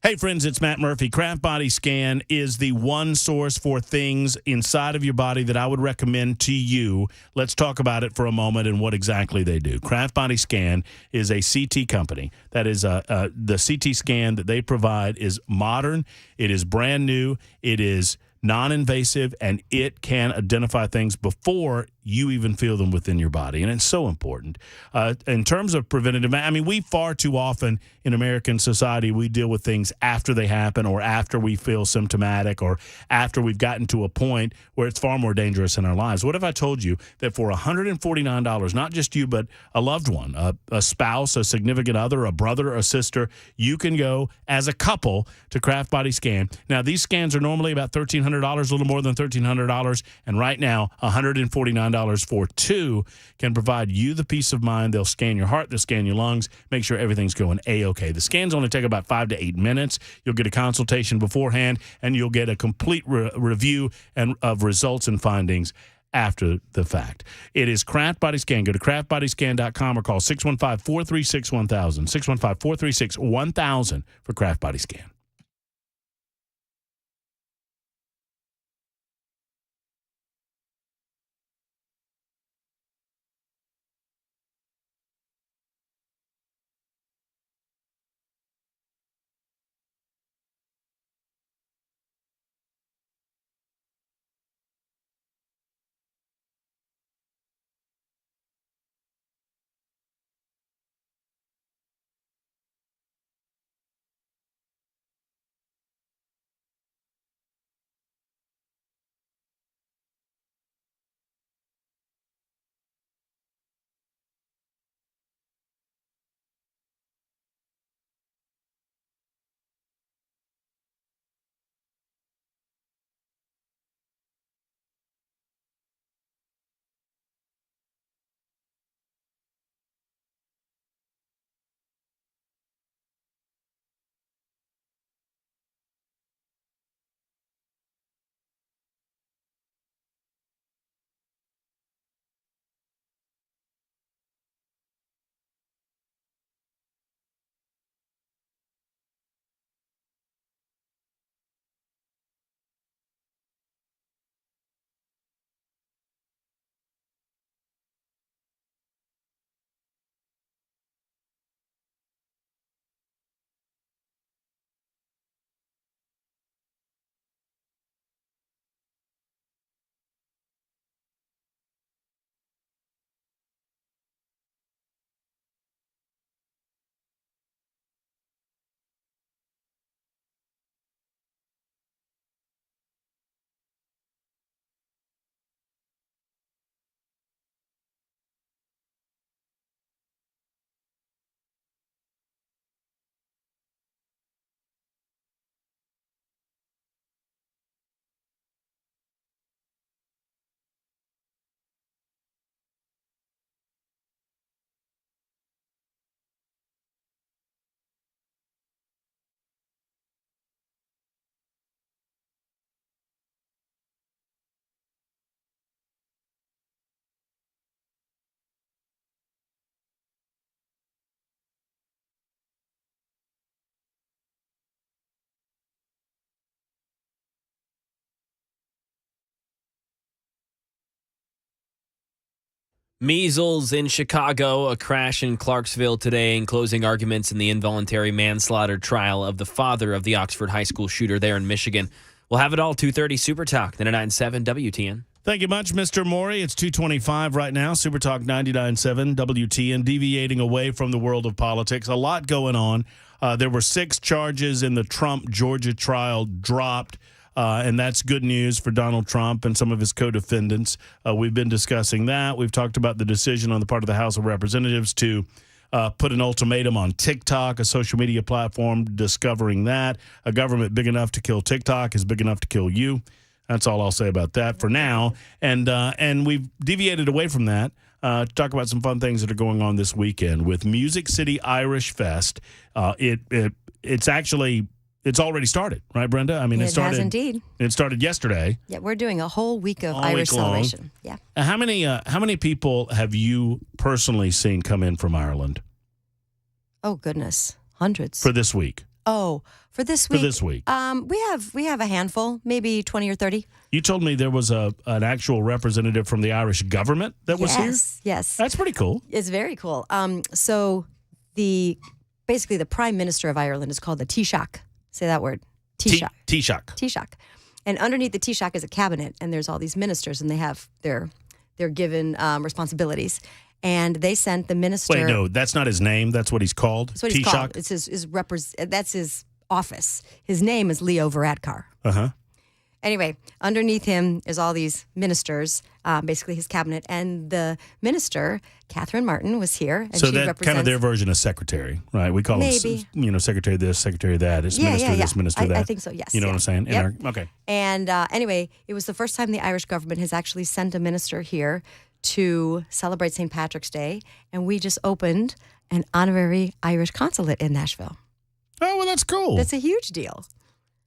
Hey, friends, it's Matt Murphy. Craft Body Scan is the one source for things inside of your body that I would recommend to you. Let's talk about it for a moment and what exactly they do. Craft Body Scan is a CT company. That is the CT scan that they provide is modern. It is brand new. It is non-invasive, and it can identify things before you even feel them within your body, and it's so important. In terms of preventative, I mean, we far too often in American society, we deal with things after they happen or after we feel symptomatic or after we've gotten to a point where it's far more dangerous in our lives. What if I told you that for $149, not just you, but a loved one, a spouse, a significant other, a brother, a sister, you can go as a couple to Craft Body Scan. Now, these scans are normally about $1,300, a little more than $1,300, and right now, $149 for two can provide you the peace of mind. They'll scan your heart, they'll scan your lungs, make sure everything's going A-OK. The scans only take about 5 to 8 minutes. You'll get a consultation beforehand, and you'll get a complete review of results and findings after the fact. It is Craft Body Scan. Go to craftbodyscan.com or call 615-436-1000, 615-436-1000 for Craft Body Scan. Measles in Chicago, a crash in Clarksville today, and closing arguments in the involuntary manslaughter trial of the father of the Oxford High School shooter there in Michigan. We'll have it all 2:30 Super Talk 99.7 WTN. Thank you much, Mr. Morey. It's 2:25 right now. Super Talk 99.7 WTN, deviating away from the world of politics. A lot going on. There were 6 charges in the Trump Georgia trial dropped. And that's good news for Donald Trump and some of his co-defendants. We've been discussing that. We've talked about the decision on the part of the House of Representatives to put an ultimatum on TikTok, a social media platform, discovering that a government big enough to kill TikTok is big enough to kill you. That's all I'll say about that for now. And we've deviated away from that to talk about some fun things that are going on this weekend with Music City Irish Fest. It's already started, right, Brenda? I mean, it started. Has indeed. It started yesterday. Yeah, we're doing a whole week of All Irish week long. celebration. Yeah. How many people have you personally seen come in from Ireland Oh goodness, hundreds. for this week? for this week. For this week, we have a handful, maybe 20 or 30. you told me there was an actual representative from the Irish government that was here. Yes. That's pretty cool. It's very cool. So basically the Prime Minister of Ireland is called the Taoiseach. Say that word. Taoiseach. Taoiseach. And underneath the Taoiseach is a cabinet, and there's all these ministers, and they have they're given responsibilities. And they sent the minister. Wait, no, that's not his name. That's what he's called. That's what he's called. It's that's his office. His name is Leo Varadkar. Uh-huh. Anyway, underneath him is all these ministers, basically his cabinet, and the minister, Catherine Martin, was here. And So she that's represents kind of their version of secretary, right? We call Maybe. it, secretary this, secretary that. It's Yeah, minister yeah, this, yeah. minister that. I think so, yes. You know yeah. what I'm saying? Yep. Okay. And anyway, it was the first time the Irish government has actually sent a minister here to celebrate St. Patrick's Day, and we just opened an honorary Irish consulate in Nashville. Oh, well, that's cool. That's a huge deal.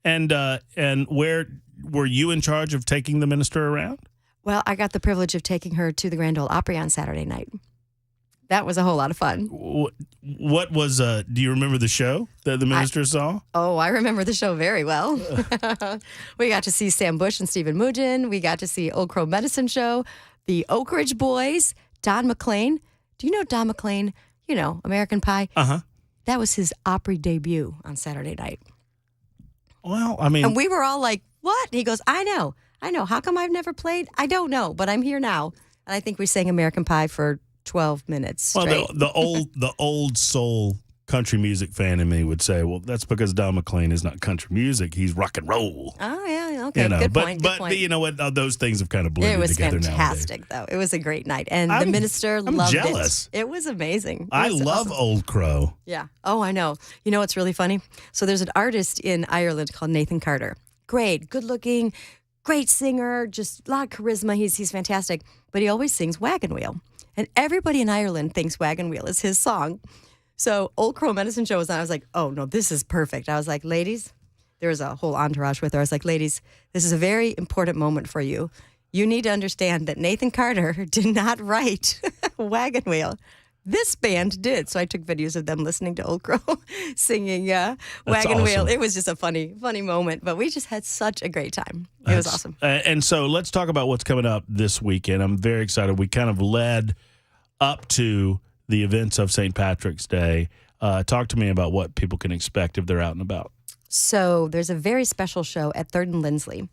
And where were you in charge of taking the minister around? Well, I got the privilege of taking her to the Grand Ole Opry on Saturday night. That was a whole lot of fun. What was, do you remember the show that the minister saw? Oh, I remember the show very well. We got to see Sam Bush and Stephen Mugin. We got to see Old Crow Medicine Show, the Oak Ridge Boys, Don McLean. Do you know Don McLean? You know, American Pie. Uh-huh. That was his Opry debut on Saturday night. Well, I mean. And we were all like, what? He goes, I know. How come I've never played? I don't know, but I'm here now. And I think we sang American Pie for 12 minutes straight. Well, the old soul country music fan in me would say, well, that's because Don McLean is not country music. He's rock and roll. Oh, yeah. Okay. Good point. But you know what? Those things have kind of blended together It was fantastic, though. It was a great night. And the minister loved jealous. it. It was amazing. I love awesome. Old Crow. Yeah. Oh, I know. You know what's really funny? So there's an artist in Ireland called Nathan Carter. Great, good looking, great singer, just a lot of charisma. He's fantastic. But he always sings Wagon Wheel. And everybody in Ireland thinks Wagon Wheel is his song. So Old Crow Medicine Show was on. I was like, oh, no, this is perfect. I was like, ladies, there was a whole entourage with her. I was like, ladies, this is a very important moment for you. You need to understand that Nathan Carter did not write Wagon Wheel. This band did. So I took videos of them listening to Old Crow singing Wagon awesome. Wheel. It was just a funny moment, but we just had such a great time. It was awesome. And so let's talk about what's coming up this weekend. I'm very excited. We kind of led up to the events of St. Patrick's Day. Talk to me about what people can expect if they're out and about. So there's a very special show at 3rd and Lindsley.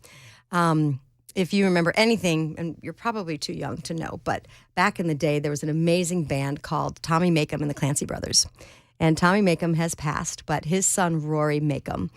If you remember anything, and you're probably too young to know, but back in the day, there was an amazing band called Tommy Makem and the Clancy Brothers. And Tommy Makem has passed, but his son, Rory Makem,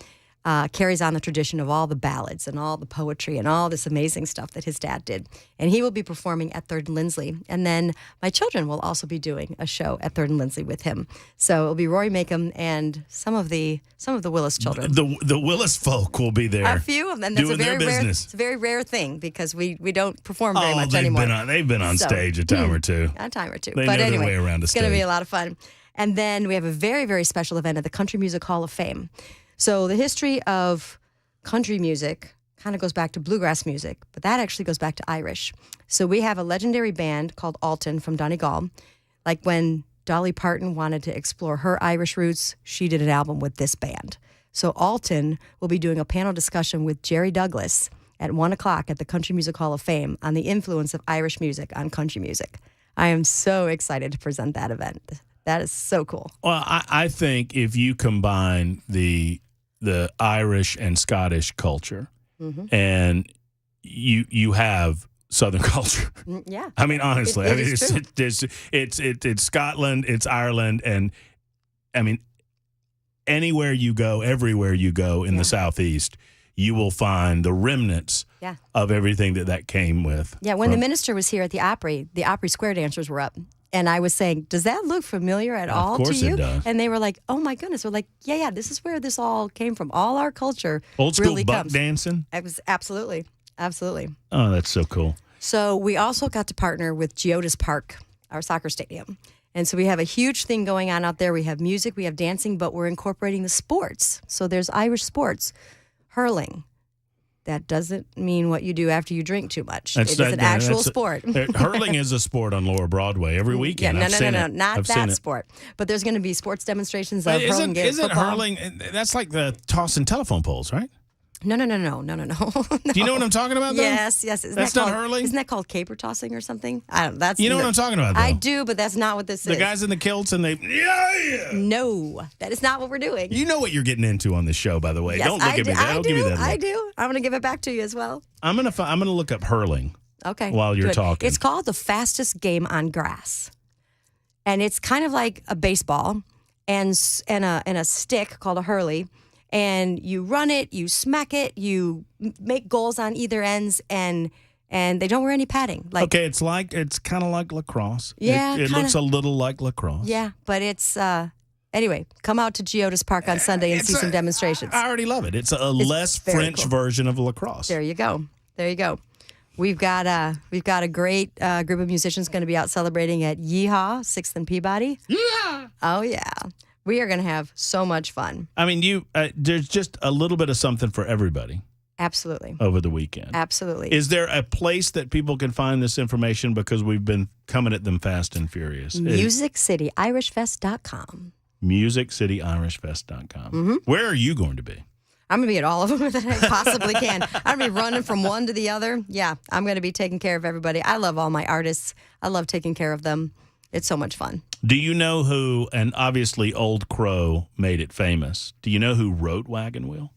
carries on the tradition of all the ballads and all the poetry and all this amazing stuff that his dad did. And he will be performing at 3rd and Lindsley. And then my children will also be doing a show at 3rd and Lindsley with him. So it'll be Rory Makem and some of the Willis children. The Willis folk will be there. A few of them. That's doing a very their rare. business. It's a very rare thing because we don't perform very much anymore. They've been on stage a time or two. A time or two. They but know anyway, their way around a it's going to be stage. a lot of fun. And then we have a very, very special event at the Country Music Hall of Fame. So the history of country music kind of goes back to bluegrass music, but that actually goes back to Irish. So we have a legendary band called Alton from Donegal. Like when Dolly Parton wanted to explore her Irish roots, she did an album with this band. So Alton will be doing a panel discussion with Jerry Douglas at 1 o'clock at the Country Music Hall of Fame on the influence of Irish music on country music. I am so excited to present that event. That is so cool. Well, I think if you combine the Irish and Scottish culture, and you have Southern culture. Yeah. I mean, honestly, It's it's Scotland, it's Ireland, and I mean, anywhere you go, everywhere you go in the Southeast, you will find the remnants of everything that came with. Yeah, when the minister was here at the Opry Square dancers were up. And I was saying, does that look familiar at all to you? Of course it does. And they were like, oh my goodness. We're like, yeah, this is where this all came from. All our culture Old school really buck comes. dancing? It was absolutely. Oh, that's so cool. So we also got to partner with Geodis Park, our soccer stadium. And so we have a huge thing going on out there. We have music, we have dancing, but we're incorporating the sports. So there's Irish sports, hurling. That doesn't mean what you do after you drink too much. It is an actual sport. Hurling is a sport on Lower Broadway every weekend. No, not that sport. But there's going to be sports demonstrations of hurling games. Isn't hurling, that's like the tossing telephone poles, right? No. Do you know what I'm talking about, though? Yes. That's not hurling? Isn't that called caper tossing or something? I don't know. You know what I'm talking about, though? I do, but that's not what this is. The guys in the kilts and they, No, that is not what we're doing. You know what you're getting into on this show, by the way. Yes, Don't look at me. Don't give me that look. I do. I'm going to give it back to you as well. I'm gonna look up hurling. Okay. While you're Good. talking. It's called the fastest game on grass. And it's kind of like a baseball and a stick called a hurley. And you run it, you smack it, you make goals on either ends, and they don't wear any padding. Okay, it's kind of like lacrosse. Yeah, it looks a little like lacrosse. Yeah, but it's anyway. Come out to Geodis Park on Sunday and see some demonstrations. I already love it. It's a less French version of lacrosse. There you go. We've got a great group of musicians going to be out celebrating at Yeehaw 6th and Peabody. Yeah. Oh yeah. We are going to have so much fun. I mean, there's just a little bit of something for everybody. Absolutely. Over the weekend. Absolutely. Is there a place that people can find this information, because we've been coming at them fast and furious? MusicCityIrishFest.com. MusicCityIrishFest.com. Where are you going to be? I'm going to be at all of them that I possibly can. I'm going to be running from one to the other. Yeah, I'm going to be taking care of everybody. I love all my artists. I love taking care of them. It's so much fun. Do you know who, and obviously Old Crow made it famous, do you know who wrote Wagon Wheel?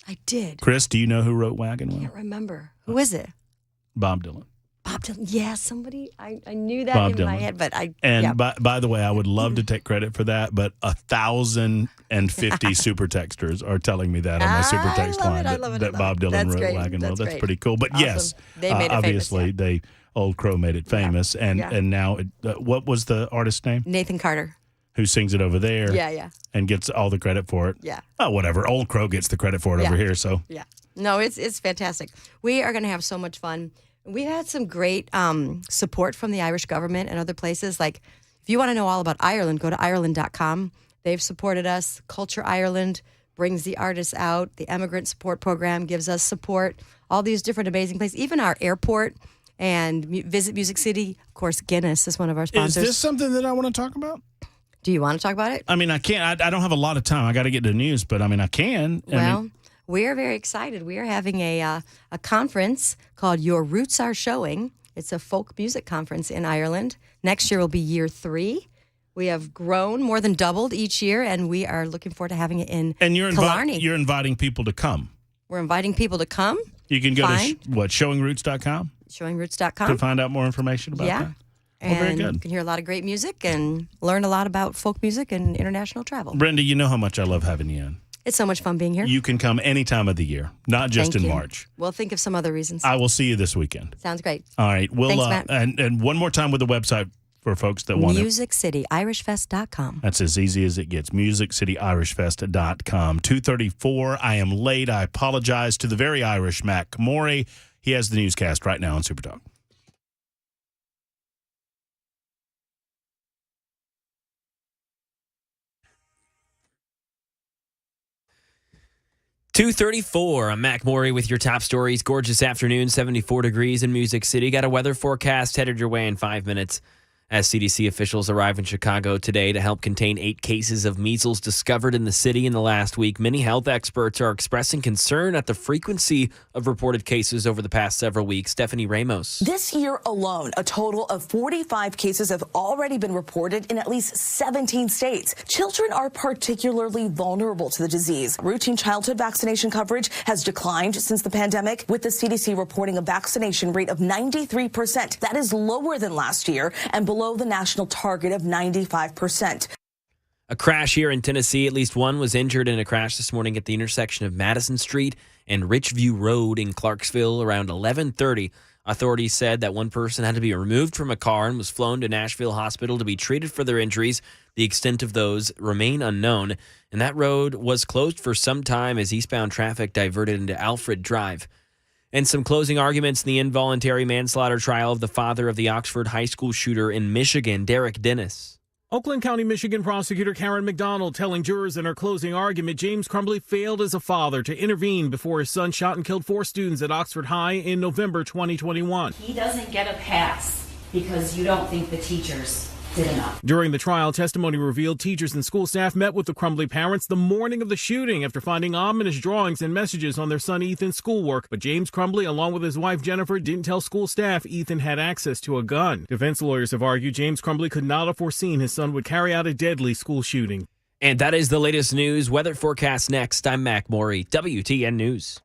I did. Chris, do you know who wrote Wagon Wheel? I can't remember. Who is it? Bob Dylan. Bob Dylan. Yeah, somebody. I knew that in my head, but I. And yeah. by the way, I would love to take credit for that, but 1,050 super texters are telling me that on my super text line that Bob Dylan wrote Wagon Wheel. That's pretty cool. But awesome. yes, they made it obviously famous, Old Crow made it famous, and now what was the artist's name? Nathan Carter. Who sings it over there? Yeah. And gets all the credit for it. Yeah. Oh, whatever. Old Crow gets the credit for it over here. So yeah, no, it's fantastic. We are going to have so much fun. We've had some great support from the Irish government and other places. Like, if you want to know all about Ireland, go to Ireland.com. They've supported us. Culture Ireland brings the artists out. The Immigrant Support Program gives us support. All these different amazing places. Even our airport and Visit Music City. Of course, Guinness is one of our sponsors. Is this something that I want to talk about? Do you want to talk about it? I mean, I can't. I don't have a lot of time. I got to get to the news, but I mean, I can. Well, we are very excited. We are having a conference called Your Roots Are Showing. It's a folk music conference in Ireland. Next year will be year 3. We have grown, more than doubled each year, and we are looking forward to having it in Killarney. You're inviting people to come. We're inviting people to come. You can go to showingroots.com? Showingroots.com. To find out more information about that. Well, very good. You can hear a lot of great music and learn a lot about folk music and international travel. Brenda, you know how much I love having you in. It's so much fun being here. You can come any time of the year, not just in March. We'll think of some other reasons. I will see you this weekend. Sounds great. All right. Thanks, Matt. And one more time with the website for folks that want it. MusicCityIrishFest.com. That's as easy as it gets. MusicCityIrishFest.com. 2:34. I am late. I apologize to the very Irish Mac Morey. He has the newscast right now on Super Talk. .234. I'm Mac Morey with your top stories. Gorgeous afternoon, 74 degrees in Music City. Got a weather forecast headed your way in 5 minutes. As CDC officials arrive in Chicago today to help contain 8 cases of measles discovered in the city in the last week, many health experts are expressing concern at the frequency of reported cases over the past several weeks. Stephanie Ramos. This year alone, a total of 45 cases have already been reported in at least 17 states. Children are particularly vulnerable to the disease. Routine childhood vaccination coverage has declined since the pandemic, with the CDC reporting a vaccination rate of 93%. That is lower than last year and below the national target of 95%. A crash here in Tennessee. At least one was injured in a crash this morning at the intersection of Madison Street and Richview Road in Clarksville around 11:30. Authorities said that one person had to be removed from a car and was flown to Nashville Hospital to be treated for their injuries. The extent of those remain unknown. And that road was closed for some time as eastbound traffic diverted into Alfred Drive. And some closing arguments in the involuntary manslaughter trial of the father of the Oxford high school shooter in Michigan, Derek Dennis. Oakland County, Michigan prosecutor Karen McDonald telling jurors in her closing argument James Crumbly failed as a father to intervene before his son shot and killed 4 students at Oxford High in November 2021. He doesn't get a pass because you don't think the teachers did enough. During the trial, testimony revealed teachers and school staff met with the Crumbly parents the morning of the shooting after finding ominous drawings and messages on their son Ethan's schoolwork. But James Crumbly, along with his wife Jennifer, didn't tell school staff Ethan had access to a gun. Defense lawyers have argued James Crumbly could not have foreseen his son would carry out a deadly school shooting. And that is the latest news. Weather forecast next. I'm Mac Morey, WTN News.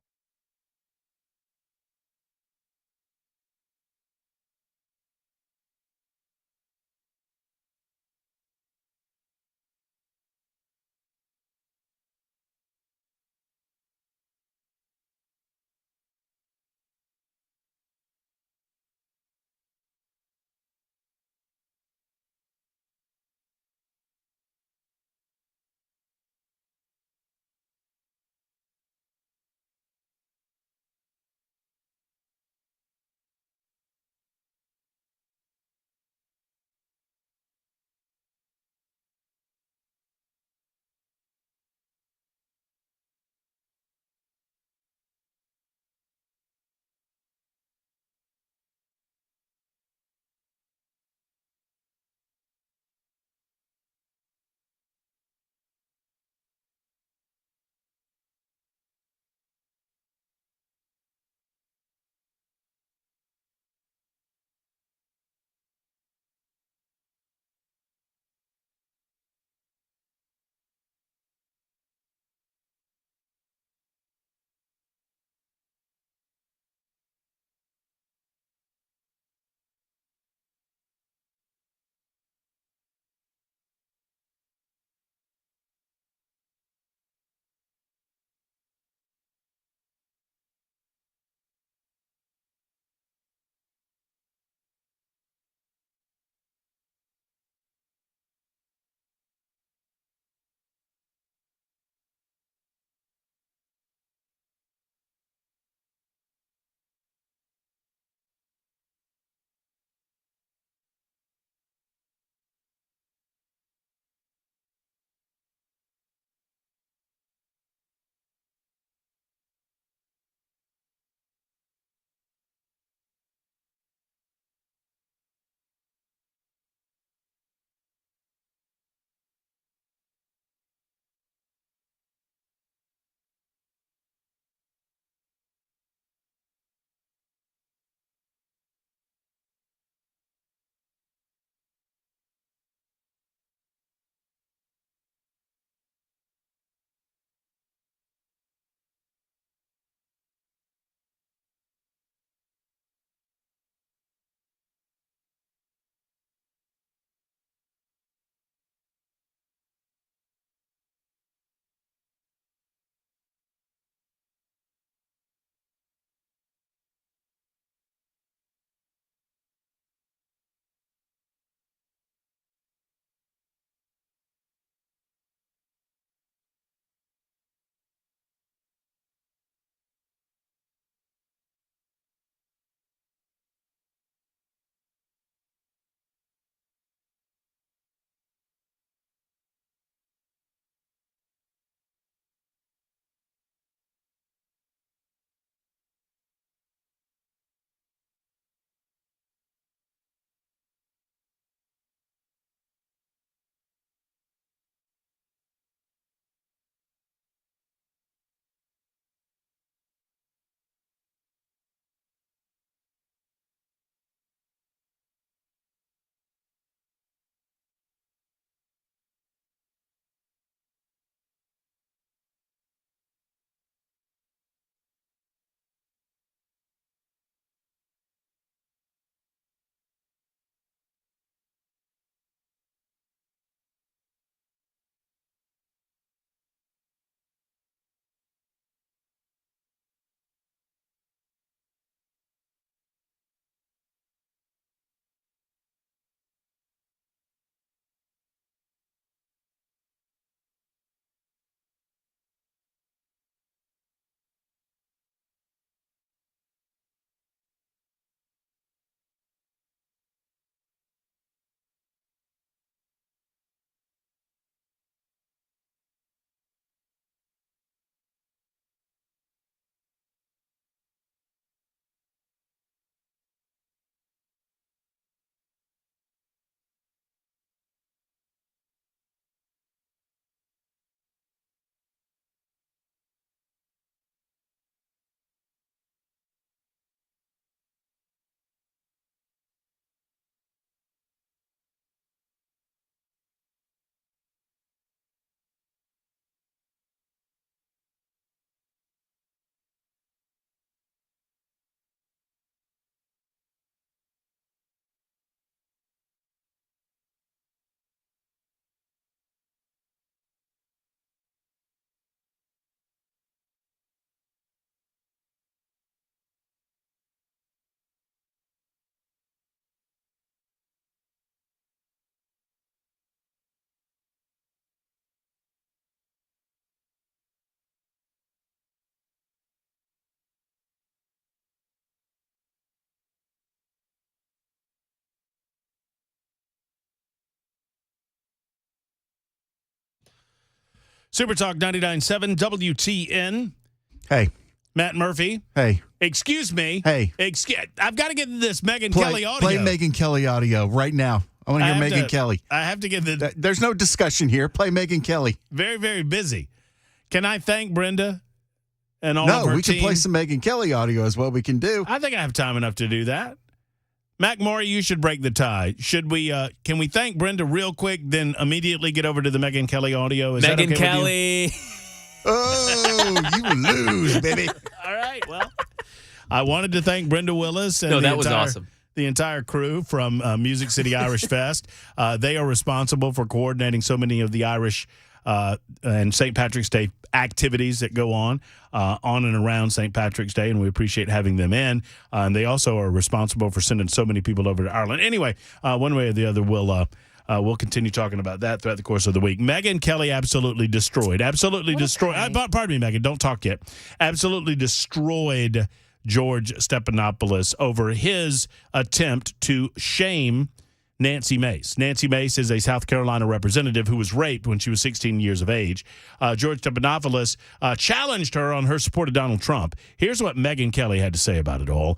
Super Talk 99.7 WTN. Hey. Matt Murphy. Hey. Excuse me. Hey. I've got to get this Megyn Kelly audio. Play Megyn Kelly audio right now. I want to hear Megyn Kelly. I have to get the... There's no discussion here. Play Megyn Kelly. Very, very busy. Can I thank Brenda and all of her No, we team? can play some Megyn Kelly audio is what we can do. I think I have time enough to do that. Mac Maury, you should break the tie. Should we? Can we thank Brenda real quick, then immediately get over to the Megyn Kelly audio? Is that okay Megyn Kelly. with you? Oh, you lose, baby. All right. Well, I wanted to thank Brenda Willis and that was awesome. The entire crew from Music City Irish Fest. They are responsible for coordinating so many of the Irish and St. Patrick's Day activities that go on and around St. Patrick's Day, and we appreciate having them in. And they also are responsible for sending so many people over to Ireland. Anyway, one way or the other, we'll continue talking about that throughout the course of the week. Megyn Kelly absolutely destroyed. Absolutely destroyed. Pardon me, Megyn. Don't talk yet. Absolutely destroyed George Stephanopoulos over his attempt to shame Nancy Mace. Nancy Mace is a South Carolina representative who was raped when she was 16 years of age. George Stephanopoulos challenged her on her support of Donald Trump. Here's what Megyn Kelly had to say about it all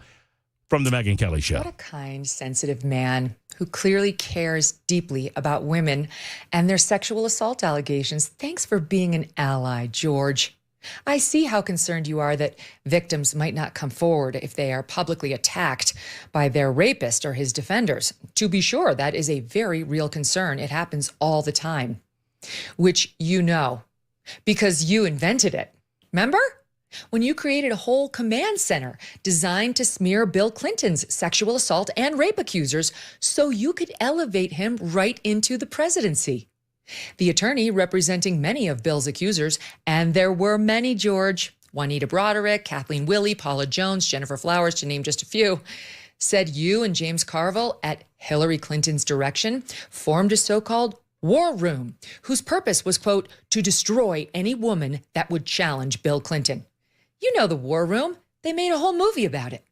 from the Megyn Kelly Show. What a kind, sensitive man who clearly cares deeply about women and their sexual assault allegations. Thanks for being an ally, George. I see how concerned you are that victims might not come forward if they are publicly attacked by their rapist or his defenders. To be sure, that is a very real concern. It happens all the time, which you know, because you invented it. Remember? When you created a whole command center designed to smear Bill Clinton's sexual assault and rape accusers so you could elevate him right into the presidency. The attorney representing many of Bill's accusers, and there were many, George, Juanita Broderick, Kathleen Willey, Paula Jones, Jennifer Flowers, to name just a few, said you and James Carville, at Hillary Clinton's direction, formed a so-called war room, whose purpose was, quote, to destroy any woman that would challenge Bill Clinton. You know the war room. They made a whole movie about it.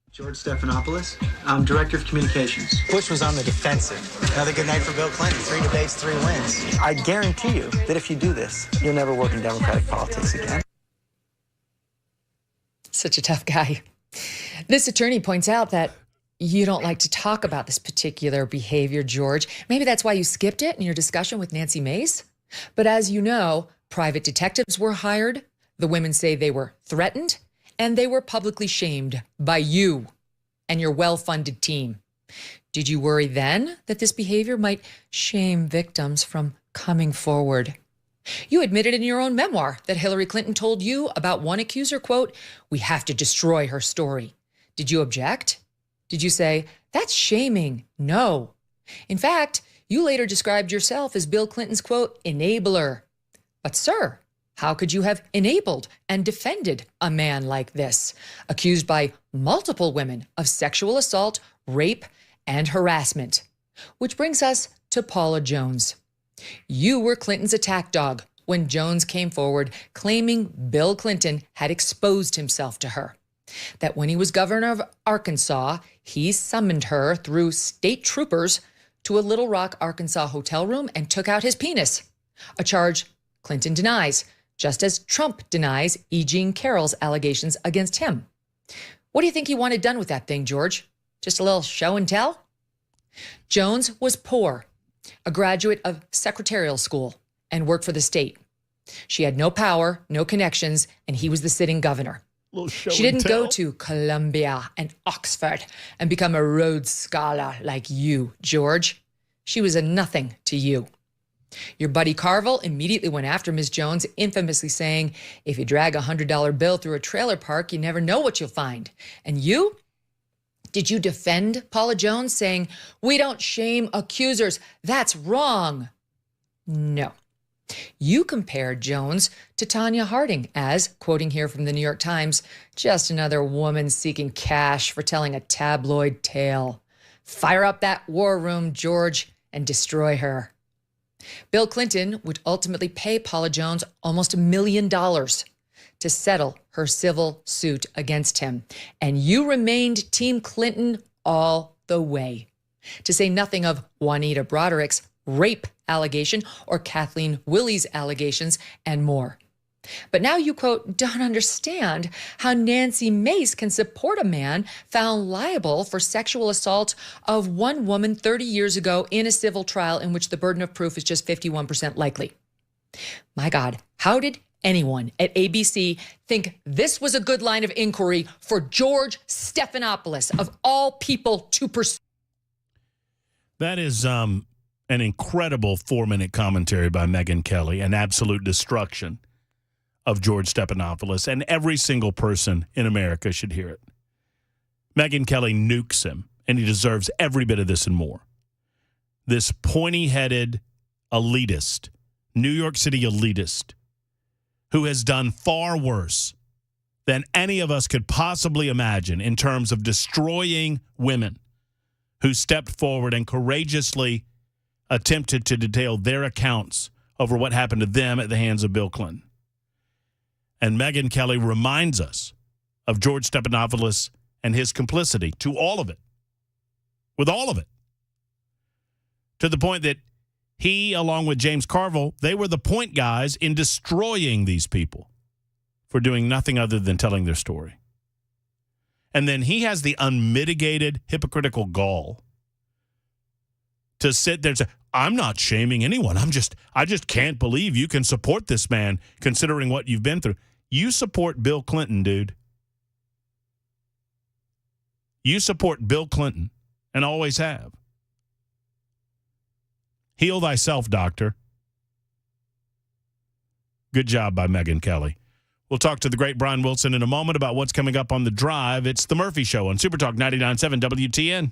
George Stephanopoulos. I'm Director of Communications. Bush was on the defensive. Another good night for Bill Clinton. 3 debates, 3 wins. I guarantee you that if you do this, you'll never work in Democratic politics again. Such a tough guy. This attorney points out that you don't like to talk about this particular behavior, George. Maybe that's why you skipped it in your discussion with Nancy Mace. But as you know, private detectives were hired. The women say they were threatened, and they were publicly shamed by you and your well-funded team. Did you worry then that this behavior might shame victims from coming forward? You admitted in your own memoir that Hillary Clinton told you about one accuser, quote, we have to destroy her story. Did you object? Did you say, that's shaming? No. In fact, you later described yourself as Bill Clinton's, quote, enabler. But sir, how could you have enabled and defended a man like this, accused by multiple women of sexual assault, rape, and harassment? Which brings us to Paula Jones. You were Clinton's attack dog when Jones came forward claiming Bill Clinton had exposed himself to her. That when he was governor of Arkansas, he summoned her through state troopers to a Little Rock, Arkansas hotel room and took out his penis, a charge Clinton denies, just as Trump denies E. Jean Carroll's allegations against him. What do you think he wanted done with that thing, George? Just a little show and tell? Jones was poor, a graduate of secretarial school, and worked for the state. She had no power, no connections, and he was the sitting governor. She didn't go to Columbia and Oxford and become a Rhodes Scholar like you, George. She was a nothing to you. Your buddy Carville immediately went after Ms. Jones, infamously saying, if you drag a $100 bill through a trailer park, you never know what you'll find. And you? Did you defend Paula Jones, saying, we don't shame accusers, that's wrong? No. You compared Jones to Tanya Harding as, quoting here from the New York Times, just another woman seeking cash for telling a tabloid tale. Fire up that war room, George, and destroy her. Bill Clinton would ultimately pay Paula Jones almost $1 million to settle her civil suit against him. And you remained Team Clinton all the way. To say nothing of Juanita Broderick's rape allegation or Kathleen Willie's allegations, and more. But now you, quote, don't understand how Nancy Mace can support a man found liable for sexual assault of one woman 30 years ago in a civil trial in which the burden of proof is just 51% likely. My God, how did anyone at ABC think this was a good line of inquiry for George Stephanopoulos, of all people, to pursue? That is an incredible 4-minute commentary by Megyn Kelly, an absolute destruction of George Stephanopoulos, and every single person in America should hear it. Megyn Kelly nukes him, and he deserves every bit of this and more. This pointy-headed elitist, New York City elitist, who has done far worse than any of us could possibly imagine in terms of destroying women, who stepped forward and courageously attempted to detail their accounts over what happened to them at the hands of Bill Clinton. And Megyn Kelly reminds us of George Stephanopoulos and his complicity to all of it, with all of it, to the point that he, along with James Carville, they were the point guys in destroying these people for doing nothing other than telling their story. And then he has the unmitigated hypocritical gall to sit there and say, I'm not shaming anyone. I just can't believe you can support this man considering what you've been through. You support Bill Clinton, dude. You support Bill Clinton and always have. Heal thyself, doctor. Good job by Megyn Kelly. We'll talk to the great Brian Wilson in a moment about what's coming up on The Drive. It's The Murphy Show on Super Talk 99.7 WTN.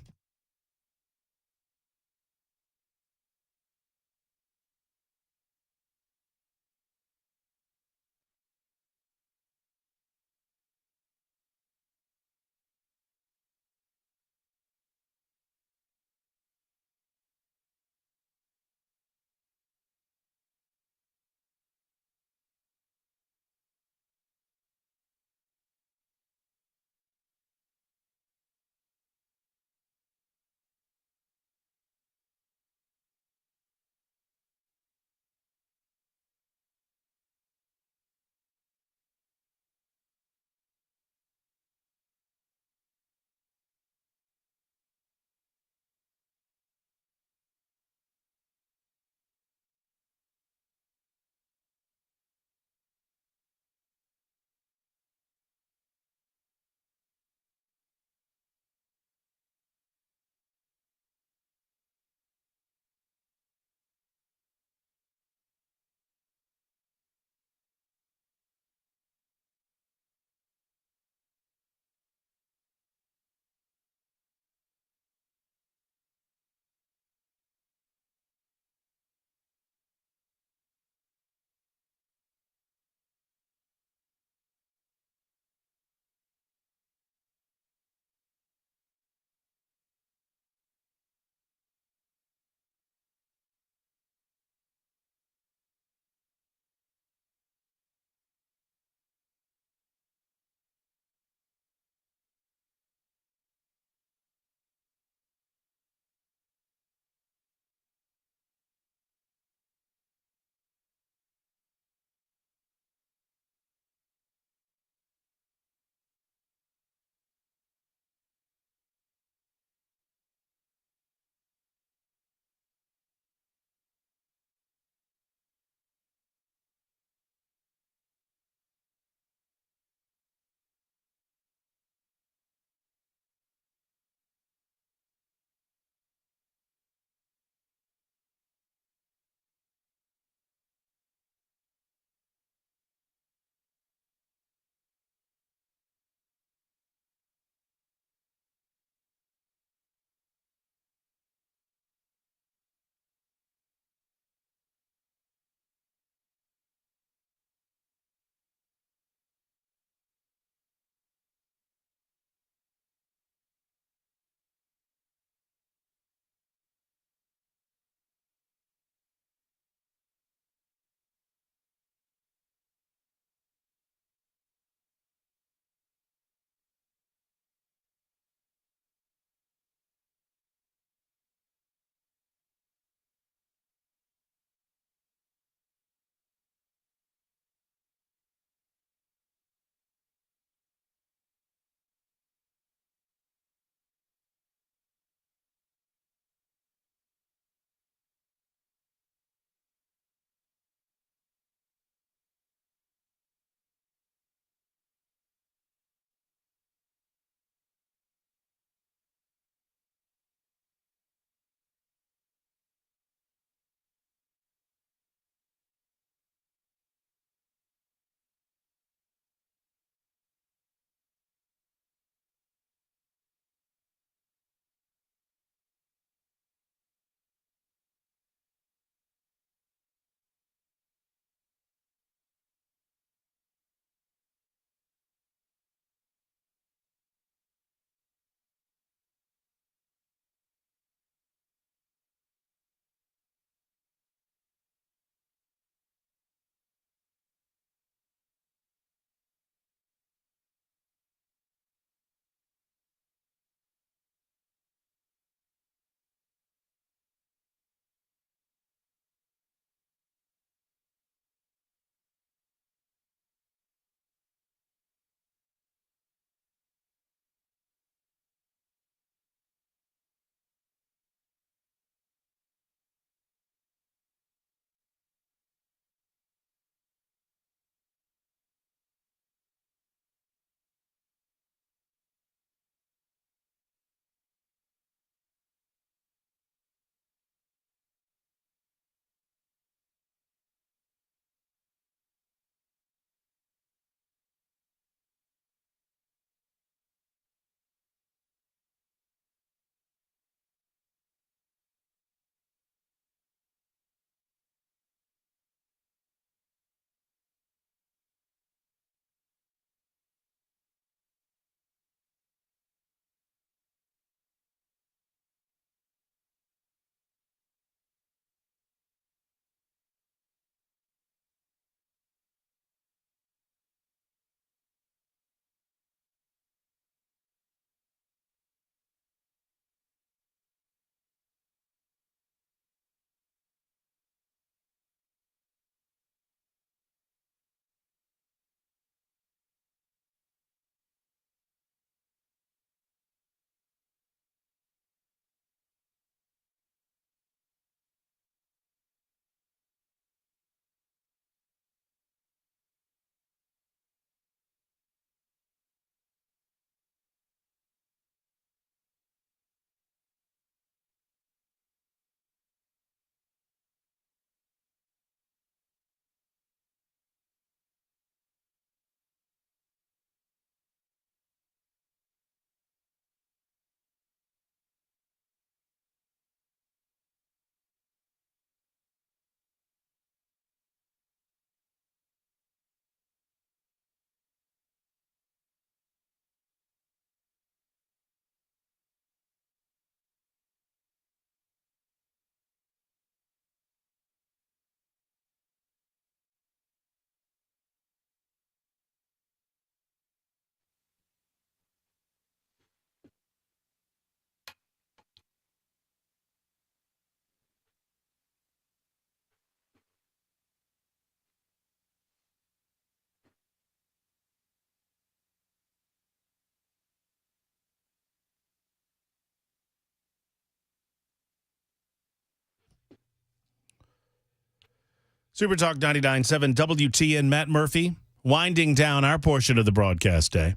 Super Talk 99.7 WTN, Matt Murphy, winding down our portion of the broadcast day.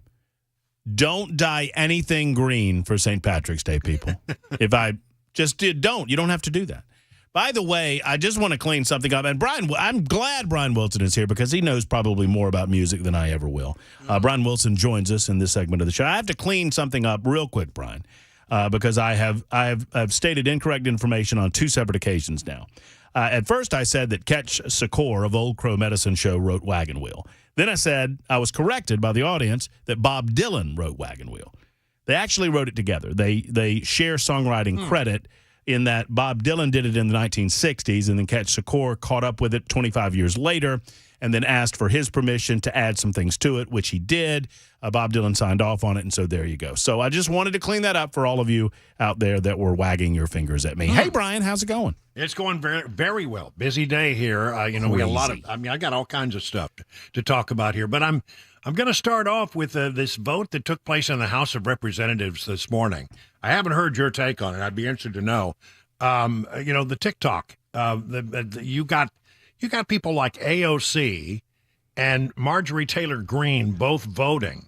Don't dye anything green for St. Patrick's Day, people. If I just did, don't. You don't have to do that. By the way, I just want to clean something up. And Brian, I'm glad Brian Wilson is here because he knows probably more about music than I ever will. Brian Wilson joins us in this segment of the show. I have to clean something up real quick, Brian, because I've stated incorrect information on two separate occasions now. At first, I said that Ketch Secor of Old Crow Medicine Show wrote Wagon Wheel. Then I said I was corrected by the audience that Bob Dylan wrote Wagon Wheel. They actually wrote it together. They share songwriting credit in that Bob Dylan did it in the 1960s, and then Ketch Secor caught up with it 25 years later and then asked for his permission to add some things to it, which he did. Bob Dylan signed off on it, and so there you go. So I just wanted to clean that up for all of you out there that were wagging your fingers at me. Hey, Brian, how's it going? It's going very, very well. Busy day here. We got a lot of. I got all kinds of stuff to talk about here, but I'm going to start off with this vote that took place in the House of Representatives this morning. I haven't heard your take on it. I'd be interested to know. The TikTok. You got people like AOC and Marjorie Taylor Greene both voting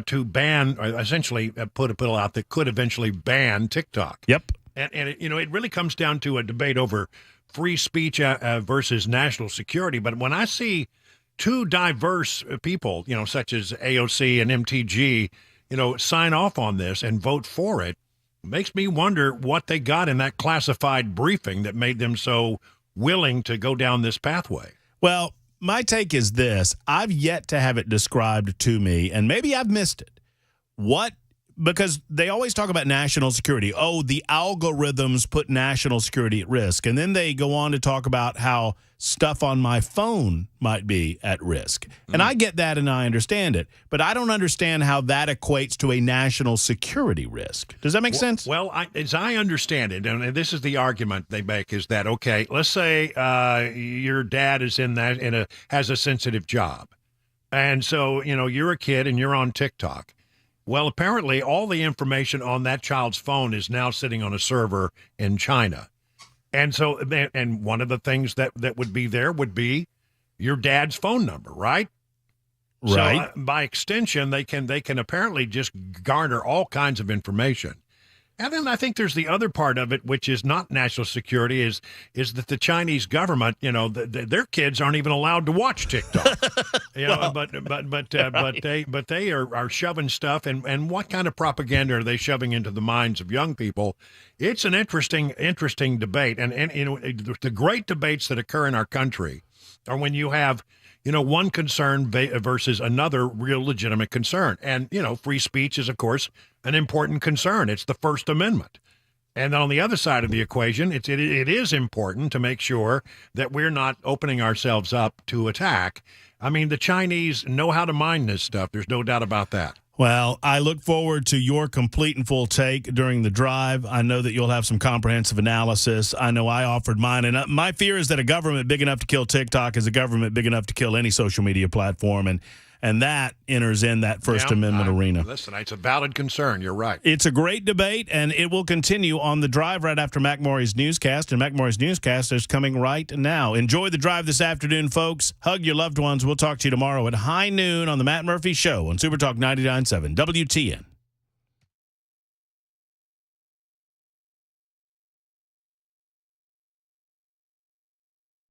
to ban, or essentially put a bill out that could eventually ban TikTok. Yep. And it really comes down to a debate over free speech versus national security. But when I see two diverse people, such as AOC and MTG, sign off on this and vote for it, makes me wonder what they got in that classified briefing that made them so willing to go down this pathway. Well, my take is this. I've yet to have it described to me, and maybe I've missed it. Because they always talk about national security. Oh, the algorithms put national security at risk. And then they go on to talk about how stuff on my phone might be at risk. And I get that and I understand it. But I don't understand how that equates to a national security risk. Does that make sense? Well, as I understand it, and this is the argument they make, is that, okay, let's say your dad is has a sensitive job. And so, you're a kid and you're on TikTok. Well, apparently all the information on that child's phone is now sitting on a server in China. And so, and one of the things that would be there would be your dad's phone number, right? Right. So by extension, they can apparently just garner all kinds of information. And then I think there's the other part of it, which is not national security, is that the Chinese government, their kids aren't even allowed to watch TikTok. But they are shoving stuff, and what kind of propaganda are they shoving into the minds of young people? It's an interesting debate, and the great debates that occur in our country are when you have one concern versus another real legitimate concern. And, free speech is, of course, an important concern. It's the First Amendment. And on the other side of the equation, it is important to make sure that we're not opening ourselves up to attack. I mean, the Chinese know how to mine this stuff. There's no doubt about that. Well, I look forward to your complete and full take during the drive. I know that you'll have some comprehensive analysis. I know I offered mine. And my fear is that a government big enough to kill TikTok is a government big enough to kill any social media platform. And that enters in that First Amendment arena. Listen, it's a valid concern. You're right. It's a great debate, and it will continue on the drive right after Mac Maury's newscast. And Mac Maury's newscast is coming right now. Enjoy the drive this afternoon, folks. Hug your loved ones. We'll talk to you tomorrow at high noon on the Matt Murphy Show on Super Talk 99.7 WTN.